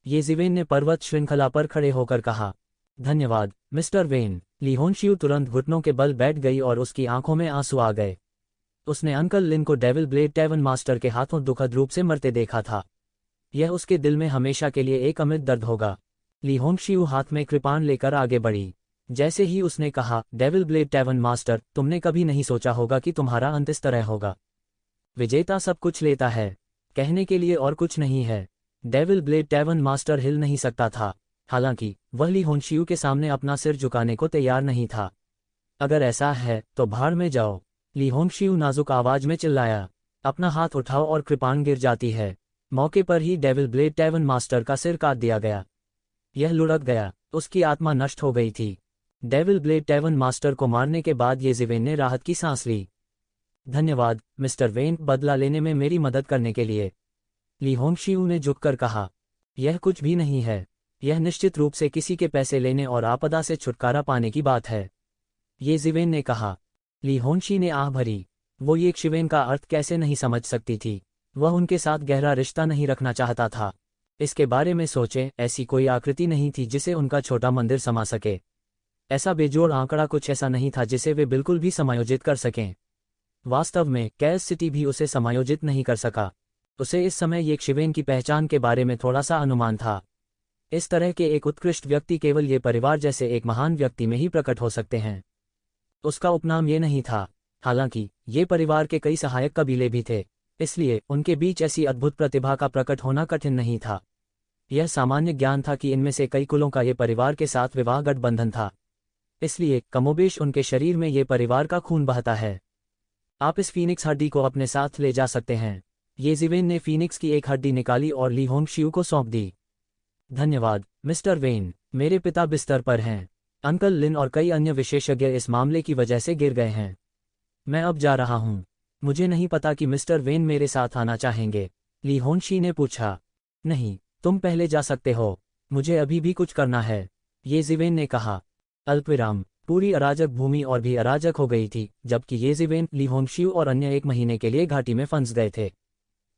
ये जीवेन ने पर्वत श्रृंखला पर खड़े होकर कहा। धन्यवाद, मिस्टर वेन। ली होंशियू तुरंत घुटनों के बल बैठ गई और उसकी आंखों में आंसू आ गए। उसने अंकल लिन को डेविल ब्लेड टैवन मास्टर के हाथों दुखद रूप से मरते देखा था। यह उसके दिल में हमेशा के लिए एक अमिट दर्द होगा। ली होंशियू हाथ में कृपाण लेकर आगे बढ़ी। जैसे ही उसने कहा, डेविल ब्लेड टैवन मास्टर, तुमने कभी नहीं सोचा होगा कि तुम्हारा अंत इस तरह होगा। विजेता सब कुछ लेता है, कहने के लिए और कुछ नहीं है। डेविल ब्लेड टैवन मास्टर हिल नहीं सकता था। हालांकि वह ली होंशियू के सामने अपना सिर झुकाने को तैयार नहीं था। अगर ऐसा है तो भाड़ में जाओ, ली होंशियू नाजुक आवाज में चिल्लाया। अपना हाथ उठाओ और कृपाण गिर जाती है। मौके पर ही डेविल ब्लेड टैवन मास्टर का सिर काट दिया गया। यह लुढ़क गया। उसकी आत्मा नष्ट हो गई थी। डेविल ब्लेड टैवन मास्टर को मारने के बाद ये जीवेन ने राहत की सांस ली। धन्यवाद, मिस्टर वेन, बदला लेने में मेरी मदद करने के लिए। ली होंशियू ने झुककर कहा। यह कुछ भी नहीं है। यह निश्चित रूप से किसी के पैसे लेने और आपदा से छुटकारा पाने की बात है, ये जीवेन ने कहा। ली होंशी ने आह भरी। वो ये शिवेन का अर्थ कैसे नहीं समझ सकती थी। वह उनके साथ गहरा रिश्ता नहीं रखना चाहता था। इसके बारे में सोचें, ऐसी कोई आकृति नहीं थी जिसे उनका छोटा मंदिर समा सके। ऐसा बेजोड़ आंकड़ा कुछ ऐसा नहीं था जिसे वे बिल्कुल भी समायोजित कर सकें। वास्तव में कैस सिटी भी उसे समायोजित नहीं कर सका। उसे इस समय ये शिवेन की पहचान के बारे में थोड़ा सा अनुमान था। इस तरह के एक उत्कृष्ट व्यक्ति केवल ये परिवार जैसे एक महान व्यक्ति में ही प्रकट हो सकते हैं। उसका उपनाम ये नहीं था। हालांकि ये परिवार के कई सहायक कबीले भी थे, इसलिए उनके बीच ऐसी अद्भुत प्रतिभा का प्रकट होना कठिन नहीं था। यह सामान्य ज्ञान था कि इनमें से कई कुलों का ये परिवार के साथ विवाह गठबंधन था, इसलिए कमोबेश उनके शरीर में ये परिवार का खून बहता है। आप इस फीनिक्स हड्डी को अपने साथ ले जा सकते हैं। ये जीवेन ने फीनिक्स की एक हड्डी निकाली और ली होंशियू को सौंप दी। धन्यवाद, मिस्टर वेन। मेरे पिता बिस्तर पर हैं। अंकल लिन और कई अन्य विशेषज्ञ इस मामले की वजह से गिर गए हैं। मैं अब जा रहा हूं। मुझे नहीं पता कि मिस्टर वेन मेरे साथ आना चाहेंगे, ली होंशी ने पूछा। नहीं, तुम पहले जा सकते हो। मुझे अभी भी कुछ करना है, ये जीवेन ने कहा। अल्पविराम। पूरी अराजक भूमि और भी अराजक हो गई थी, जबकि ये जीवेन, ली होंशियू और अन्य 1 महीने के लिए घाटी में फंस गए थे।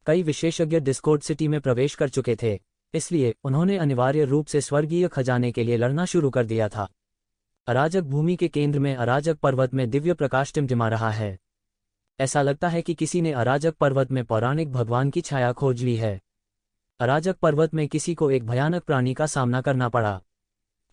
कई विशेषज्ञ डिस्कॉर्ड सिटी में प्रवेश कर चुके थे। इसलिए उन्होंने अनिवार्य रूप से स्वर्गीय खजाने के लिए लड़ना शुरू कर दिया था। अराजक भूमि के केंद्र में अराजक पर्वत में दिव्य प्रकाश टिमटिमा रहा है। ऐसा लगता है कि किसी ने अराजक पर्वत में पौराणिक भगवान की छाया खोज ली है। अराजक पर्वत में किसी को एक भयानक प्राणी का सामना करना पड़ा।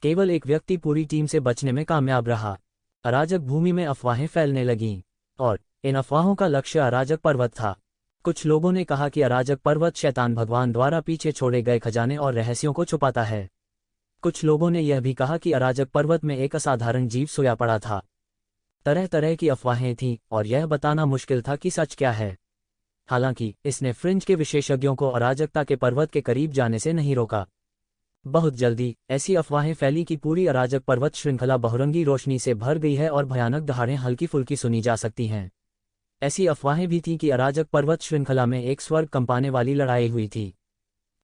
केवल एक व्यक्ति पूरी टीम से बचने में कामयाब रहा। अराजक भूमि में अफवाहें फैलने लगीं, और इन अफवाहों का लक्ष्य अराजक पर्वत था। कुछ लोगों ने कहा कि अराजक पर्वत शैतान भगवान द्वारा पीछे छोड़े गए खजाने और रहस्यों को छुपाता है। कुछ लोगों ने यह भी कहा कि अराजक पर्वत में एक असाधारण जीव सोया पड़ा था। तरह तरह की अफवाहें थीं, और यह बताना मुश्किल था कि सच क्या है। हालांकि इसने फ्रिंज के विशेषज्ञों को अराजकता के पर्वत के करीब जाने से नहीं रोका। बहुत जल्दी ऐसी अफवाहें फैली कि पूरी अराजक पर्वत श्रृंखला बहुरंगी रोशनी से भर गई है और भयानक दहाड़ें हल्की फुल्की सुनी जा सकती हैं। ऐसी अफवाहें भी थीं कि अराजक पर्वत श्रृंखला में एक स्वर्ग कंपाने वाली लड़ाई हुई थी।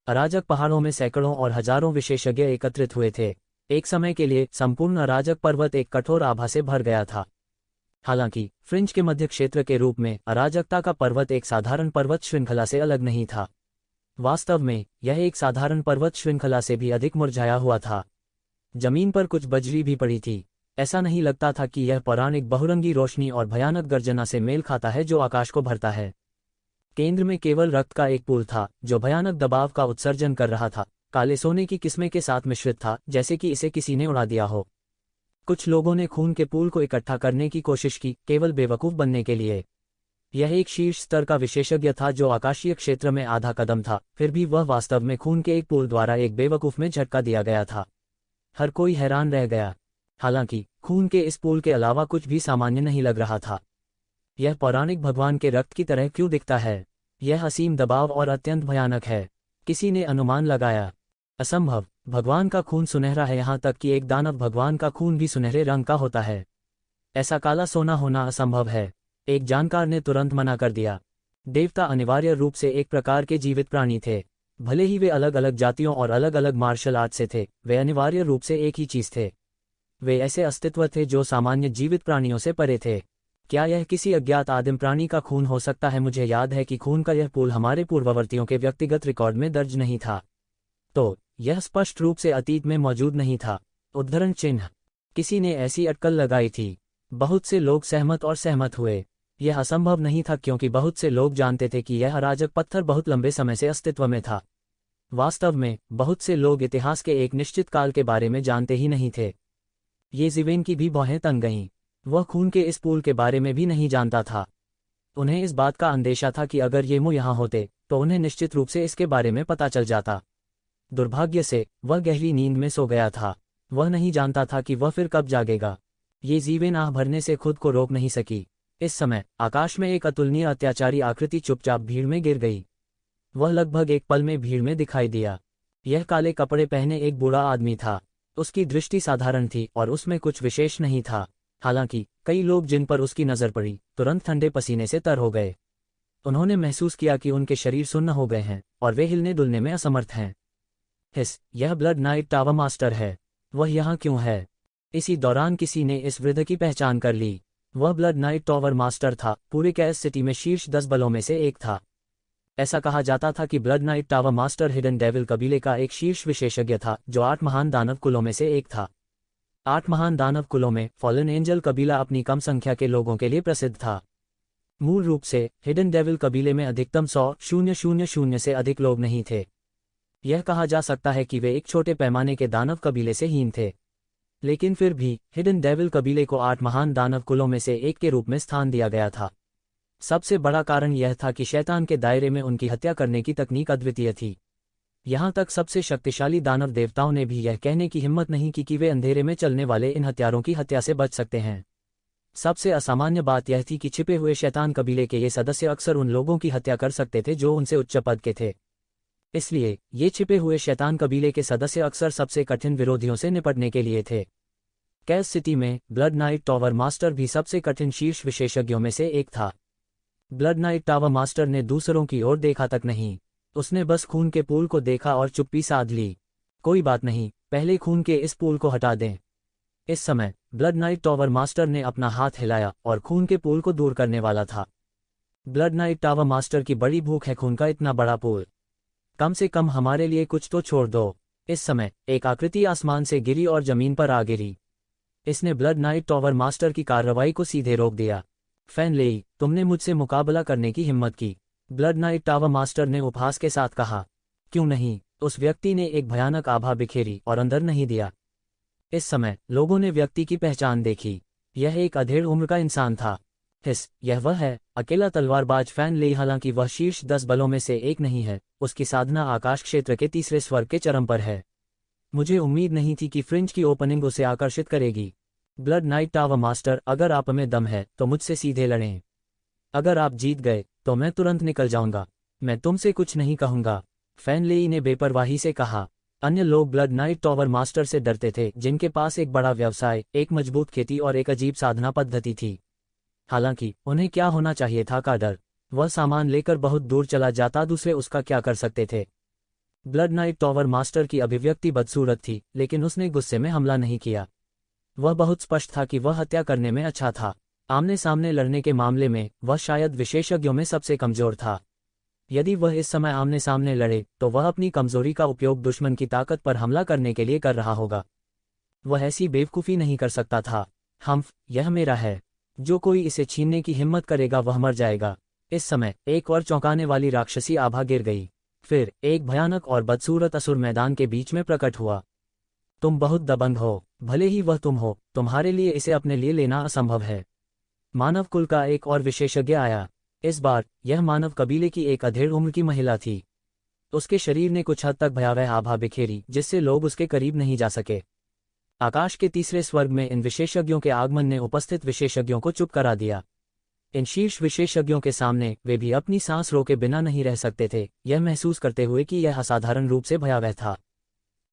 अराजक पहाड़ों में सैकड़ों और हजारों विशेषज्ञ एकत्रित हुए थे। एक समय के लिए संपूर्ण अराजक पर्वत एक कठोर आभा से भर गया था। हालांकि फ्रिंज के मध्य क्षेत्र के रूप में अराजकता का पर्वत एक साधारण पर्वत श्रृंखला से अलग नहीं था। वास्तव में यह एक साधारण पर्वत श्रृंखला से भी अधिक मुरझाया हुआ था। जमीन पर कुछ बजरी भी पड़ी थी। ऐसा नहीं लगता था कि यह पौराणिक बहुरंगी रोशनी और भयानक गर्जना से मेल खाता है जो आकाश को भरता है। केंद्र में केवल रक्त का एक पूल था जो भयानक दबाव का उत्सर्जन कर रहा था। काले सोने की किस्में के साथ मिश्रित था, जैसे कि इसे किसी ने उड़ा दिया हो। कुछ लोगों ने खून के पूल को इकट्ठा करने की कोशिश की, केवल बेवकूफ़ बनने के लिए। यह एक शीर्ष स्तर का विशेषज्ञ था जो आकाशीय क्षेत्र में आधा कदम था, फिर भी वह वास्तव में खून के एक पूल द्वारा एक बेवकूफ़ में झटका दिया गया था। हर कोई हैरान रह गया। हालांकि खून के इस पूल के अलावा कुछ भी सामान्य नहीं लग रहा था। यह पौराणिक भगवान के रक्त की तरह क्यों दिखता है? यह असीम दबाव और अत्यंत भयानक है। किसी ने अनुमान लगाया, असंभव, भगवान का खून सुनहरा है, यहाँ तक कि एक दानव भगवान का खून भी सुनहरे रंग का होता है। ऐसा काला सोना होना असंभव है। एक जानकार ने तुरंत मना कर दिया। देवता अनिवार्य रूप से एक प्रकार के जीवित प्राणी थे। भले ही वे अलग अलग जातियों और अलग अलग मार्शल आर्ट से थे, वे अनिवार्य रूप से एक ही चीज थे। वे ऐसे अस्तित्व थे जो सामान्य जीवित प्राणियों से परे थे। क्या यह किसी अज्ञात आदिम प्राणी का खून हो सकता है? मुझे याद है कि खून का यह पूल हमारे पूर्ववर्तियों के व्यक्तिगत रिकॉर्ड में दर्ज नहीं था, तो यह स्पष्ट रूप से अतीत में मौजूद नहीं था। उद्धरण चिन्ह। किसी ने ऐसी अटकल लगाई थी। बहुत से लोग सहमत और सहमत हुए। यह असंभव नहीं था क्योंकि बहुत से लोग जानते थे कि यह अराजक पत्थर बहुत लंबे समय से अस्तित्व में था। वास्तव में बहुत से लोग इतिहास के एक निश्चित काल के बारे में जानते ही नहीं थे। ये ज़िवेन की भी भौहें तंग गईं। वह खून के इस पूल के बारे में भी नहीं जानता था। उन्हें इस बात का अंदेशा था कि अगर ये मुँह यहाँ होते तो उन्हें निश्चित रूप से इसके बारे में पता चल जाता। दुर्भाग्य से वह गहरी नींद में सो गया था। वह नहीं जानता था कि वह फिर कब जागेगा। ये ज़िवेन आह भरने से खुद को रोक नहीं सकी। इस समय आकाश में एक अतुलनीय अत्याचारी आकृति चुपचाप भीड़ में गिर गई। वह लगभग एक पल में भीड़ में दिखाई दिया। यह काले कपड़े पहने एक बूढ़ा आदमी था। उसकी दृष्टि साधारण थी और उसमें कुछ विशेष नहीं था। हालांकि कई लोग जिन पर उसकी नज़र पड़ी तुरंत ठंडे पसीने से तर हो गए। उन्होंने महसूस किया कि उनके शरीर सुन्न हो गए हैं और वे हिलने डुलने में असमर्थ हैं। यह ब्लड नाइट टावर मास्टर है। वह यहाँ क्यों है? इसी दौरान किसी ने इस वृद्ध की पहचान कर ली। वह ब्लड नाइट टावर मास्टर था। पूरे कैस सिटी में शीर्ष 10 बलों में से एक था। ऐसा कहा जाता था कि blood night tower master hidden devil कबीले का एक शीर्ष विशेषज्ञ था जो 8 महान दानव कुलों में से एक था। 8 महान दानव कुलों में फॉलन एंजल कबीला अपनी कम संख्या के लोगों के लिए प्रसिद्ध था। मूल रूप से हिडन डेविल कबीले में अधिकतम 100,000 से अधिक लोग नहीं थे। यह कहा जा सकता है कि वे एक छोटे पैमाने के दानव कबीले से हीन थे, लेकिन फिर भी हिडन डेविल कबीले को 8 महान दानव कुलों में से एक के रूप में स्थान दिया गया था। सबसे बड़ा कारण यह था कि शैतान के दायरे में उनकी हत्या करने की तकनीक अद्वितीय थी। यहाँ तक सबसे शक्तिशाली दानव देवताओं ने भी यह कहने की हिम्मत नहीं की कि वे अंधेरे में चलने वाले इन हथियारों की हत्या से बच सकते हैं। सबसे असामान्य बात यह थी कि छिपे हुए शैतान कबीले के ये सदस्य अक्सर उन लोगों की हत्या कर सकते थे जो उनसे उच्च पद के थे। इसलिए ये छिपे हुए शैतान कबीले के सदस्य अक्सर सबसे कठिन विरोधियों से निपटने के लिए थे। कैस सिटी में ब्लड नाइट टावर मास्टर भी सबसे कठिन शीर्ष विशेषज्ञों में से एक था। ब्लड नाइट टावर मास्टर ने दूसरों की ओर देखा तक नहीं। उसने बस खून के पूल को देखा और चुप्पी साध ली। कोई बात नहीं, पहले खून के इस पूल को हटा दें। इस समय ब्लड नाइट टावर मास्टर ने अपना हाथ हिलाया और खून के पूल को दूर करने वाला था। ब्लड नाइट टावर मास्टर की बड़ी भूख है खून का इतना बड़ा पूल। कम से कम हमारे लिए कुछ तो छोड़ दो। इस समय एक आकृति आसमान से गिरी और जमीन पर आ गिरी। इसने ब्लड नाइट टावर मास्टर की कार्रवाई को सीधे रोक दिया। फैन लेई, तुमने मुझसे मुकाबला करने की हिम्मत की, ब्लड नाइट टावर मास्टर ने उपहास के साथ कहा। क्यों नहीं, उस व्यक्ति ने एक भयानक आभा बिखेरी और अंदर नहीं दिया। इस समय लोगों ने व्यक्ति की पहचान देखी। यह एक अधेड़ उम्र का इंसान था। यह वह है, अकेला तलवारबाज फैन लेई। हालांकि वह शीर्ष 10 बलों में से एक नहीं है, उसकी साधना आकाश क्षेत्र के तीसरे स्वर्ग के चरम पर है। मुझे उम्मीद नहीं थी कि फ्रिंज की ओपनिंग उसे आकर्षित करेगी। ब्लड नाइट टावर मास्टर, अगर आप में दम है तो मुझसे सीधे लड़ें। अगर आप जीत गए तो मैं तुरंत निकल जाऊंगा। मैं तुमसे कुछ नहीं कहूंगा, फैन लेई ने बेपरवाही से कहा। अन्य लोग ब्लड नाइट टावर मास्टर से डरते थे, जिनके पास एक बड़ा व्यवसाय, एक मजबूत खेती और एक अजीब साधना पद्धति थी। हालांकि उन्हें क्या होना चाहिए था का डर। वह सामान लेकर बहुत दूर चला जाता, दूसरे उसका क्या कर सकते थे। ब्लड नाइट टावर मास्टर की अभिव्यक्ति बदसूरत थी, लेकिन उसने गुस्से में हमला नहीं किया। वह बहुत स्पष्ट था कि वह हत्या करने में अच्छा था। आमने सामने लड़ने के मामले में वह शायद विशेषज्ञों में सबसे कमजोर था। यदि वह इस समय आमने सामने लड़े तो वह अपनी कमजोरी का उपयोग दुश्मन की ताकत पर हमला करने के लिए कर रहा होगा। वह ऐसी बेवकूफ़ी नहीं कर सकता था। यह मेरा है। जो कोई इसे छीनने की हिम्मत करेगा वह मर जाएगा। इस समय एक और चौंकाने वाली राक्षसी आभा गिर गई। फिर एक भयानक और बदसूरत असुर मैदान के बीच में प्रकट हुआ। तुम बहुत दबंग हो, भले ही वह तुम हो, तुम्हारे लिए इसे अपने लिए लेना असंभव है। मानव कुल का एक और विशेषज्ञ आया। इस बार यह मानव कबीले की एक अधेड़ उम्र की महिला थी। उसके शरीर ने कुछ हद तक भयावह आभा बिखेरी, जिससे लोग उसके करीब नहीं जा सके। आकाश के तीसरे स्वर्ग में इन विशेषज्ञों के आगमन ने उपस्थित विशेषज्ञों को चुप करा दिया। इन शीर्ष विशेषज्ञों के सामने वे भी अपनी सांस रोके बिना नहीं रह सकते थे, यह महसूस करते हुए कि यह असाधारण रूप से भयावह था।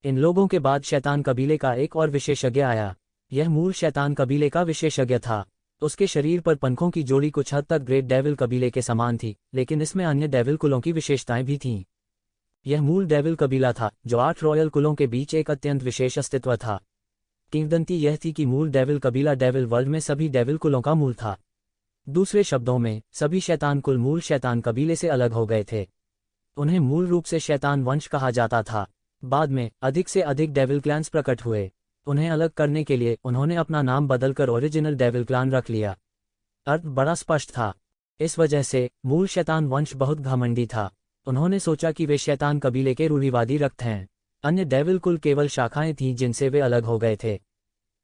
इन लोगों के बाद शैतान कबीले का एक और विशेषज्ञ आया। यह मूल शैतान कबीले का विशेषज्ञ था। उसके शरीर पर पंखों की जोड़ी कुछ हद तक ग्रेट डेविल कबीले के समान थी, लेकिन इसमें अन्य डेविल कुलों की विशेषताएं भी थीं। यह मूल डेविल कबीला था, जो 8 रॉयल कुलों के बीच एक अत्यंत विशेष अस्तित्व था। किंवदंती यह थी कि मूल डेविल कबीला डेविल वर्ल्ड में सभी डेविल कुलों का मूल था। दूसरे शब्दों में, सभी शैतान कुल मूल शैतान कबीले से अलग हो गए थे। उन्हें मूल रूप से शैतान वंश कहा जाता था। बाद में अधिक से अधिक डेविल क्लैन्स प्रकट हुए। उन्हें अलग करने के लिए उन्होंने अपना नाम बदलकर ओरिजिनल डेविल क्लान रख लिया। अर्थ बड़ा स्पष्ट था। इस वजह से मूल शैतान वंश बहुत घमंडी था। उन्होंने सोचा कि वे शैतान कबीले के रूढ़िवादी रक्त हैं। अन्य डेविल कुल केवल शाखाएं थीं जिनसे वे अलग हो गए थे।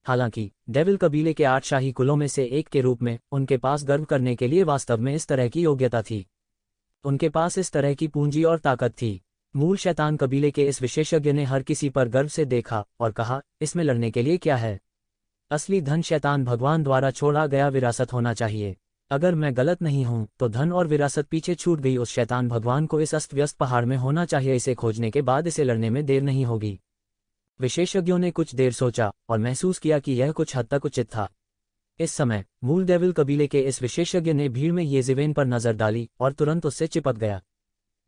हालांकि डेविल कबीले के 8 शाही कुलों में से एक के रूप में उनके पास गर्व करने के लिए वास्तव में इस तरह की योग्यता थी। उनके पास इस तरह की पूंजी और ताकत थी। मूल शैतान कबीले के इस विशेषज्ञ ने हर किसी पर गर्व से देखा और कहा, इसमें लड़ने के लिए क्या है। असली धन शैतान भगवान द्वारा छोड़ा गया विरासत होना चाहिए। अगर मैं गलत नहीं हूं तो धन और विरासत पीछे छूट गई उस शैतान भगवान को इस अस्त व्यस्त पहाड़ में होना चाहिए। इसे खोजने के बाद इसे लड़ने में देर नहीं होगी। विशेषज्ञों ने कुछ देर सोचा और महसूस किया कि यह कुछ हद तक उचित था। इस समय मूल डेविल कबीले के इस विशेषज्ञ ने भीड़ में येज़ेवेन पर नजर डाली और तुरंत उससे चिपक गया।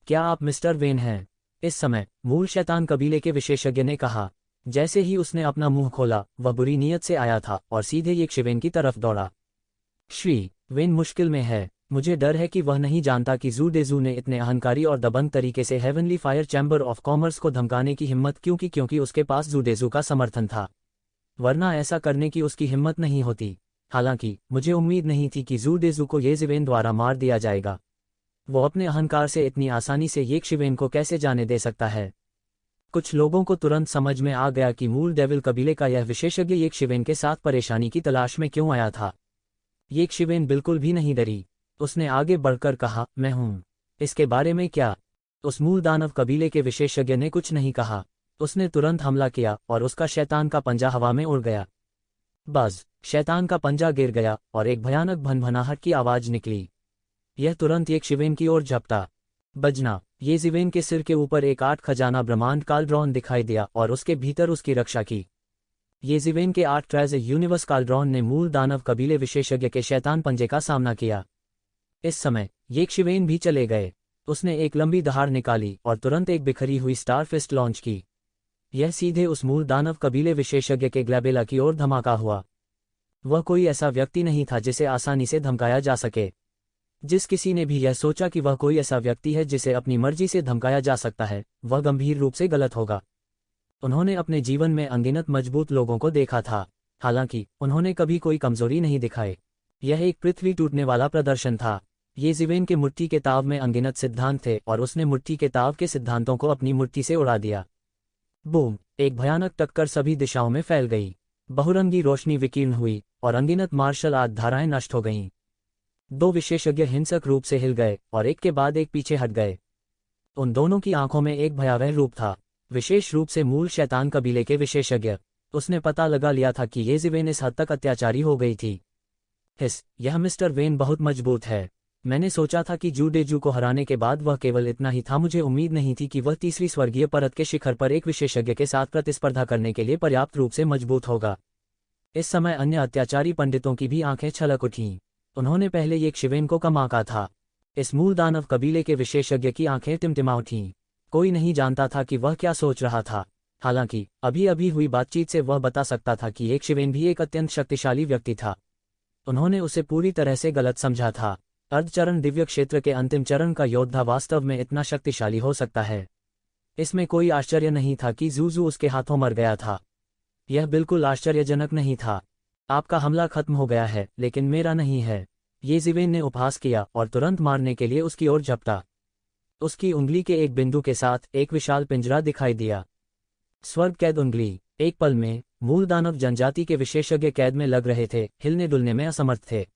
क्या आप मिस्टर वेन हैं? इस समय मूल शैतान कबीले के विशेषज्ञ ने कहा। जैसे ही उसने अपना मुंह खोला, वह बुरी नीयत से आया था और सीधे येक्षवेन की तरफ दौड़ा। श्री वेन मुश्किल में है। मुझे डर है कि वह नहीं जानता कि ज़ू डेज़ू ने इतने अहंकारी और दबंग तरीके से heavenly fire chamber of commerce को धमकाने की हिम्मत क्योंकि उसके पास ज़ू डेज़ू का समर्थन था, वरना ऐसा करने की उसकी हिम्मत नहीं होती। हालांकि मुझे उम्मीद नहीं थी कि ज़ू डेज़ू को येज़ेवेन द्वारा मार दिया जाएगा। वो अपने अहंकार से इतनी आसानी से येक्षवेन को कैसे जाने दे सकता है। कुछ लोगों को तुरंत समझ में आ गया कि मूल डेविल कबीले का यह विशेषज्ञ येक्षवेन के साथ परेशानी की तलाश में क्यों आया था। येक्षवेन बिल्कुल भी नहीं डरी। उसने आगे बढ़कर कहा, मैं हूं। इसके बारे में क्या? उस मूल दानव कबीले के विशेषज्ञ ने कुछ नहीं कहा। उसने तुरंत हमला किया और उसका शैतान का पंजा हवा में उड़ गया। बस शैतान का पंजा गिर गया और एक भयानक भनभनाहट की आवाज निकली। यह तुरंत येक्षवेन की ओर झपटा। बजना येज़ेवेन के सिर के ऊपर एक 8 खजाना ब्रह्मांड काल्ड्रॉन दिखाई दिया और उसके भीतर उसकी रक्षा की। येज़ेवेन के 8 ट्रेज़र यूनिवर्स काल्ड्रॉन ने मूल दानव कबीले विशेषज्ञ के शैतान पंजे का सामना किया। इस समय येक्षवेन भी चले गए। उसने एक लंबी दहाड़ निकाली और तुरंत एक बिखरी हुई स्टार फिस्ट लॉन्च की। यह सीधे उस मूल दानव कबीले विशेषज्ञ के ग्लैबेला की ओर धमाका हुआ। वह कोई ऐसा व्यक्ति नहीं था जिसे आसानी से धमकाया जा सके। जिस किसी ने भी यह सोचा कि वह कोई ऐसा व्यक्ति है जिसे अपनी मर्जी से धमकाया जा सकता है, वह गंभीर रूप से गलत होगा। उन्होंने अपने जीवन में अनगिनत मजबूत लोगों को देखा था, हालांकि उन्होंने कभी कोई कमजोरी नहीं दिखाई। यह एक पृथ्वी टूटने वाला प्रदर्शन था। येज़ेवेन के मुट्ठी के ताव में अनगिनत सिद्धांत थे और उसने मुट्ठी के ताव के सिद्धांतों को अपनी मुट्ठी से उड़ा दिया। बूम! एक भयानक टक्कर सभी दिशाओं में फैल गई। बहुरंगी रोशनी विकीर्ण हुई और अनगिनत मार्शल आर्ट धाराएं नष्ट हो गईं। दो विशेषज्ञ हिंसक रूप से हिल गए और एक के बाद एक पीछे हट गए। उन दोनों की आंखों में एक भयावह रूप था, विशेष रूप से मूल शैतान कबीले के विशेषज्ञ। उसने पता लगा लिया था कि येज़ेवेन इस हद तक अत्याचारी हो गई थी। यह मिस्टर वेन बहुत मजबूत है। मैंने सोचा था कि जू डेजू को हराने के बाद वह केवल इतना ही था। मुझे उम्मीद नहीं थी कि वह तीसरी स्वर्गीय परत के शिखर पर एक विशेषज्ञ के साथ प्रतिस्पर्धा करने के लिए पर्याप्त रूप से मजबूत होगा। इस समय अन्य अत्याचारी पंडितों की भी आंखें छलक उठीं। उन्होंने पहले येशिवेन को कम आंका था। इस मूल दानव कबीले के विशेषज्ञ की आंखें टिमटिमा उठीं। कोई नहीं जानता था कि वह क्या सोच रहा था। हालांकि अभी अभी हुई बातचीत से वह बता सकता था कि येशिवेन भी एक अत्यंत शक्तिशाली व्यक्ति था। उन्होंने उसे पूरी तरह से गलत समझा था। अर्धचरण दिव्य क्षेत्र के अंतिम चरण का योद्धा वास्तव में इतना शक्तिशाली हो सकता है। इसमें कोई आश्चर्य नहीं था कि जूजू उसके हाथों मर गया था। यह बिल्कुल आश्चर्यजनक नहीं था। आपका हमला खत्म हो गया है, लेकिन मेरा नहीं है, येज़ेवेन ने उपहास किया और तुरंत मारने के लिए उसकी ओर झपटा। उसकी उंगली के एक बिंदु के साथ एक विशाल पिंजरा दिखाई दिया। स्वर्ग कैद उंगली। एक पल में मूल दानव जनजाति के विशेषज्ञ कैद में लग रहे थे, हिलने डुलने में असमर्थ थे।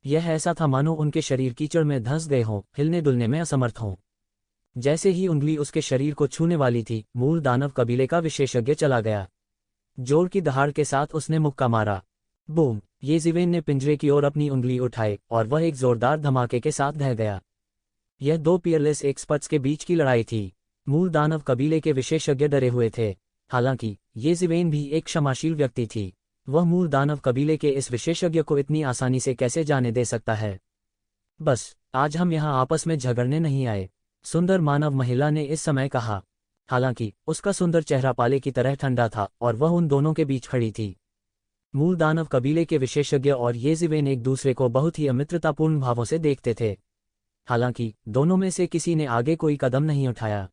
यह ऐसा था मानो उनके शरीर कीचड़ में धंस गए हों, हिलने डुलने में असमर्थ हों। जैसे ही उंगली उसके शरीर को छूने वाली थी, मूल दानव कबीले का विशेषज्ञ चला गया। जोर की दहाड़ के साथ उसने मुक्का मारा। बूम! येज़ेवेन ने पिंजरे की ओर अपनी उंगली उठाई और वह एक जोरदार धमाके के साथ ढह गया। यह दो पियरलेस एक्सपर्ट्स के बीच की लड़ाई थी। मूल दानव कबीले के विशेषज्ञ डरे हुए थे। हालांकि येज़ेवेन भी एक क्षमाशील व्यक्ति थी। वह मूल दानव कबीले के इस विशेषज्ञ को इतनी आसानी से कैसे जाने दे सकता है। बस, आज हम यहाँ आपस में झगड़ने नहीं आए, सुंदर मानव महिला ने इस समय कहा। हालांकि उसका सुंदर चेहरा पाले की तरह ठंडा था और वह उन दोनों के बीच खड़ी थी। मूल दानव कबीले के विशेषज्ञ और येज़ेवेन एक दूसरे को बहुत ही अमित्रतापूर्ण भावों से देखते थे। हालांकि दोनों में से किसी ने आगे कोई कदम नहीं उठाया।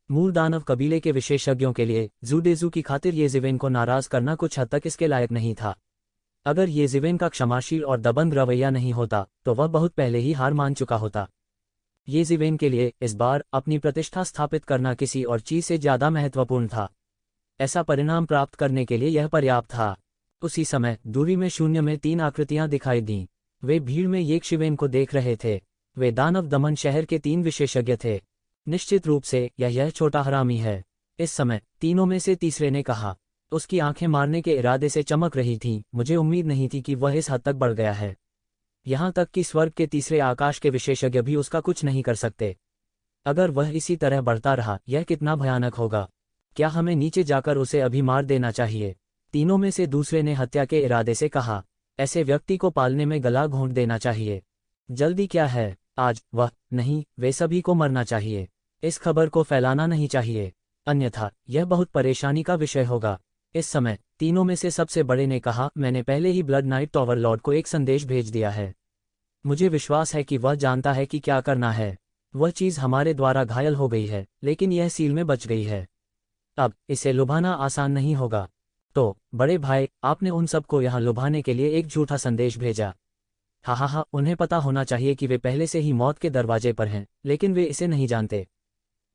मूल दानव कबीले के विशेषज्ञों के लिए जूडेजू की खातिर येज़ेवेन को नाराज करना कुछ हद तक इसके लायक नहीं था। अगर येज़ेवेन का क्षमाशील और दबंग रवैया नहीं होता तो वह बहुत पहले ही हार मान चुका होता। येज़ेवेन के लिए इस बार अपनी प्रतिष्ठा स्थापित करना किसी और चीज से ज्यादा महत्वपूर्ण था। ऐसा परिणाम प्राप्त करने के लिए यह पर्याप्त था। उसी समय दूरी में शून्य में तीन आकृतियां दिखाई दीं। वे भीड़ में येशिवेन को देख रहे थे। वे दानव दमन शहर के तीन विशेषज्ञ थे। निश्चित रूप से यह छोटा हरामी है। इस समय तीनों में से तीसरे ने कहा। उसकी आंखें मारने के इरादे से चमक रही थीं। मुझे उम्मीद नहीं थी कि वह इस हद तक बढ़ गया है। यहाँ तक कि स्वर्ग के तीसरे आकाश के विशेषज्ञ भी उसका कुछ नहीं कर सकते। अगर वह इसी तरह बढ़ता रहा, यह कितना भयानक होगा। क्या हमें नीचे जाकर उसे अभी मार देना चाहिए? तीनों में से दूसरे ने हत्या के इरादे से कहा। ऐसे व्यक्ति को पालने में गला घोंट देना चाहिए। जल्दी क्या है? आज वह नहीं, वे सभी को मरना चाहिए। इस खबर को फैलाना नहीं चाहिए, अन्यथा यह बहुत परेशानी का विषय होगा। इस समय तीनों में से सबसे बड़े ने कहा, मैंने पहले ही ब्लड नाइट टॉवर लॉर्ड को एक संदेश भेज दिया है। मुझे विश्वास है कि वह जानता है कि क्या करना है। वह चीज हमारे द्वारा घायल हो गई है, लेकिन यह सील में बच गई है। अब इसे लुभाना आसान नहीं होगा। तो बड़े भाई, आपने उन सबको यहाँ लुभाने के लिए एक झूठा संदेश भेजा। हाँ, उन्हें पता होना चाहिए कि वे पहले से ही मौत के दरवाजे पर हैं, लेकिन वे इसे नहीं जानते।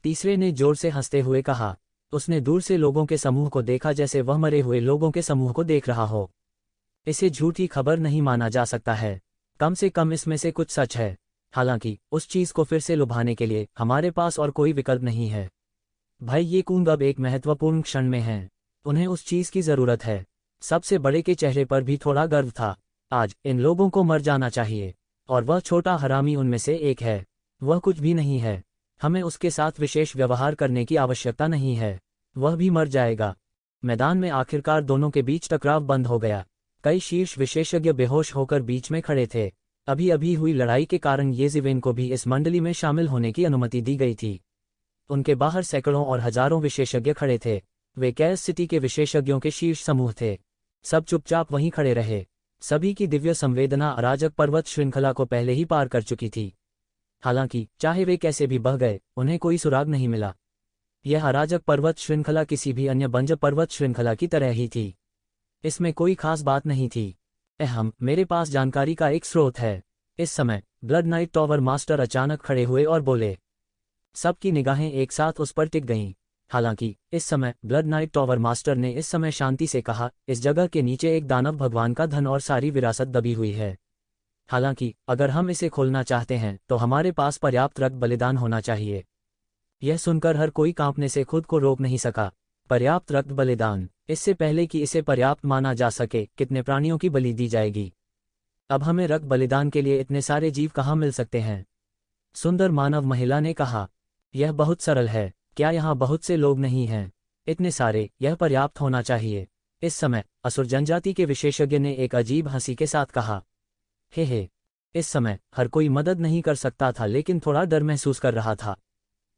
तीसरे ने जोर से हंसते हुए कहा। उसने दूर से लोगों के समूह को देखा, जैसे वह मरे हुए लोगों के समूह को देख रहा हो। इसे झूठी खबर नहीं माना जा सकता है। कम से कम इसमें से कुछ सच है। हालांकि उस चीज को फिर से लुभाने के लिए हमारे पास और कोई विकल्प नहीं है। भाई, ये कूंग अब एक महत्वपूर्ण क्षण में हैं। उन्हें उस चीज की जरूरत है। सबसे बड़े के चेहरे पर भी थोड़ा गर्व था। आज इन लोगों को मर जाना चाहिए, और वह छोटा हरामी उनमें से एक है। वह कुछ भी नहीं है। हमें उसके साथ विशेष व्यवहार करने की आवश्यकता नहीं है। वह भी मर जाएगा। मैदान में आखिरकार दोनों के बीच टकराव बंद हो गया। कई शीर्ष विशेषज्ञ बेहोश होकर बीच में खड़े थे। अभी अभी हुई लड़ाई के कारण येज़ेवेन को भी इस मंडली में शामिल होने की अनुमति दी गई थी। उनके बाहर सैकड़ों और हजारों विशेषज्ञ खड़े थे। वे कैस सिटी के विशेषज्ञों के शीर्ष समूह थे। सब चुपचाप वहीं खड़े रहे। सभी की दिव्य संवेदना अराजक पर्वत श्रृंखला को पहले ही पार कर चुकी थी। हालांकि चाहे वे कैसे भी बह गए, उन्हें कोई सुराग नहीं मिला। यह अराजक पर्वत श्रृंखला किसी भी अन्य बंजर पर्वत श्रृंखला की तरह ही थी। इसमें कोई खास बात नहीं थी। मेरे पास जानकारी का एक स्रोत है। इस समय ब्लड नाइट टॉवर मास्टर अचानक खड़े हुए और बोले। सबकी निगाहें एक साथ उस पर टिक गईं। हालांकि इस समय ब्लड नाइट टॉवर मास्टर ने इस समय शांति से कहा, इस जगह के नीचे एक दानव भगवान का धन और सारी विरासत दबी हुई है। हालांकि अगर हम इसे खोलना चाहते हैं तो हमारे पास पर्याप्त रक्त बलिदान होना चाहिए। यह सुनकर हर कोई कांपने से खुद को रोक नहीं सका। पर्याप्त रक्त बलिदान, इससे पहले कि इसे पर्याप्त माना जा सके, कितने प्राणियों की बलि दी जाएगी। अब हमें रक्त बलिदान के लिए इतने सारे जीव कहाँ मिल सकते हैं? सुंदर मानव महिला ने कहा। यह बहुत सरल है। क्या यहाँ बहुत से लोग नहीं हैं? इतने सारे, यह पर्याप्त होना चाहिए। इस समय असुर जनजाति के विशेषज्ञ ने एक अजीब हंसी के साथ कहा। हे। इस समय हर कोई मदद नहीं कर सकता था, लेकिन थोड़ा डर महसूस कर रहा था।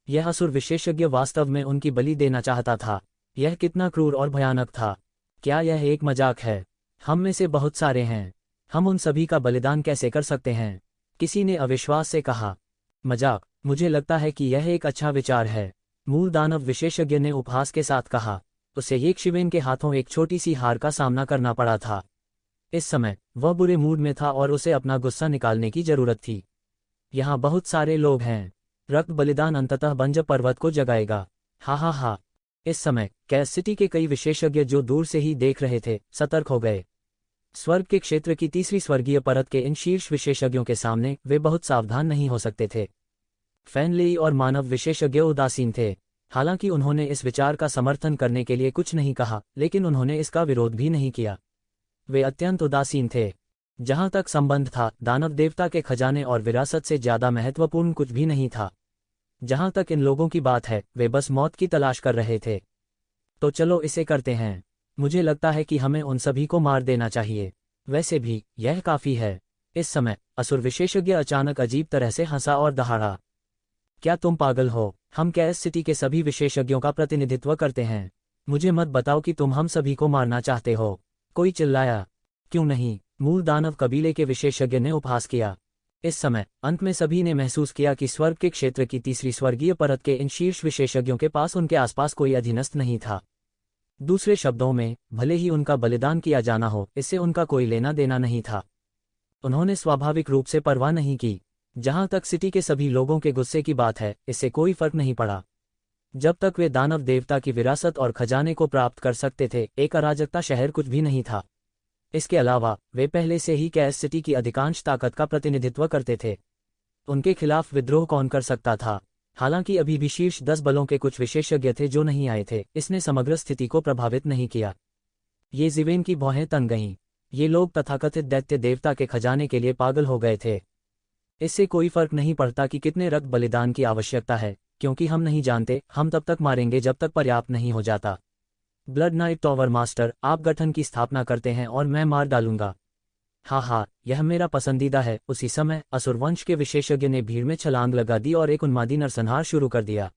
यह असुर विशेषज्ञ वास्तव में उनकी बलि देना चाहता था। यह कितना क्रूर और भयानक था। क्या यह एक मजाक है? हम में से बहुत सारे हैं। हम उन सभी का बलिदान कैसे कर सकते हैं? किसी ने अविश्वास से कहा। मजाक? मुझे लगता है कि यह एक अच्छा विचार है, मूल दानव विशेषज्ञ ने उपहास के साथ कहा। उसे यक्षिवेन के हाथों एक छोटी सी हार का सामना करना पड़ा था। इस समय वह बुरे मूड में था और उसे अपना गुस्सा निकालने की जरूरत थी। यहाँ बहुत सारे लोग हैं। रक्त बलिदान अंततः बंजर पर्वत को जगाएगा। हा। इस समय कैस सिटी के कई विशेषज्ञ जो दूर से ही देख रहे थे, सतर्क हो गए। स्वर्ग के क्षेत्र की तीसरी स्वर्गीय परत के इन शीर्ष विशेषज्ञों के सामने वे बहुत सावधान नहीं हो सकते थे। फैनलेई और मानव विशेषज्ञ उदासीन थे। हालांकि उन्होंने इस विचार का समर्थन करने के लिए कुछ नहीं कहा, लेकिन उन्होंने इसका विरोध भी नहीं किया। वे अत्यंत उदासीन थे। जहां तक संबंध था, दानव देवता के खजाने और विरासत से ज्यादा महत्वपूर्ण कुछ भी नहीं था। जहां तक इन लोगों की बात है, वे बस मौत की तलाश कर रहे थे। तो चलो इसे करते हैं। मुझे लगता है कि हमें उन सभी को मार देना चाहिए। वैसे भी यह काफी है। इस समय असुर विशेषज्ञ अचानक अजीब तरह से हंसा और दहाड़ा। क्या तुम पागल हो? हम कैस सिटी के सभी विशेषज्ञों का प्रतिनिधित्व करते हैं। मुझे मत बताओ कि तुम हम सभी को मारना चाहते हो। कोई चिल्लाया। क्यों नहीं? मूल दानव कबीले के विशेषज्ञ ने उपहास किया। इस समय अंत में सभी ने महसूस किया कि स्वर्ग के क्षेत्र की तीसरी स्वर्गीय परत के इन शीर्ष विशेषज्ञों के पास उनके आसपास कोई अधीनस्थ नहीं था। दूसरे शब्दों में, भले ही उनका बलिदान किया जाना हो, इससे उनका कोई लेना देना नहीं था। उन्होंने स्वाभाविक रूप से परवाह नहीं की। जहां तक सिटी के सभी लोगों के गुस्से की बात है, इससे कोई फर्क नहीं पड़ा। जब तक वे दानव देवता की विरासत और खजाने को प्राप्त कर सकते थे, एक अराजकता शहर कुछ भी नहीं था। इसके अलावा वे पहले से ही कैस सिटी की अधिकांश ताकत का प्रतिनिधित्व करते थे। उनके खिलाफ विद्रोह कौन कर सकता था? हालांकि अभी भी शीर्ष 10 बलों के कुछ विशेषज्ञ थे जो नहीं आए थे। इसने समग्र स्थिति को प्रभावित नहीं किया। ये जिवेन की भौहें तन गईं। ये लोग तथाकथित दैत्य देवता के खजाने के लिए पागल हो गए थे। इससे कोई फर्क नहीं पड़ता कि कितने रक्त बलिदान की आवश्यकता है, क्योंकि हम नहीं जानते। हम तब तक मारेंगे जब तक पर्याप्त नहीं हो जाता। ब्लड नाइट टॉवर मास्टर, आप गठन की स्थापना करते हैं और मैं मार डालूंगा। हा, यह मेरा पसंदीदा है। उसी समय असुर वंश के विशेषज्ञ ने भीड़ में छलांग लगा दी और एक उन्मादी नरसंहार शुरू कर दिया।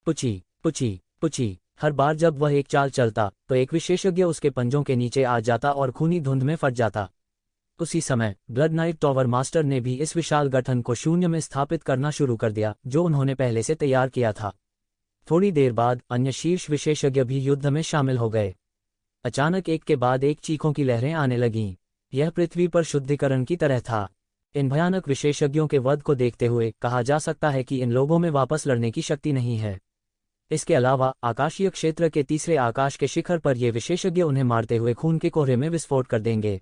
पुची। हर बार जब वह एक चाल चलता तो एक विशेषज्ञ उसके पंजों के नीचे आ जाता और खूनी धुंध में फट जाता। उसी समय ब्लड नाइट टॉवर मास्टर ने भी इस विशाल गठन को शून्य में स्थापित करना शुरू कर दिया, जो उन्होंने पहले से तैयार किया था। थोड़ी देर बाद अन्य शीर्ष विशेषज्ञ भी युद्ध में शामिल हो गए। अचानक एक के बाद एक चीखों की लहरें आने लगीं। यह पृथ्वी पर शुद्धिकरण की तरह था। इन भयानक विशेषज्ञों के वध को देखते हुए कहा जा सकता है कि इन लोगों में वापस लड़ने की शक्ति नहीं है। इसके अलावा आकाशीय क्षेत्र के तीसरे आकाश के शिखर पर ये विशेषज्ञ उन्हें मारते हुए खून के कोहरे में विस्फोट कर देंगे।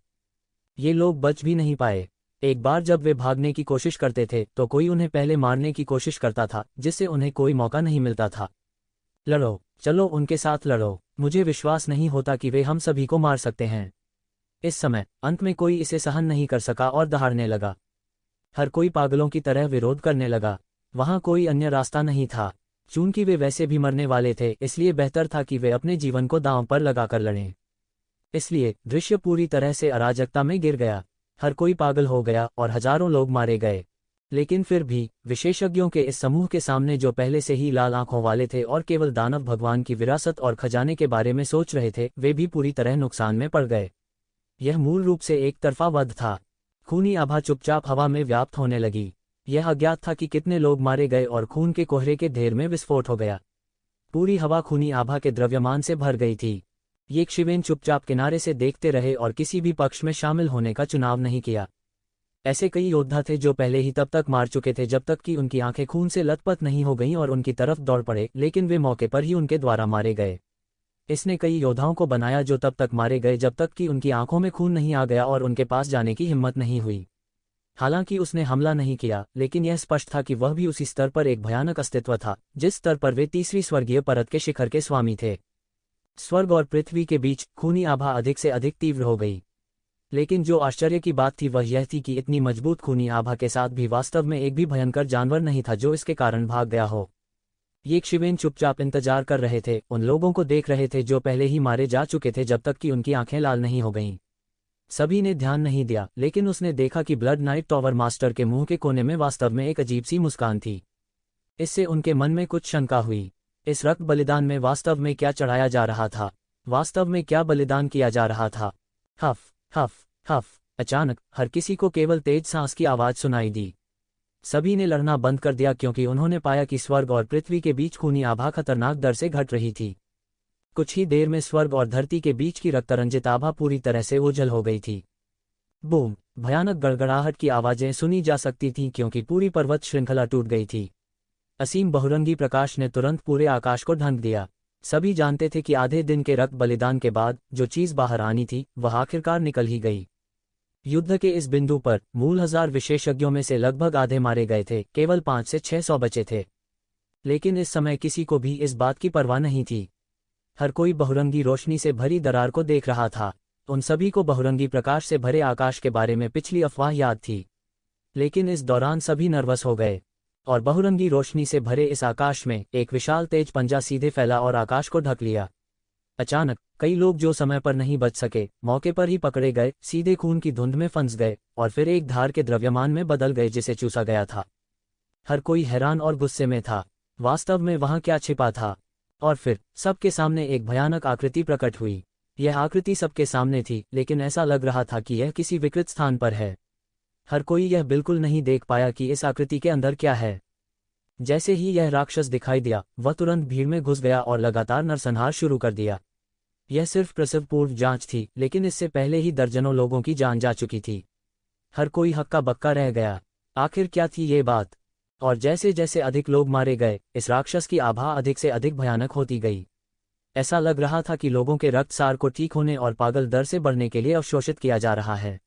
ये लोग बच भी नहीं पाए। एक बार जब वे भागने की कोशिश करते थे तो कोई उन्हें पहले मारने की कोशिश करता था, जिससे उन्हें कोई मौका नहीं मिलता था। लड़ो, चलो उनके साथ लड़ो। मुझे विश्वास नहीं होता कि वे हम सभी को मार सकते हैं। इस समय अंत में कोई इसे सहन नहीं कर सका और दहाड़ने लगा। हर कोई पागलों की तरह विरोध करने लगा। वहां कोई अन्य रास्ता नहीं था। चूंकि वे वैसे भी मरने वाले थे, इसलिए बेहतर था कि वे अपने जीवन को दांव पर लगाकर लड़ें। इसलिए दृश्य पूरी तरह से अराजकता में गिर गया। हर कोई पागल हो गया और हजारों लोग मारे गए। लेकिन फिर भी विशेषज्ञों के इस समूह के सामने, जो पहले से ही लाल आंखों वाले थे और केवल दानव भगवान की विरासत और खजाने के बारे में सोच रहे थे, वे भी पूरी तरह नुकसान में पड़ गए। यह मूल रूप से एक तरफा वध था। खूनी आभा चुपचाप हवा में व्याप्त होने लगी। यह अज्ञात था कि कितने लोग मारे गए और खून के कोहरे के ढेर में विस्फोट हो गया। पूरी हवा खूनी आभा के द्रव्यमान से भर गई थी। ये शिवेन चुपचाप किनारे से देखते रहे और किसी भी पक्ष में शामिल होने का चुनाव नहीं किया। ऐसे कई योद्धा थे जो पहले ही तब तक मार चुके थे जब तक कि उनकी आंखें खून से लथपथ नहीं हो गईं और उनकी तरफ दौड़ पड़े, लेकिन वे मौके पर ही उनके द्वारा मारे गए। इसने कई योद्धाओं को बनाया जो तब तक मारे गए जब तक कि उनकी आंखों में खून नहीं आ गया और उनके पास जाने की हिम्मत नहीं हुई। हालांकि उसने हमला नहीं किया, लेकिन यह स्पष्ट था कि वह भी उसी स्तर पर एक भयानक अस्तित्व था जिस स्तर पर वे तीसरी स्वर्गीय परत के शिखर के स्वामी थे। स्वर्ग और पृथ्वी के बीच खूनी आभा अधिक से अधिक तीव्र हो गई। लेकिन जो आश्चर्य की बात थी वह यह थी कि इतनी मजबूत खूनी आभा के साथ भी वास्तव में एक भी भयंकर जानवर नहीं था जो इसके कारण भाग गया हो। ये शिवेन चुपचाप इंतजार कर रहे थे, उन लोगों को देख रहे थे जो पहले ही मारे जा चुके थे जब तक कि उनकी आंखें लाल नहीं हो गईं। सभी ने ध्यान नहीं दिया, लेकिन उसने देखा कि ब्लड नाइट टॉवर मास्टर के मुंह के कोने में वास्तव में एक अजीब सी मुस्कान थी। इससे उनके मन में कुछ शंका हुई। इस रक्त बलिदान में वास्तव में क्या चढ़ाया जा रहा था? वास्तव में क्या बलिदान किया जा रहा था? हफ हफ हफ। अचानक हर किसी को केवल तेज सांस की आवाज सुनाई दी। सभी ने लड़ना बंद कर दिया क्योंकि उन्होंने पाया कि स्वर्ग और पृथ्वी के बीच खूनी आभा खतरनाक दर से घट रही थी। कुछ ही देर में स्वर्ग और धरती के बीच की रक्तरंजित आभा पूरी तरह से ओझल हो गई थी। बूम! भयानक गड़गड़ाहट की आवाजें सुनी जा सकती थीं क्योंकि पूरी पर्वत श्रृंखला टूट गई थी। असीम बहुरंगी प्रकाश ने तुरंत पूरे आकाश को ढंक दिया। सभी जानते थे कि आधे दिन के रक्त बलिदान के बाद जो चीज बाहर आनी थी वह आखिरकार निकल ही गई। युद्ध के इस बिंदु पर मूल 1000 विशेषज्ञों में से लगभग आधे मारे गए थे, केवल 5 से 600 बचे थे। लेकिन इस समय किसी को भी इस बात की परवाह नहीं थी। हर कोई बहुरंगी रोशनी से भरी दरार को देख रहा था। उन सभी को बहुरंगी प्रकाश से भरे आकाश के बारे में पिछली अफवाह याद थी। लेकिन इस दौरान सभी नर्वस हो गए और बहुरंगी रोशनी से भरे इस आकाश में एक विशाल तेज पंजा सीधे फैला और आकाश को ढक लिया। अचानक कई लोग जो समय पर नहीं बच सके मौके पर ही पकड़े गए, सीधे खून की धुंध में फंस गए और फिर एक धार के द्रव्यमान में बदल गए जिसे चूसा गया था। हर कोई हैरान और गुस्से में था। वास्तव में वहां क्या छिपा था? और फिर सबके सामने एक भयानक आकृति प्रकट हुई। यह आकृति सबके सामने थी, लेकिन ऐसा लग रहा था कि यह किसी विकृत स्थान पर है। हर कोई यह बिल्कुल नहीं देख पाया कि इस आकृति के अंदर क्या है। जैसे ही यह राक्षस दिखाई दिया वह तुरंत भीड़ में घुस गया और लगातार नरसंहार शुरू कर दिया। यह सिर्फ प्रसव पूर्व जांच थी, लेकिन इससे पहले ही दर्जनों लोगों की जान जा चुकी थी। हर कोई हक्का बक्का रह गया। आखिर क्या थी ये बात? और जैसे जैसे अधिक लोग मारे गए इस राक्षस की आभा अधिक से अधिक भयानक होती गई। ऐसा लग रहा था कि लोगों के रक्तसार को ठीक होने और पागल दर से बढ़ने के लिए अवशोषित किया जा रहा है।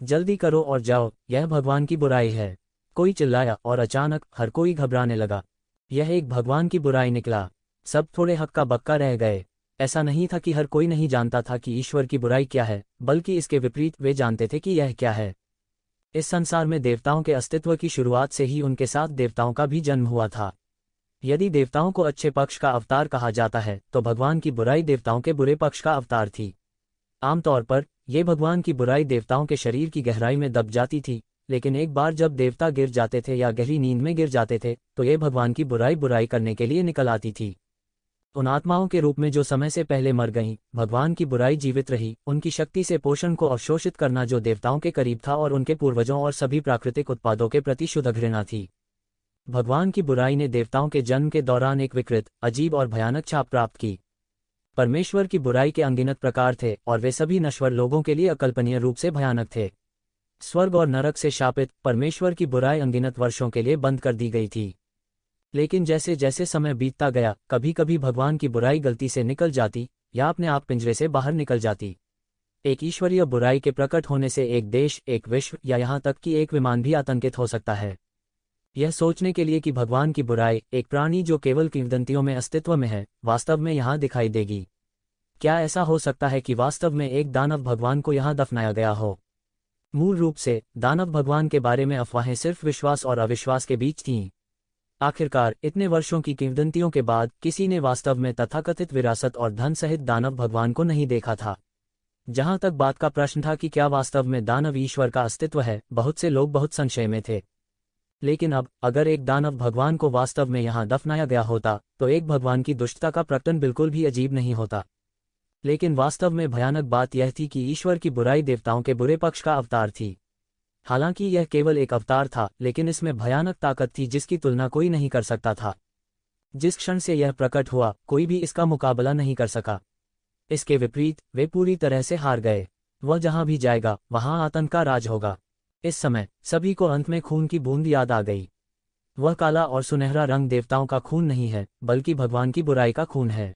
जल्दी करो और जाओ, यह भगवान की बुराई है, कोई चिल्लाया और अचानक हर कोई घबराने लगा। यह एक भगवान की बुराई निकला। सब थोड़े हक्का बक्का रह गए। ऐसा नहीं था कि हर कोई नहीं जानता था कि ईश्वर की बुराई क्या है, बल्कि इसके विपरीत वे जानते थे कि यह क्या है। इस संसार में देवताओं के अस्तित्व की शुरुआत से ही उनके साथ देवताओं का भी जन्म हुआ था। यदि देवताओं को अच्छे पक्ष का अवतार कहा जाता है तो भगवान की बुराई देवताओं के बुरे पक्ष का अवतार थी। आमतौर पर ये भगवान की बुराई देवताओं के शरीर की गहराई में दब जाती थी, लेकिन एक बार जब देवता गिर जाते थे या गहरी नींद में गिर जाते थे तो ये भगवान की बुराई करने के लिए निकल आती थी। उन आत्माओं के रूप में जो समय से पहले मर गईं, भगवान की बुराई जीवित रही, उनकी शक्ति से पोषण को अवशोषित करना जो देवताओं के करीब था और उनके पूर्वजों और सभी प्राकृतिक उत्पादों के प्रति शुद्ध घृणा थी। भगवान की बुराई ने देवताओं के जन्म के दौरान एक विकृत, अजीब और भयानक छाप प्राप्त की। परमेश्वर की बुराई के अनगिनत प्रकार थे और वे सभी नश्वर लोगों के लिए अकल्पनीय रूप से भयानक थे। स्वर्ग और नरक से शापित परमेश्वर की बुराई अनगिनत वर्षों के लिए बंद कर दी गई थी। लेकिन जैसे जैसे समय बीतता गया, कभी कभी भगवान की बुराई गलती से निकल जाती या अपने आप पिंजरे से बाहर निकल जाती। एक ईश्वरीय बुराई के प्रकट होने से एक देश, एक विश्व या यहाँ तक कि एक विमान भी आतंकित हो सकता है। यह सोचने के लिए कि भगवान की बुराई, एक प्राणी जो केवल किंवदंतियों में अस्तित्व में है, वास्तव में यहाँ दिखाई देगी। क्या ऐसा हो सकता है कि वास्तव में एक दानव भगवान को यहाँ दफनाया गया हो? मूल रूप से दानव भगवान के बारे में अफवाहें सिर्फ विश्वास और अविश्वास के बीच थीं। आखिरकार इतने वर्षों की किंवदंतियों के बाद किसी ने वास्तव में तथाकथित विरासत और धन सहित दानव भगवान को नहीं देखा था। जहां तक बात का प्रश्न था कि क्या वास्तव में दानव ईश्वर का अस्तित्व है, बहुत से लोग बहुत संशय में थे। लेकिन अब अगर एक दानव भगवान को वास्तव में यहाँ दफनाया गया होता तो एक भगवान की दुष्टता का प्रकटन बिल्कुल भी अजीब नहीं होता। लेकिन वास्तव में भयानक बात यह थी कि ईश्वर की बुराई देवताओं के बुरे पक्ष का अवतार थी। हालांकि यह केवल एक अवतार था, लेकिन इसमें भयानक ताकत थी जिसकी तुलना कोई नहीं कर सकता था। जिस क्षण से यह प्रकट हुआ, कोई भी इसका मुकाबला नहीं कर सका। इसके विपरीत वे पूरी तरह से हार गए। वह जहां भी जाएगा वहां आतंक का राज होगा। इस समय सभी को अंत में खून की बूंद याद आ गई। वह काला और सुनहरा रंग देवताओं का खून नहीं है, बल्कि भगवान की बुराई का खून है।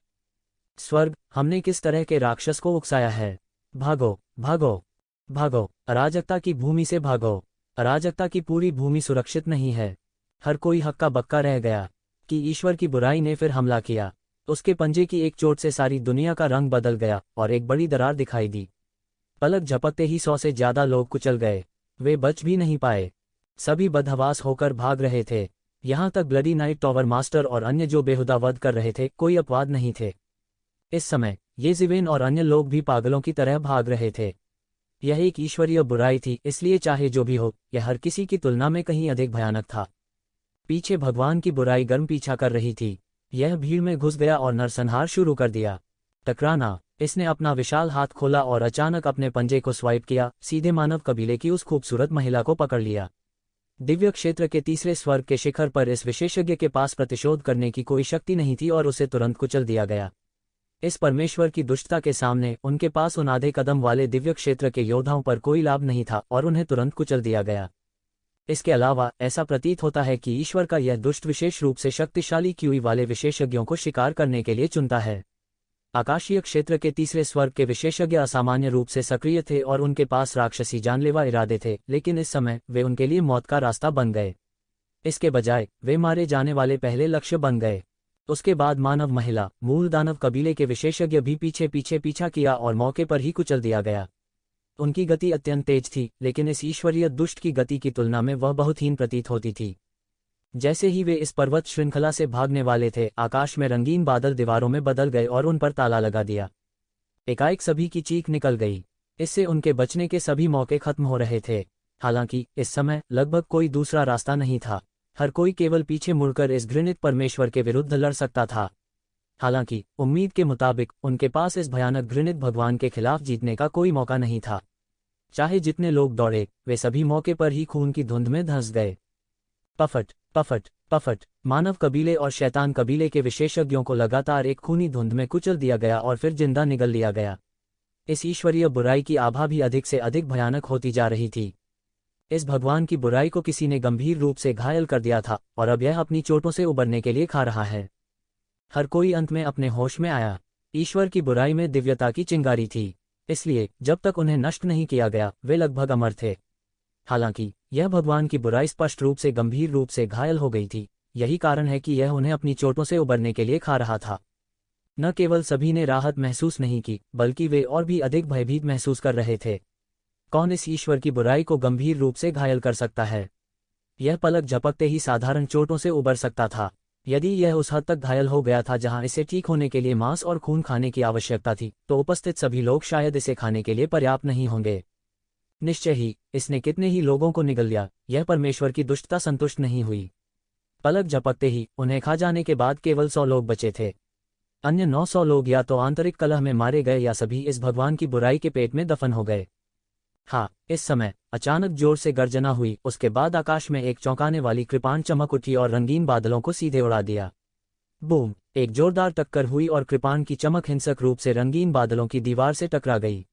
स्वर्ग, हमने किस तरह के राक्षस को उकसाया है। भागो भागो भागो, अराजकता की भूमि से भागो। अराजकता की पूरी भूमि सुरक्षित नहीं है। हर कोई हक्का बक्का रह गया कि ईश्वर की बुराई ने फिर हमला किया। उसके पंजे की एक चोट से सारी दुनिया का रंग बदल गया और एक बड़ी दरार दिखाई दी। पलक झपकते ही 100 से ज्यादा लोग कुचल गए। वे बच भी नहीं पाए। सभी बदहवास होकर भाग रहे थे। यहां तक ब्लडी नाइट टॉवर मास्टर और अन्य जो बेहुदा वध कर रहे थे, कोई अपवाद नहीं थे। इस समय ये जिवेन और अन्य लोग भी पागलों की तरह भाग रहे थे। यह एक ईश्वरीय बुराई थी, इसलिए चाहे जो भी हो, यह हर किसी की तुलना में कहीं अधिक भयानक था। पीछे भगवान की बुराई गर्म पीछा कर रही थी। यह भीड़ में घुस गया और नरसंहार शुरू कर दिया। टकराना। इसने अपना विशाल हाथ खोला और अचानक अपने पंजे को स्वाइप किया, सीधे मानव कबीले की उस खूबसूरत महिला को पकड़ लिया। दिव्य क्षेत्र के तीसरे स्वर्ग के शिखर पर इस विशेषज्ञ के पास प्रतिशोध करने की कोई शक्ति नहीं थी और उसे तुरंत कुचल दिया गया। इस परमेश्वर की दुष्टता के सामने उनके पास उन आधे कदम वाले दिव्य क्षेत्र के योद्धाओं पर कोई लाभ नहीं था और उन्हें तुरंत कुचल दिया गया। इसके अलावा ऐसा प्रतीत होता है कि ईश्वर का यह दुष्ट विशेष रूप से शक्तिशाली क्यूई वाले विशेषज्ञों को शिकार करने के लिए चुनता है। आकाशीय क्षेत्र के तीसरे स्वर्ग के विशेषज्ञ असामान्य रूप से सक्रिय थे और उनके पास राक्षसी जानलेवा इरादे थे, लेकिन इस समय वे उनके लिए मौत का रास्ता बन गए। इसके बजाय वे मारे जाने वाले पहले लक्ष्य बन गए। उसके बाद मानव महिला, मूल दानव कबीले के विशेषज्ञ भी पीछा किया और मौके पर ही कुचल दिया गया। उनकी गति अत्यंत तेज थी, लेकिन इस ईश्वरीय दुष्ट की गति की तुलना में वह बहुत हीन प्रतीत होती थी। जैसे ही वे इस पर्वत श्रृंखला से भागने वाले थे, आकाश में रंगीन बादल दीवारों में बदल गए और उन पर ताला लगा दिया। एकाएक सभी की चीख निकल गई। इससे उनके बचने के सभी मौके खत्म हो रहे थे। हालांकि इस समय लगभग कोई दूसरा रास्ता नहीं था। हर कोई केवल पीछे मुड़कर इस घृणित परमेश्वर के विरुद्ध लड़ सकता था। हालांकि उम्मीद के मुताबिक उनके पास इस भयानक घृणित भगवान के खिलाफ जीतने का कोई मौका नहीं था। चाहे जितने लोग दौड़े, वे सभी मौके पर ही खून की धुंध में धंस गए। पफट पफट पफट। मानव कबीले और शैतान कबीले के विशेषज्ञों को लगातार एक खूनी धुंध में कुचल दिया गया और फिर जिंदा निगल लिया गया। इस ईश्वरीय बुराई की आभा भी अधिक से अधिक भयानक होती जा रही थी। इस भगवान की बुराई को किसी ने गंभीर रूप से घायल कर दिया था और अब यह अपनी चोटों से उबरने के लिए खा रहा है। हर कोई अंत में अपने होश में आया। ईश्वर की बुराई में दिव्यता की चिंगारी थी, इसलिए जब तक उन्हें नष्ट नहीं किया गया वे लगभग अमर थे। हालांकि यह भगवान की बुराई स्पष्ट रूप से गंभीर रूप से घायल हो गई थी। यही कारण है कि यह उन्हें अपनी चोटों से उबरने के लिए खा रहा था। न केवल सभी ने राहत महसूस नहीं की, बल्कि वे और भी अधिक भयभीत महसूस कर रहे थे। कौन इस ईश्वर की बुराई को गंभीर रूप से घायल कर सकता है? यह पलक झपकते ही साधारण चोटों से उबर सकता था। यदि यह उस हद तक घायल हो गया था जहां इसे ठीक होने के लिए मांस और खून खाने की आवश्यकता थी, तो उपस्थित सभी लोग शायद इसे खाने के लिए पर्याप्त नहीं होंगे। निश्चय ही इसने कितने ही लोगों को निगल लिया। यह परमेश्वर की दुष्टता संतुष्ट नहीं हुई। पलक झपकते ही उन्हें खा जाने के बाद केवल 100 लोग बचे थे। अन्य 900 लोग या तो आंतरिक कलह में मारे गए या सभी इस भगवान की बुराई के पेट में दफन हो गए। हाँ, इस समय अचानक जोर से गर्जना हुई। उसके बाद आकाश में एक चौंकाने वाली कृपाण चमक उठी और रंगीन बादलों को सीधे उड़ा दिया। बूम! एक जोरदार टक्कर हुई और कृपाण की चमक हिंसक रूप से रंगीन बादलों की दीवार से टकरा गई।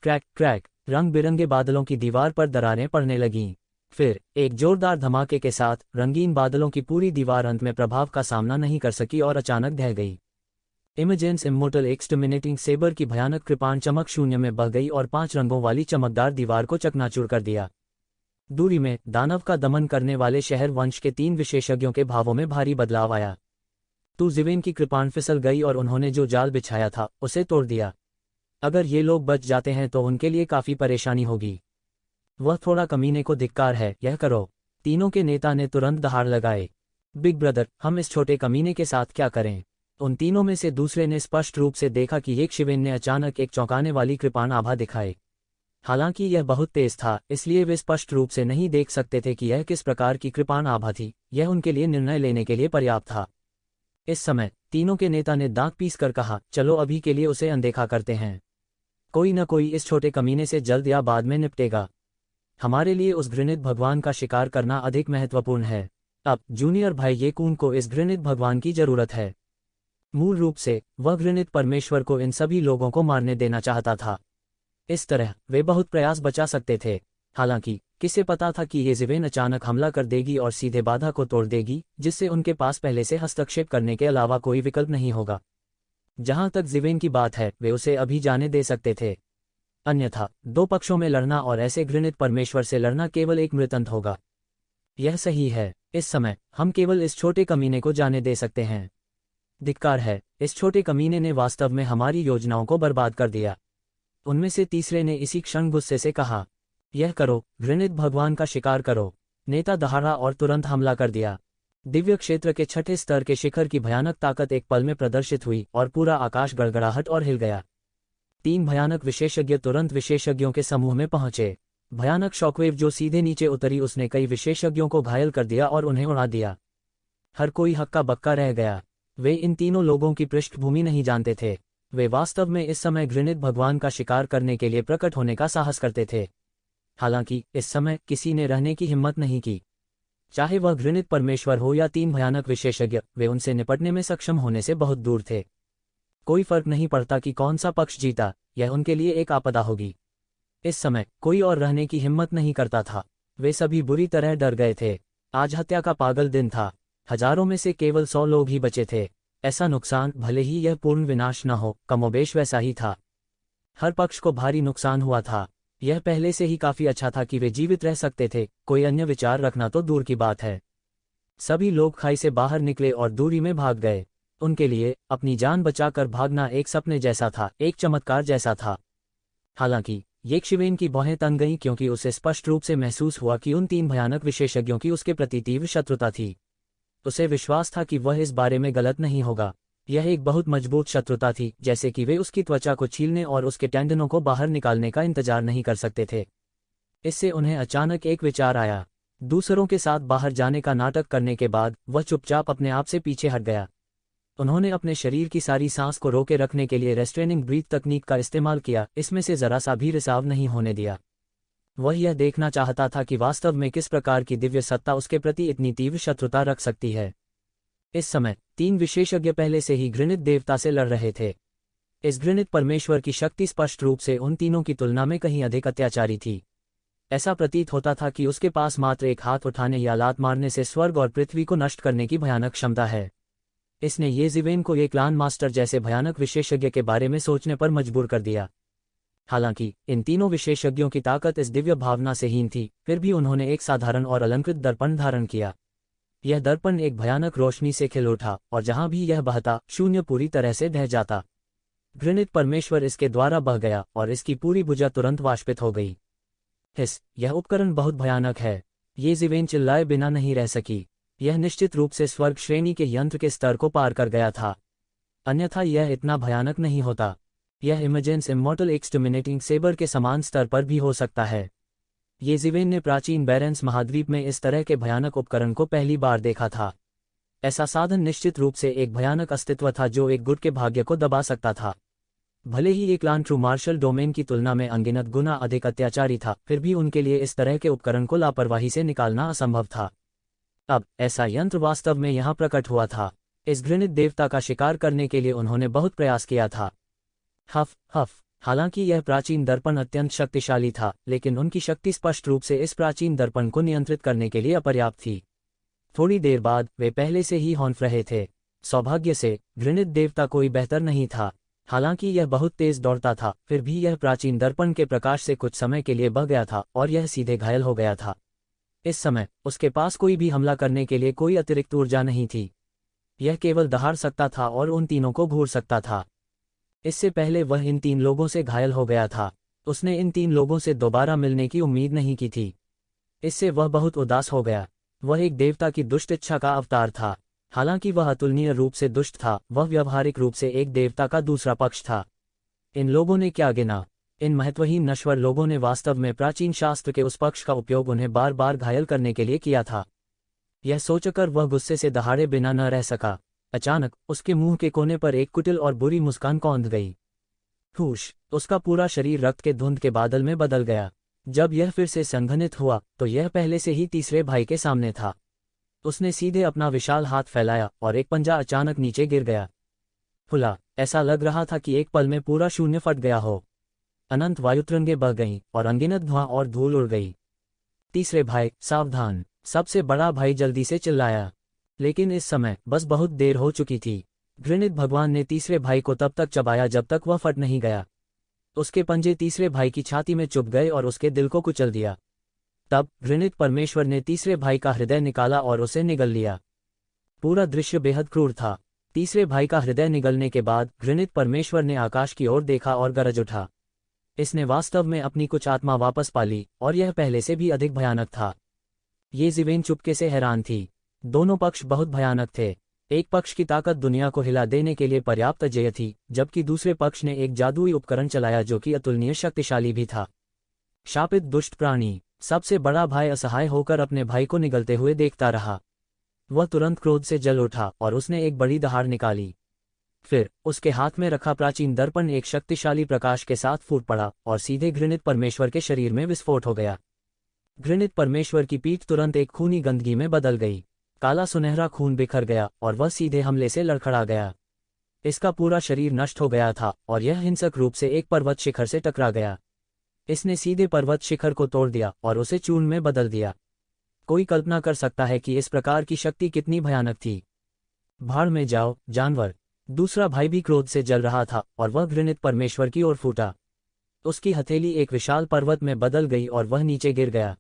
क्रैक क्रैक, रंग बिरंगे बादलों की दीवार पर दरारें पड़ने लगीं। फिर एक जोरदार धमाके के साथ रंगीन बादलों की पूरी दीवार अंत में प्रभाव का सामना नहीं कर सकी और अचानक ढह गई। इमेजेंस इमोर्टल एक्सटर्मिनेटिंग सेबर की भयानक कृपाण चमक शून्य में बह गई और 5 रंगों वाली चमकदार दीवार को चकनाचूर कर दिया। दूरी में दानव का दमन करने वाले शहर वंश के 3 विशेषज्ञों के भावों में भारी बदलाव आया। तू जिवेन की कृपाण फिसल गई और उन्होंने जो जाल बिछाया था उसे तोड़ दिया। अगर ये लोग बच जाते हैं तो उनके लिए काफी परेशानी होगी। वह थोड़ा कमीने को धिक्कार है, यह करो। तीनों के नेता ने तुरंत दहाड़ लगाए। बिग ब्रदर, हम इस छोटे कमीने के साथ क्या करें? उन तीनों में से दूसरे ने स्पष्ट रूप से देखा कि एक शिवेन ने अचानक एक चौंकाने वाली कृपाण आभा दिखाई। हालांकि यह बहुत तेज था, इसलिए वे स्पष्ट रूप से नहीं देख सकते थे कि यह किस प्रकार की कृपाण आभा थी। यह उनके लिए निर्णय लेने के लिए पर्याप्त था। इस समय तीनों के नेता ने दांत पीस कर कहा, चलो अभी के लिए उसे अनदेखा करते हैं। कोई न कोई इस छोटे कमीने से जल्द या बाद में निपटेगा। हमारे लिए उस घृणित भगवान का शिकार करना अधिक महत्वपूर्ण है। अब जूनियर भाई येकून को इस घृणित भगवान की जरूरत है। मूल रूप से वह घृणित परमेश्वर को इन सभी लोगों को मारने देना चाहता था। इस तरह वे बहुत प्रयास बचा सकते थे। हालांकि किसे पता था कि ये ज़िवेन अचानक हमला कर देगी और सीधे बाधा को तोड़ देगी, जिससे उनके पास पहले से हस्तक्षेप करने के अलावा कोई विकल्प नहीं होगा। जहां तक ज़िवेन की बात है, वे उसे अभी जाने दे सकते थे। अन्यथा दो पक्षों में लड़ना और ऐसे घृणित परमेश्वर से लड़ना केवल एक मृतंत होगा। यह सही है। इस समय हम केवल इस छोटे कमीने को जाने दे सकते हैं। धिक्कार है, इस छोटे कमीने ने वास्तव में हमारी योजनाओं को बर्बाद कर दिया। उनमें से तीसरे ने इसी क्षण गुस्से से कहा, यह करो, घृणित भगवान का शिकार करो। नेता दहाड़ा और तुरंत हमला कर दिया। दिव्य क्षेत्र के छठे स्तर के शिखर की भयानक ताकत एक पल में प्रदर्शित हुई और पूरा आकाश गड़गड़ाहट और हिल गया। 3 भयानक विशेषज्ञ तुरंत विशेषज्ञों के समूह में पहुंचे। भयानक शॉकवेव जो सीधे नीचे उतरी उसने कई विशेषज्ञों को घायल कर दिया और उन्हें उड़ा दिया। हर कोई हक्का बक्का रह गया। वे इन तीनों लोगों की पृष्ठभूमि नहीं जानते थे। वे वास्तव में इस समय घृणित भगवान का शिकार करने के लिए प्रकट होने का साहस करते थे। हालांकि इस समय किसी ने रहने की हिम्मत नहीं की। चाहे वह घृणित परमेश्वर हो या 3 भयानक विशेषज्ञ, वे उनसे निपटने में सक्षम होने से बहुत दूर थे। कोई फर्क नहीं पड़ता कि कौन सा पक्ष जीता, यह उनके लिए एक आपदा होगी। इस समय कोई और रहने की हिम्मत नहीं करता था। वे सभी बुरी तरह डर गए थे। आज हत्या का पागल दिन था। हजारों में से केवल 100 लोग ही बचे थे। ऐसा नुकसान, भले ही यह पूर्ण विनाश न हो, कमोबेश वैसा ही था। हर पक्ष को भारी नुकसान हुआ था। यह पहले से ही काफी अच्छा था कि वे जीवित रह सकते थे। कोई अन्य विचार रखना तो दूर की बात है। सभी लोग खाई से बाहर निकले और दूरी में भाग गए। उनके लिए अपनी जान बचाकर भागना एक सपने जैसा था, एक चमत्कार जैसा था। हालांकि येशिवेन की भौहें तन गईं क्योंकि उसे स्पष्ट रूप से महसूस हुआ कि उन 3 भयानक विशेषज्ञों की उसके प्रति तीव्र शत्रुता थी। उसे विश्वास था कि वह इस बारे में गलत नहीं होगा। यह एक बहुत मजबूत शत्रुता थी, जैसे कि वे उसकी त्वचा को छीलने और उसके टेंडनों को बाहर निकालने का इंतजार नहीं कर सकते थे। इससे उन्हें अचानक एक विचार आया। दूसरों के साथ बाहर जाने का नाटक करने के बाद वह चुपचाप अपने आप से पीछे हट गया। उन्होंने अपने शरीर की सारी सांस को रोके रखने के लिए रेस्ट्रेनिंग ब्रीथ तकनीक का इस्तेमाल किया, इसमें से जरा सा भी रिसाव नहीं होने दिया। वह यह देखना चाहता था कि वास्तव में किस प्रकार की दिव्य सत्ता उसके प्रति इतनी तीव्र शत्रुता रख सकती है। इस समय 3 विशेषज्ञ पहले से ही घृणित देवता से लड़ रहे थे। इस घृणित परमेश्वर की शक्ति स्पष्ट रूप से उन तीनों की तुलना में कहीं अधिक अत्याचारी थी। ऐसा प्रतीत होता था कि उसके पास मात्र एक हाथ उठाने या लात मारने से स्वर्ग और पृथ्वी को नष्ट करने की भयानक क्षमता है। इसने येशिवेन को एक क्लान मास्टर जैसे भयानक विशेषज्ञ के बारे में सोचने पर मजबूर कर दिया। हालांकि इन तीनों विशेषज्ञों की ताकत इस दिव्य भावना से हीन थी, फिर भी उन्होंने एक साधारण और अलंकृत दर्पण धारण किया। यह दर्पण एक भयानक रोशनी से खिल उठा और जहां भी यह बहता, शून्य पूरी तरह से ढह जाता। घृणित परमेश्वर इसके द्वारा बह गया और इसकी पूरी भुजा तुरंत वाष्पित हो गई। यह उपकरण बहुत भयानक है। येशिवेन चिल्लाए बिना नहीं रह सकी। यह निश्चित रूप से स्वर्ग श्रेणी के यंत्र के स्तर को पार कर गया था, अन्यथा यह इतना भयानक नहीं होता। यह इमेजेंस इमॉर्टल एक्सटर्मिनेटिंग सेबर के समान स्तर पर भी हो सकता है। येशिवेन ने प्राचीन बैरेंस महाद्वीप में इस तरह के भयानक उपकरण को पहली बार देखा था। ऐसा साधन निश्चित रूप से एक भयानक अस्तित्व था जो एक गुट के भाग्य को दबा सकता था। भले ही एक क्लान ट्रू मार्शल डोमेन की तुलना में अनगिनत गुना अधिक अत्याचारी था, फिर भी उनके लिए इस तरह के उपकरण को लापरवाही से निकालना असंभव था। अब ऐसा यंत्र वास्तव में यहाँ प्रकट हुआ था। इस घृणित देवता का शिकार करने के लिए उन्होंने बहुत प्रयास किया था। हफ हफ। हालांकि यह प्राचीन दर्पण अत्यंत शक्तिशाली था, लेकिन उनकी शक्ति स्पष्ट रूप से इस प्राचीन दर्पण को नियंत्रित करने के लिए अपर्याप्त थी। थोड़ी देर बाद वे पहले से ही हौंफ रहे थे। सौभाग्य से घृणित देवता कोई बेहतर नहीं था। हालांकि यह बहुत तेज दौड़ता था, फिर भी यह प्राचीन दर्पण के प्रकाश से कुछ समय के लिए बह गया था और यह सीधे घायल हो गया था। इस समय उसके पास कोई भी हमला करने के लिए कोई अतिरिक्त ऊर्जा नहीं थी। यह केवल दहाड़ सकता था और उन तीनों को घूर सकता था। इससे पहले वह इन 3 लोगों से घायल हो गया था। उसने इन 3 लोगों से दोबारा मिलने की उम्मीद नहीं की थी। इससे वह बहुत उदास हो गया। वह एक देवता की दुष्ट इच्छा का अवतार था। हालांकि वह अतुलनीय रूप से दुष्ट था, वह व्यावहारिक रूप से एक देवता का दूसरा पक्ष था। इन लोगों ने क्या गिना? इन महत्वहीन नश्वर लोगों ने वास्तव में प्राचीन शास्त्र के उस पक्ष का उपयोग उन्हें बार बार घायल करने के लिए किया था। यह सोचकर वह गुस्से से दहाड़े बिना न रह सका। अचानक उसके मुंह के कोने पर एक कुटिल और बुरी मुस्कान कौंध गई। हुश, उसका पूरा शरीर रक्त के धुंध के बादल में बदल गया। जब यह फिर से संघनित हुआ तो यह पहले से ही तीसरे भाई के सामने था। उसने सीधे अपना विशाल हाथ फैलाया और एक पंजा अचानक नीचे गिर गया। फुला, ऐसा लग रहा था कि एक पल में पूरा शून्य फट गया हो। अनंत वायुतरंगें बह गईं और अनगिनत धुआं और धूल उड़ गई। तीसरे भाई, सावधान! सबसे बड़ा भाई जल्दी से चिल्लाया। लेकिन इस समय बस बहुत देर हो चुकी थी। घृणित भगवान ने तीसरे भाई को तब तक चबाया जब तक वह फट नहीं गया। उसके पंजे तीसरे भाई की छाती में चुभ गए और उसके दिल को कुचल दिया। तब घृणित परमेश्वर ने तीसरे भाई का हृदय निकाला और उसे निगल लिया। पूरा दृश्य बेहद क्रूर था। तीसरे भाई का हृदय निगलने के बाद घृणित परमेश्वर ने आकाश की ओर देखा और गरज उठा। इसने वास्तव में अपनी कुछ आत्मा वापस पाली और यह पहले से भी अधिक भयानक था। ये जीवेन चुपके से हैरान थी। दोनों पक्ष बहुत भयानक थे। एक पक्ष की ताकत दुनिया को हिला देने के लिए पर्याप्त अजेय थी, जबकि दूसरे पक्ष ने एक जादुई उपकरण चलाया जो कि अतुलनीय शक्तिशाली भी था। शापित दुष्ट प्राणी! सबसे बड़ा भाई असहाय होकर अपने भाई को निगलते हुए देखता रहा। वह तुरंत क्रोध से जल उठा और उसने एक बड़ी दहाड़ निकाली। फिर उसके हाथ में रखा प्राचीन दर्पण एक शक्तिशाली प्रकाश के साथ फूट पड़ा और सीधे घृणित परमेश्वर के शरीर में विस्फोट हो गया। घृणित परमेश्वर की पीठ तुरंत एक खूनी गंदगी में बदल गई। काला सुनहरा खून बिखर गया और वह सीधे हमले से लड़खड़ा गया। इसका पूरा शरीर नष्ट हो गया था और यह हिंसक रूप से एक पर्वत शिखर से टकरा गया। इसने सीधे पर्वत शिखर को तोड़ दिया और उसे चूर्ण में बदल दिया। कोई कल्पना कर सकता है कि इस प्रकार की शक्ति कितनी भयानक थी। भाड़ में जाओ, जानवर! दूसरा भाई भी क्रोध से जल रहा था और वह घृणित परमेश्वर की ओर फूटा। उसकी हथेली एक विशाल पर्वत में बदल गई और वह नीचे गिर गया।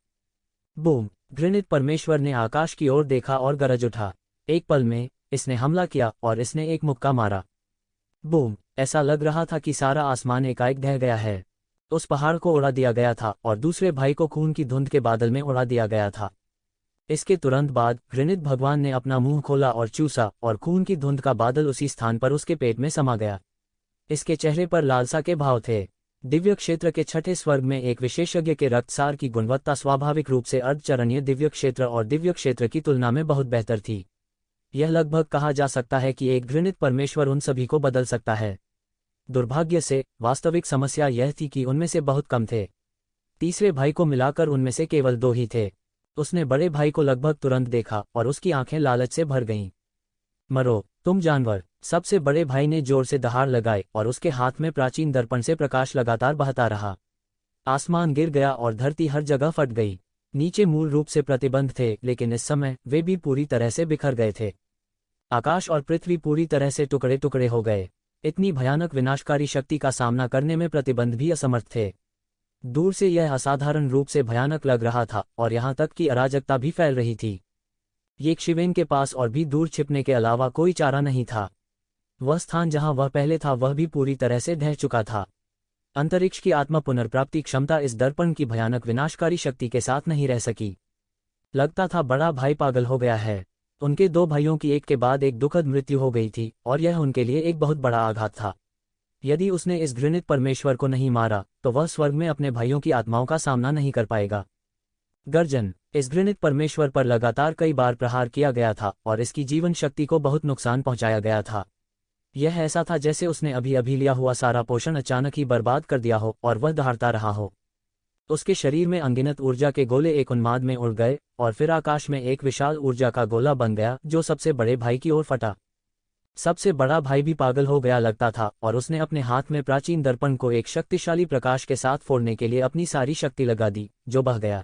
बूम! घृणित परमेश्वर ने आकाश की ओर देखा और गरज उठा। एक पल में इसने हमला किया और इसने एक मुक्का मारा। बूम! ऐसा लग रहा था कि सारा आसमान एकाएक ढह गया है। उस पहाड़ को उड़ा दिया गया था और दूसरे भाई को खून की धुंध के बादल में उड़ा दिया गया था। इसके तुरंत बाद घृणित भगवान ने अपना मुंह खोला और चूसा और खून की धुंध का बादल उसी स्थान पर उसके पेट में समा गया। इसके चेहरे पर लालसा के भाव थे। दिव्य क्षेत्र के छठे स्वर्ग में एक विशेषज्ञ के रक्तसार की गुणवत्ता स्वाभाविक रूप से अर्धचरणीय दिव्य क्षेत्र और दिव्य क्षेत्र की तुलना में बहुत बेहतर थी। यह लगभग कहा जा सकता है कि एक घृणित परमेश्वर उन सभी को बदल सकता है। दुर्भाग्य से वास्तविक समस्या यह थी कि उनमें से बहुत कम थे। तीसरे भाई को मिलाकर उनमें से केवल 2 ही थे। उसने बड़े भाई को लगभग तुरंत देखा और उसकी आंखें लालच से भर गईं। मरो, तुम जानवर! सबसे बड़े भाई ने जोर से दहाड़ लगाई और उसके हाथ में प्राचीन दर्पण से प्रकाश लगातार बहता रहा। आसमान गिर गया और धरती हर जगह फट गई। नीचे मूल रूप से प्रतिबंध थे, लेकिन इस समय वे भी पूरी तरह से बिखर गए थे। आकाश और पृथ्वी पूरी तरह से टुकड़े टुकड़े हो गए। इतनी भयानक विनाशकारी शक्ति का सामना करने में प्रतिबंध भी असमर्थ थे। दूर से यह असाधारण रूप से भयानक लग रहा था और यहाँ तक कि अराजकता भी फैल रही थी। ये शिवेन के पास और भी दूर छिपने के अलावा कोई चारा नहीं था। वह स्थान जहां वह पहले था वह भी पूरी तरह से ढह चुका था। अंतरिक्ष की आत्मा पुनर्प्राप्ति क्षमता इस दर्पण की भयानक विनाशकारी शक्ति के साथ नहीं रह सकी। लगता था बड़ा भाई पागल हो गया है। उनके 2 भाइयों की एक के बाद एक दुखद मृत्यु हो गई थी और यह उनके लिए एक बहुत बड़ा आघात था। यदि उसने इस घृणित परमेश्वर को नहीं मारा तो वह स्वर्ग में अपने भाइयों की आत्माओं का सामना नहीं कर पाएगा। गर्जन! इस घृणित परमेश्वर पर लगातार कई बार प्रहार किया गया था और इसकी जीवन शक्ति को बहुत नुकसान पहुंचाया गया था। यह ऐसा था जैसे उसने अभी अभी लिया हुआ सारा पोषण अचानक ही बर्बाद कर दिया हो और वह दहाड़ता रहा हो। उसके शरीर में अनगिनत ऊर्जा के गोले एक उन्माद में उड़ गए और फिर आकाश में एक विशाल ऊर्जा का गोला बन गया जो सबसे बड़े भाई की ओर फटा। सबसे बड़ा भाई भी पागल हो गया लगता था और उसने अपने हाथ में प्राचीन दर्पण को एक शक्तिशाली प्रकाश के साथ फोड़ने के लिए अपनी सारी शक्ति लगा दी, जो बह गया।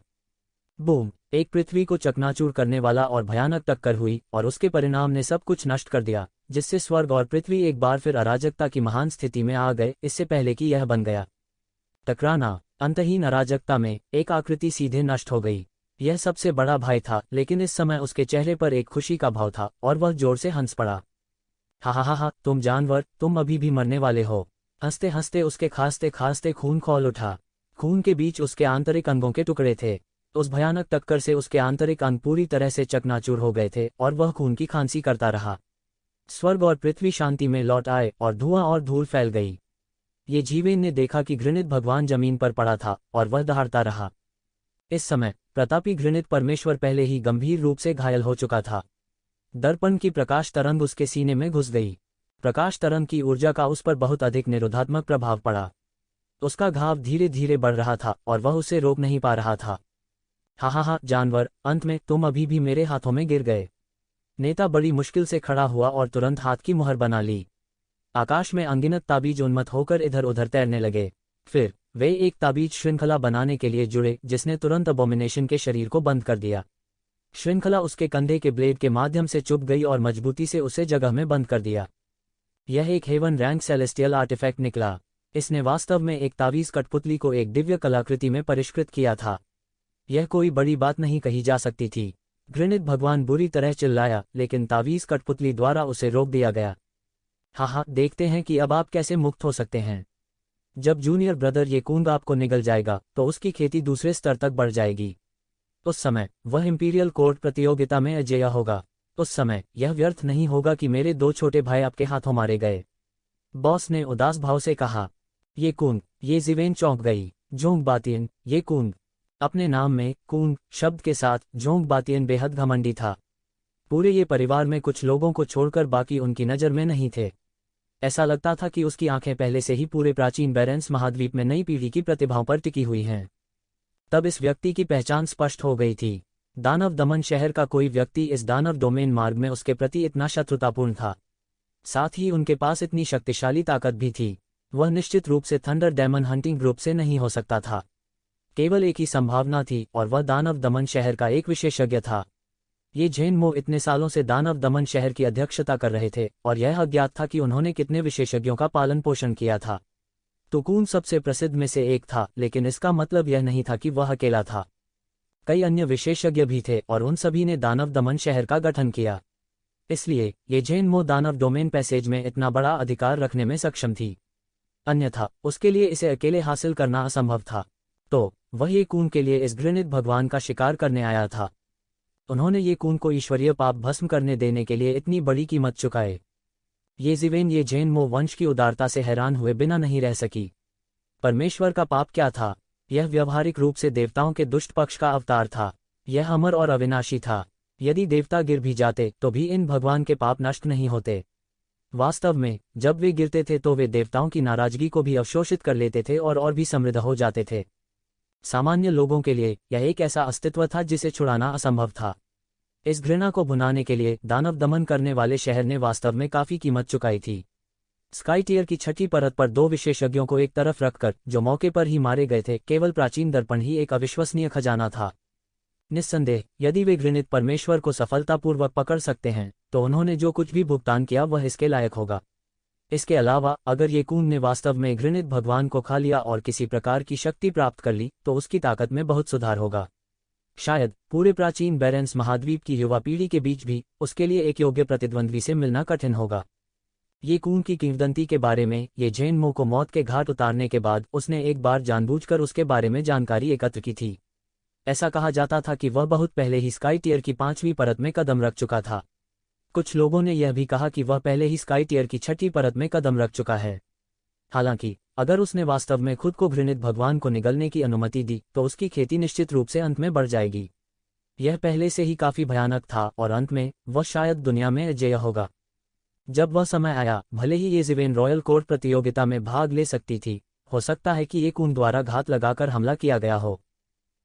बूम! एक पृथ्वी को चकनाचूर करने वाला और भयानक टक्कर हुई और उसके परिणाम ने सब कुछ नष्ट कर दिया, जिससे स्वर्ग और पृथ्वी एक बार फिर अराजकता की महान स्थिति में आ गए इससे पहले कि यह बन गया। टकराना! अंतहीन अराजकता में एक आकृति सीधे नष्ट हो गई। यह सबसे बड़ा भाई था, लेकिन इस समय उसके चेहरे पर एक खुशी का भाव था और वह जोर से हंस पड़ा। हा हा हा, तुम जानवर, तुम अभी भी मरने वाले हो। हंसते हंसते उसके खांसते खांसते खून खौल उठा। खून के बीच उसके आंतरिक अंगों के टुकड़े थे। उस भयानक टक्कर से उसके आंतरिक अंग पूरी तरह से चकनाचूर हो गए थे और वह खून की खांसी करता रहा। स्वर्ग और पृथ्वी शांति में लौट आए और धुआं और धूल फैल गई। ये जीवेन ने देखा कि घृणित भगवान जमीन पर पड़ा था और वह दहाड़ता रहा। इस समय प्रतापी घृणित परमेश्वर पहले ही गंभीर रूप से घायल हो चुका था। दर्पण की प्रकाश तरंग उसके सीने में घुस गई। प्रकाश तरंग की ऊर्जा का उस पर बहुत अधिक निरोधात्मक प्रभाव पड़ा। उसका घाव धीरे धीरे बढ़ रहा था और वह उसे रोक नहीं पा रहा था। हा जानवर, अंत में तुम अभी भी मेरे हाथों में गिर गए। नेता बड़ी मुश्किल से खड़ा हुआ और तुरंत हाथ की मुहर बना ली। आकाश में अनगिनत ताबीज उन्मत्त होकर इधर उधर तैरने लगे। फिर वे एक ताबीज श्रृंखला बनाने के लिए जुड़े जिसने तुरंत अबोमिनेशन के शरीर को बंद कर दिया। श्रृंखला उसके कंधे के ब्लेड के माध्यम से चुभ गई और मजबूती से उसे जगह में बंद कर दिया। यह एक हेवन रैंक सेलेस्टियल आर्टिफैक्ट निकला। इसने वास्तव में एक तावीज कठपुतली को एक दिव्य कलाकृति में परिष्कृत किया था। यह कोई बड़ी बात नहीं कही जा सकती थी। घृणित भगवान बुरी तरह चिल्लाया, लेकिन तावीज कठपुतली द्वारा उसे रोक दिया गया। हा, देखते हैं कि अब आप कैसे मुक्त हो सकते हैं। जब जूनियर ब्रदर ये कूंग आपको निगल जाएगा तो उसकी खेती दूसरे स्तर तक बढ़ जाएगी। उस समय वह इंपीरियल कोर्ट प्रतियोगिता में अजेय होगा। उस समय यह व्यर्थ नहीं होगा कि मेरे 2 छोटे भाई आपके हाथों मारे गए। बॉस ने उदास भाव से कहा। ये कूंग, ये जिवेन चौंक गई। जोंग बातियन, ये कूंग। अपने नाम में कूंग शब्द के साथ जोंग बातियन बेहद घमंडी था। पूरे ये परिवार में कुछ लोगों को छोड़कर बाकी उनकी नज़र में नहीं थे। ऐसा लगता था कि उसकी आंखें पहले से ही पूरे प्राचीन बैरेंस महाद्वीप में नई पीढ़ी की प्रतिभाओं पर टिकी हुई हैं। तब इस व्यक्ति की पहचान स्पष्ट हो गई थी। दानव दमन शहर का कोई व्यक्ति इस दानव डोमेन मार्ग में उसके प्रति इतना शत्रुतापूर्ण था। साथ ही उनके पास इतनी शक्तिशाली ताकत भी थी। वह निश्चित रूप से थंडर डेमन हंटिंग ग्रुप से नहीं हो सकता था। केवल एक ही संभावना थी और वह दानव दमन शहर का एक विशेषज्ञ था। ये झेन मो इतने सालों से दानव दमन शहर की अध्यक्षता कर रहे थे और यह अज्ञात था कि उन्होंने कितने विशेषज्ञों का पालन पोषण किया था। तुकून सबसे प्रसिद्ध में से एक था, लेकिन इसका मतलब यह नहीं था कि वह अकेला था। कई अन्य विशेषज्ञ भी थे और उन सभी ने दानव दमन शहर का गठन किया। इसलिए ये झेन मो दानव डोमेन पैसेज में इतना बड़ा अधिकार रखने में सक्षम थी। अन्यथा उसके लिए इसे अकेले हासिल करना असंभव था। तो वह ये कून के लिए इस घृणित भगवान का शिकार करने आया था। उन्होंने ये कून को ईश्वरीय पाप भस्म करने देने के लिए इतनी बड़ी कीमत चुकाए। ये जिवेन ये झेन मो वंश की उदारता से हैरान हुए बिना नहीं रह सकी। परमेश्वर का पाप क्या था? यह व्यवहारिक रूप से देवताओं के दुष्ट पक्ष का अवतार था। यह अमर और अविनाशी था। यदि देवता गिर भी जाते तो भी इन भगवान के पाप नष्ट नहीं होते। वास्तव में जब वे गिरते थे तो वे देवताओं की नाराजगी को भी अवशोषित कर लेते थे और भी समृद्ध हो जाते थे। सामान्य लोगों के लिए यह एक ऐसा अस्तित्व था जिसे छुड़ाना असंभव था। इस घृणा को भुनाने के लिए दानव दमन करने वाले शहर ने वास्तव में काफी कीमत चुकाई थी। स्काई टियर की छठी परत पर 2 विशेषज्ञों को एक तरफ रखकर, जो मौके पर ही मारे गए थे, केवल प्राचीन दर्पण ही एक अविश्वसनीय खजाना था। निस्संदेह यदि वे घृणित परमेश्वर को सफलतापूर्वक पकड़ सकते हैं तो उन्होंने जो कुछ भी भुगतान किया वह इसके लायक होगा। इसके अलावा अगर ये कून ने वास्तव में घृणित भगवान को खा लिया और किसी प्रकार की शक्ति प्राप्त कर ली तो उसकी ताकत में बहुत सुधार होगा। शायद पूरे प्राचीन बैरेंस महाद्वीप की युवा पीढ़ी के बीच भी उसके लिए एक योग्य प्रतिद्वंद्वी से मिलना कठिन होगा। ये कून की किंवदंती के बारे में ये झेन मो को मौत के घाट उतारने के बाद उसने एक बार जानबूझकर उसके बारे में जानकारी एकत्र की थी। ऐसा कहा जाता था कि वह बहुत पहले ही स्काई टियर की 5वीं परत में कदम रख चुका था। कुछ लोगों ने यह भी कहा कि वह पहले ही स्काई टियर की 6ठी परत में कदम रख चुका है। हालांकि अगर उसने वास्तव में खुद को घृणित भगवान को निगलने की अनुमति दी तो उसकी खेती निश्चित रूप से अंत में बढ़ जाएगी। यह पहले से ही काफी भयानक था और अंत में वह शायद दुनिया में अजेय होगा। जब वह समय आया, भले ही ये जिवेन रॉयल कोर्ट प्रतियोगिता में भाग ले सकती थी, हो सकता है कि ये कून द्वारा घात लगाकर हमला किया गया हो।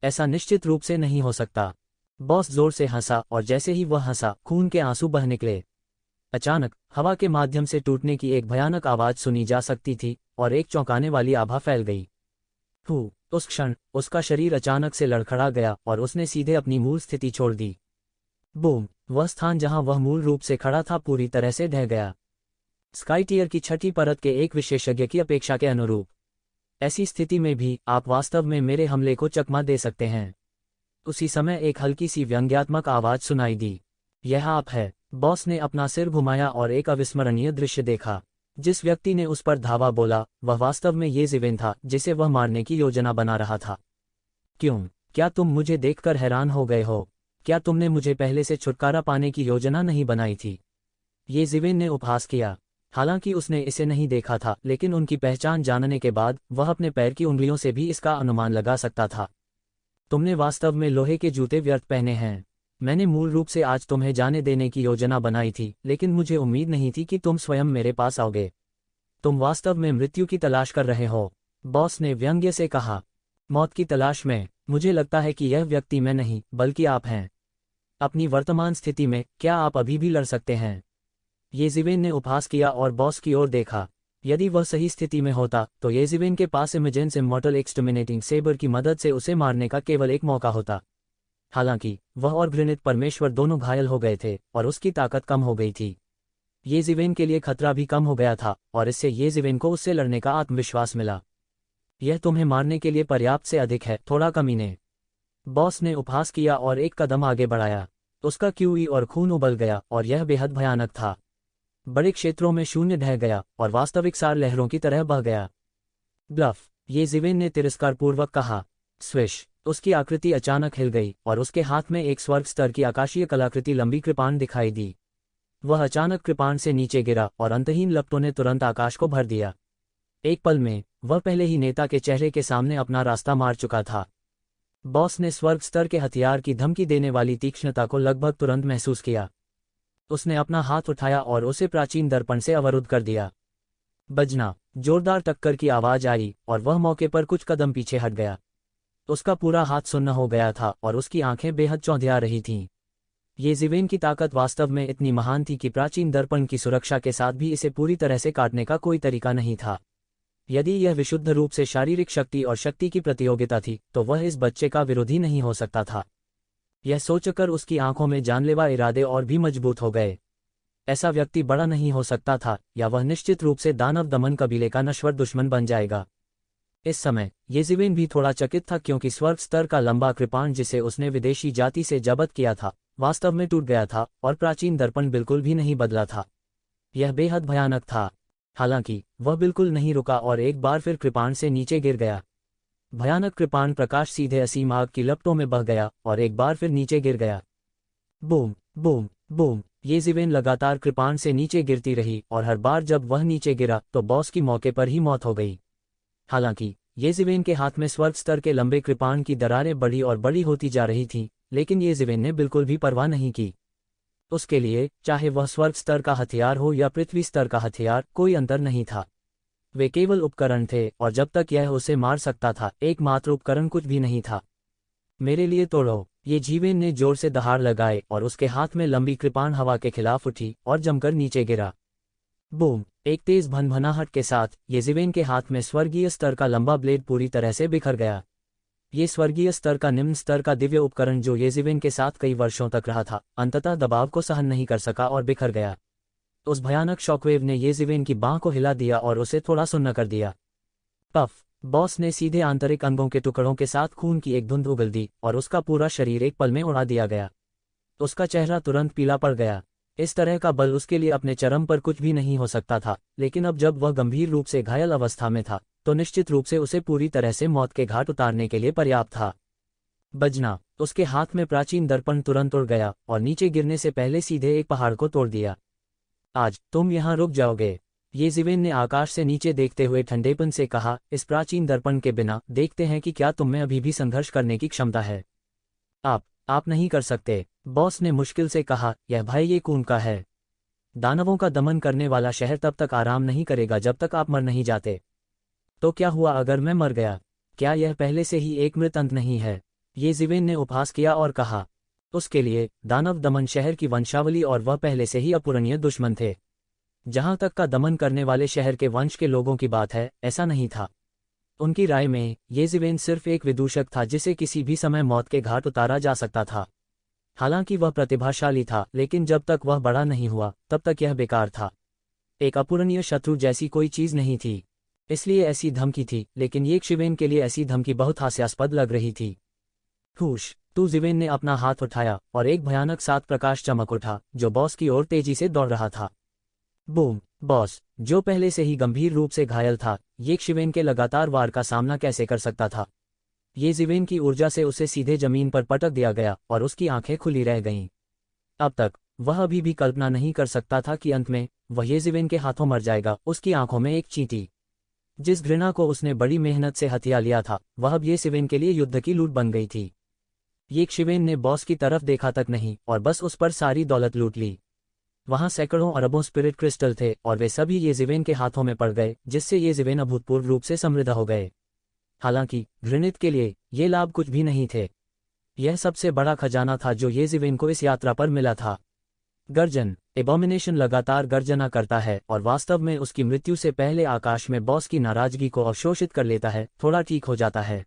ऐसा निश्चित रूप से नहीं हो सकता। बॉस जोर से हंसा और जैसे ही वह हंसा, खून के आंसू बह निकले। अचानक हवा के माध्यम से टूटने की एक भयानक आवाज सुनी जा सकती थी और एक चौंकाने वाली आभा फैल गई। उस क्षण उसका शरीर अचानक से लड़खड़ा गया और उसने सीधे अपनी मूल स्थिति छोड़ दी। बूम! वह स्थान जहां वह मूल रूप से खड़ा था पूरी तरह से ढह गया। स्काई टियर की 6ठी परत के एक विशेषज्ञ की अपेक्षा के अनुरूप। ऐसी स्थिति में भी आप वास्तव में मेरे हमले को चकमा दे सकते हैं। उसी समय एक हल्की सी व्यंग्यात्मक आवाज सुनाई दी। यह आप है। बॉस ने अपना सिर घुमाया और एक अविस्मरणीय दृश्य देखा। जिस व्यक्ति ने उस पर धावा बोला वह वास्तव में ये जिवेन था जिसे वह मारने की योजना बना रहा था। क्यों? क्या तुम मुझे देखकर हैरान हो गए हो? क्या तुमने मुझे पहले से छुटकारा पाने की योजना नहीं बनाई थी? ये जिवेन ने उपहास किया। हालांकि उसने इसे नहीं देखा था, लेकिन उनकी पहचान जानने के बाद वह अपने पैर की उंगलियों से भी इसका अनुमान लगा सकता था। तुमने वास्तव में लोहे के जूते व्यर्थ पहने हैं। मैंने मूल रूप से आज तुम्हें जाने देने की योजना बनाई थी, लेकिन मुझे उम्मीद नहीं थी कि तुम स्वयं मेरे पास आओगे। तुम वास्तव में मृत्यु की तलाश कर रहे हो, बॉस ने व्यंग्य से कहा। मौत की तलाश में? मुझे लगता है कि यह व्यक्ति मैं नहीं, बल्कि आप हैं। अपनी वर्तमान स्थिति में, क्या आप अभी भी लड़ सकते हैं? येज़िवेन ने उपहास किया और बॉस की ओर देखा। यदि वह सही स्थिति में होता, तो येज़िवेन के पास इमेजेंस इमॉर्टल एक्सटर्मिनेटिंग सेबर की मदद से उसे मारने का केवल एक मौका होता। हालांकि वह और घृणित परमेश्वर दोनों घायल हो गए थे और उसकी ताकत कम हो गई थी। येज़िवेन के लिए खतरा भी कम हो गया था और इससे येज़िवेन को उससे लड़ने का आत्मविश्वास मिला। यह तुम्हें मारने के लिए पर्याप्त से अधिक है, थोड़ा कमीने। बॉस ने उपहास किया और एक कदम आगे बढ़ाया। उसका क्यूई और खून उबल गया और यह बेहद भयानक था। बड़े क्षेत्रों में शून्य ढह गया और वास्तविक सार लहरों की तरह बह गया। ब्लफ, येज़िवेन ने तिरस्कारपूर्वक कहा। स्विश, उसकी आकृति अचानक हिल गई और उसके हाथ में एक स्वर्ग स्तर की आकाशीय कलाकृति लंबी कृपाण दिखाई दी। वह अचानक कृपाण से नीचे गिरा और अंतहीन लपटों ने तुरंत आकाश को भर दिया। एक पल में वह पहले ही नेता के चेहरे के सामने अपना रास्ता मार चुका था। बॉस ने स्वर्ग स्तर के हथियार की धमकी देने वाली तीक्ष्णता को लगभग तुरंत महसूस किया। उसने अपना हाथ उठाया और उसे प्राचीन दर्पण से अवरुद्ध कर दिया। बजना, जोरदार टक्कर की आवाज आई और वह मौके पर कुछ कदम पीछे हट गया। उसका पूरा हाथ सुन्न हो गया था और उसकी आंखें बेहद चौंधिया रही थीं। येज़िवेन की ताकत वास्तव में इतनी महान थी कि प्राचीन दर्पण की सुरक्षा के साथ भी इसे पूरी तरह से काटने का कोई तरीका नहीं था। यदि यह विशुद्ध रूप से शारीरिक शक्ति और शक्ति की प्रतियोगिता थी, तो वह इस बच्चे का विरोधी नहीं हो सकता था। यह सोचकर उसकी आंखों में जानलेवा इरादे और भी मजबूत हो गए। ऐसा व्यक्ति बड़ा नहीं हो सकता था, या वह निश्चित रूप से दानव दमन कबीले का नश्वर दुश्मन बन जाएगा। इस समय येज़िवेन भी थोड़ा चकित था, क्योंकि स्वर्ग स्तर का लंबा कृपाण जिसे उसने विदेशी जाति से जब्त किया था, वास्तव में टूट गया था और प्राचीन दर्पण बिल्कुल भी नहीं बदला था। यह बेहद भयानक था। हालांकि वह बिल्कुल नहीं रुका और एक बार फिर कृपाण से नीचे गिर गया। भयानक कृपाण प्रकाश सीधे असीम आग की लपटों में बह गया और एक बार फिर नीचे गिर गया। बूम बूम बूम, येज़िवेन लगातार कृपाण से नीचे गिरती रही और हर बार जब वह नीचे गिरा तो बॉस की मौके पर ही मौत हो गई। हालांकि येज़िवेन के हाथ में स्वर्ग स्तर के लंबे कृपाण की दरारें बड़ी और बड़ी होती जा रही थीं, लेकिन येज़िवेन ने बिल्कुल भी परवाह नहीं की। उसके लिए चाहे वह स्वर्ग स्तर का हथियार हो या पृथ्वी स्तर का हथियार, कोई अंतर नहीं था। वे केवल उपकरण थे और जब तक यह उसे मार सकता था, एकमात्र उपकरण कुछ भी नहीं था। मेरे लिए तोड़ो, येज़िवेन ने जोर से दहाड़ लगाए और उसके हाथ में लंबी कृपाण हवा के खिलाफ उठी और जमकर नीचे गिरा। बूम, एक तेज भनभनाहट के साथ येज़िवेन के हाथ में स्वर्गीय स्तर का लंबा ब्लेड पूरी तरह से बिखर गया। ये स्वर्गीय स्तर का निम्न स्तर का दिव्य उपकरण जो येज़िवेन के साथ कई वर्षों तक रहा था, अंततः दबाव को सहन नहीं कर सका और बिखर गया। उस भयानक शॉकवेव ने येज़िवेन की बांह को हिला दिया और उसे थोड़ा सुन्न कर दिया। पफ, बॉस ने सीधे आंतरिक अंगों के टुकड़ों के साथ खून की एक धुंध उगल दी और उसका पूरा शरीर एक पल में उड़ा दिया गया। उसका चेहरा तुरंत पीला पड़ गया। इस तरह का बल उसके लिए अपने चरम पर कुछ भी नहीं हो सकता था, लेकिन अब जब वह गंभीर रूप से घायल अवस्था में था, तो निश्चित रूप से उसे पूरी तरह से मौत के घाट उतारने के लिए पर्याप्त था। बजना, उसके हाथ में प्राचीन दर्पण तुरंत उड़ गया और नीचे गिरने से पहले सीधे एक पहाड़ को तोड़ दिया। आज तुम यहाँ रुक जाओगे, येज़िवेन ने आकाश से नीचे देखते हुए ठंडेपन से कहा। इस प्राचीन दर्पण के बिना देखते हैं कि क्या तुम में अभी भी संघर्ष करने की क्षमता है। आप नहीं कर सकते, बॉस ने मुश्किल से कहा। यह भय ये खून का है। दानवों का दमन करने वाला शहर तब तक आराम नहीं करेगा जब तक आप मर नहीं जाते। तो क्या हुआ अगर मैं मर गया? क्या यह पहले से ही एक मृत अंत नहीं है? येज़िवेन ने उपहास किया और कहा। उसके लिए दानव दमन शहर की वंशावली और वह पहले से ही अपूरणीय दुश्मन थे। जहां तक का दमन करने वाले शहर के वंश के लोगों की बात है, ऐसा नहीं था। उनकी राय में येज़िवेन सिर्फ एक विदूषक था जिसे किसी भी समय मौत के घाट उतारा जा सकता था। हालांकि वह प्रतिभाशाली था, लेकिन जब तक वह बड़ा नहीं हुआ तब तक यह बेकार था। एक अपूरणीय शत्रु जैसी कोई चीज नहीं थी, इसलिए ऐसी धमकी थी, लेकिन येज़िवेन के लिए ऐसी धमकी बहुत हास्यास्पद लग रही थी। हुश, येज़िवेन ने अपना हाथ उठाया और एक भयानक सात प्रकाश चमक उठा जो बॉस की ओर तेजी से दौड़ रहा था। बूम, बॉस, जो पहले से ही गंभीर रूप से घायल था, येज़िवेन के लगातार वार का सामना कैसे कर सकता था? येज़िवेन की ऊर्जा से उसे सीधे जमीन पर पटक दिया गया और उसकी आंखें खुली रह गईं। अब तक वह अभी भी कल्पना नहीं कर सकता था कि अंत में वह येज़िवेन के हाथों मर जाएगा। उसकी आंखों में एक चींटी। जिस घृणा को उसने बड़ी मेहनत से हथिया लिया था, वह अब येज़िवेन के लिए युद्ध की लूट बन गई थी। ये शिवेन ने बॉस की तरफ देखा तक नहीं और बस उस पर सारी दौलत लूट ली। वहां सैकड़ों अरबों स्पिरिट क्रिस्टल थे और वे सभी येजिवेन के हाथों में पड़ गए, जिससे येजिवेन अभूतपूर्व रूप से समृद्ध हो गए। हालांकि घृणित के लिए ये लाभ कुछ भी नहीं थे। यह सबसे बड़ा खजाना था जो येजिवेन को इस यात्रा पर मिला था। गर्जन। एबोमिनेशन लगातार गर्जना करता है और वास्तव में उसकी मृत्यु से पहले आकाश में बॉस की नाराजगी को अवशोषित कर लेता है, थोड़ा ठीक हो जाता है।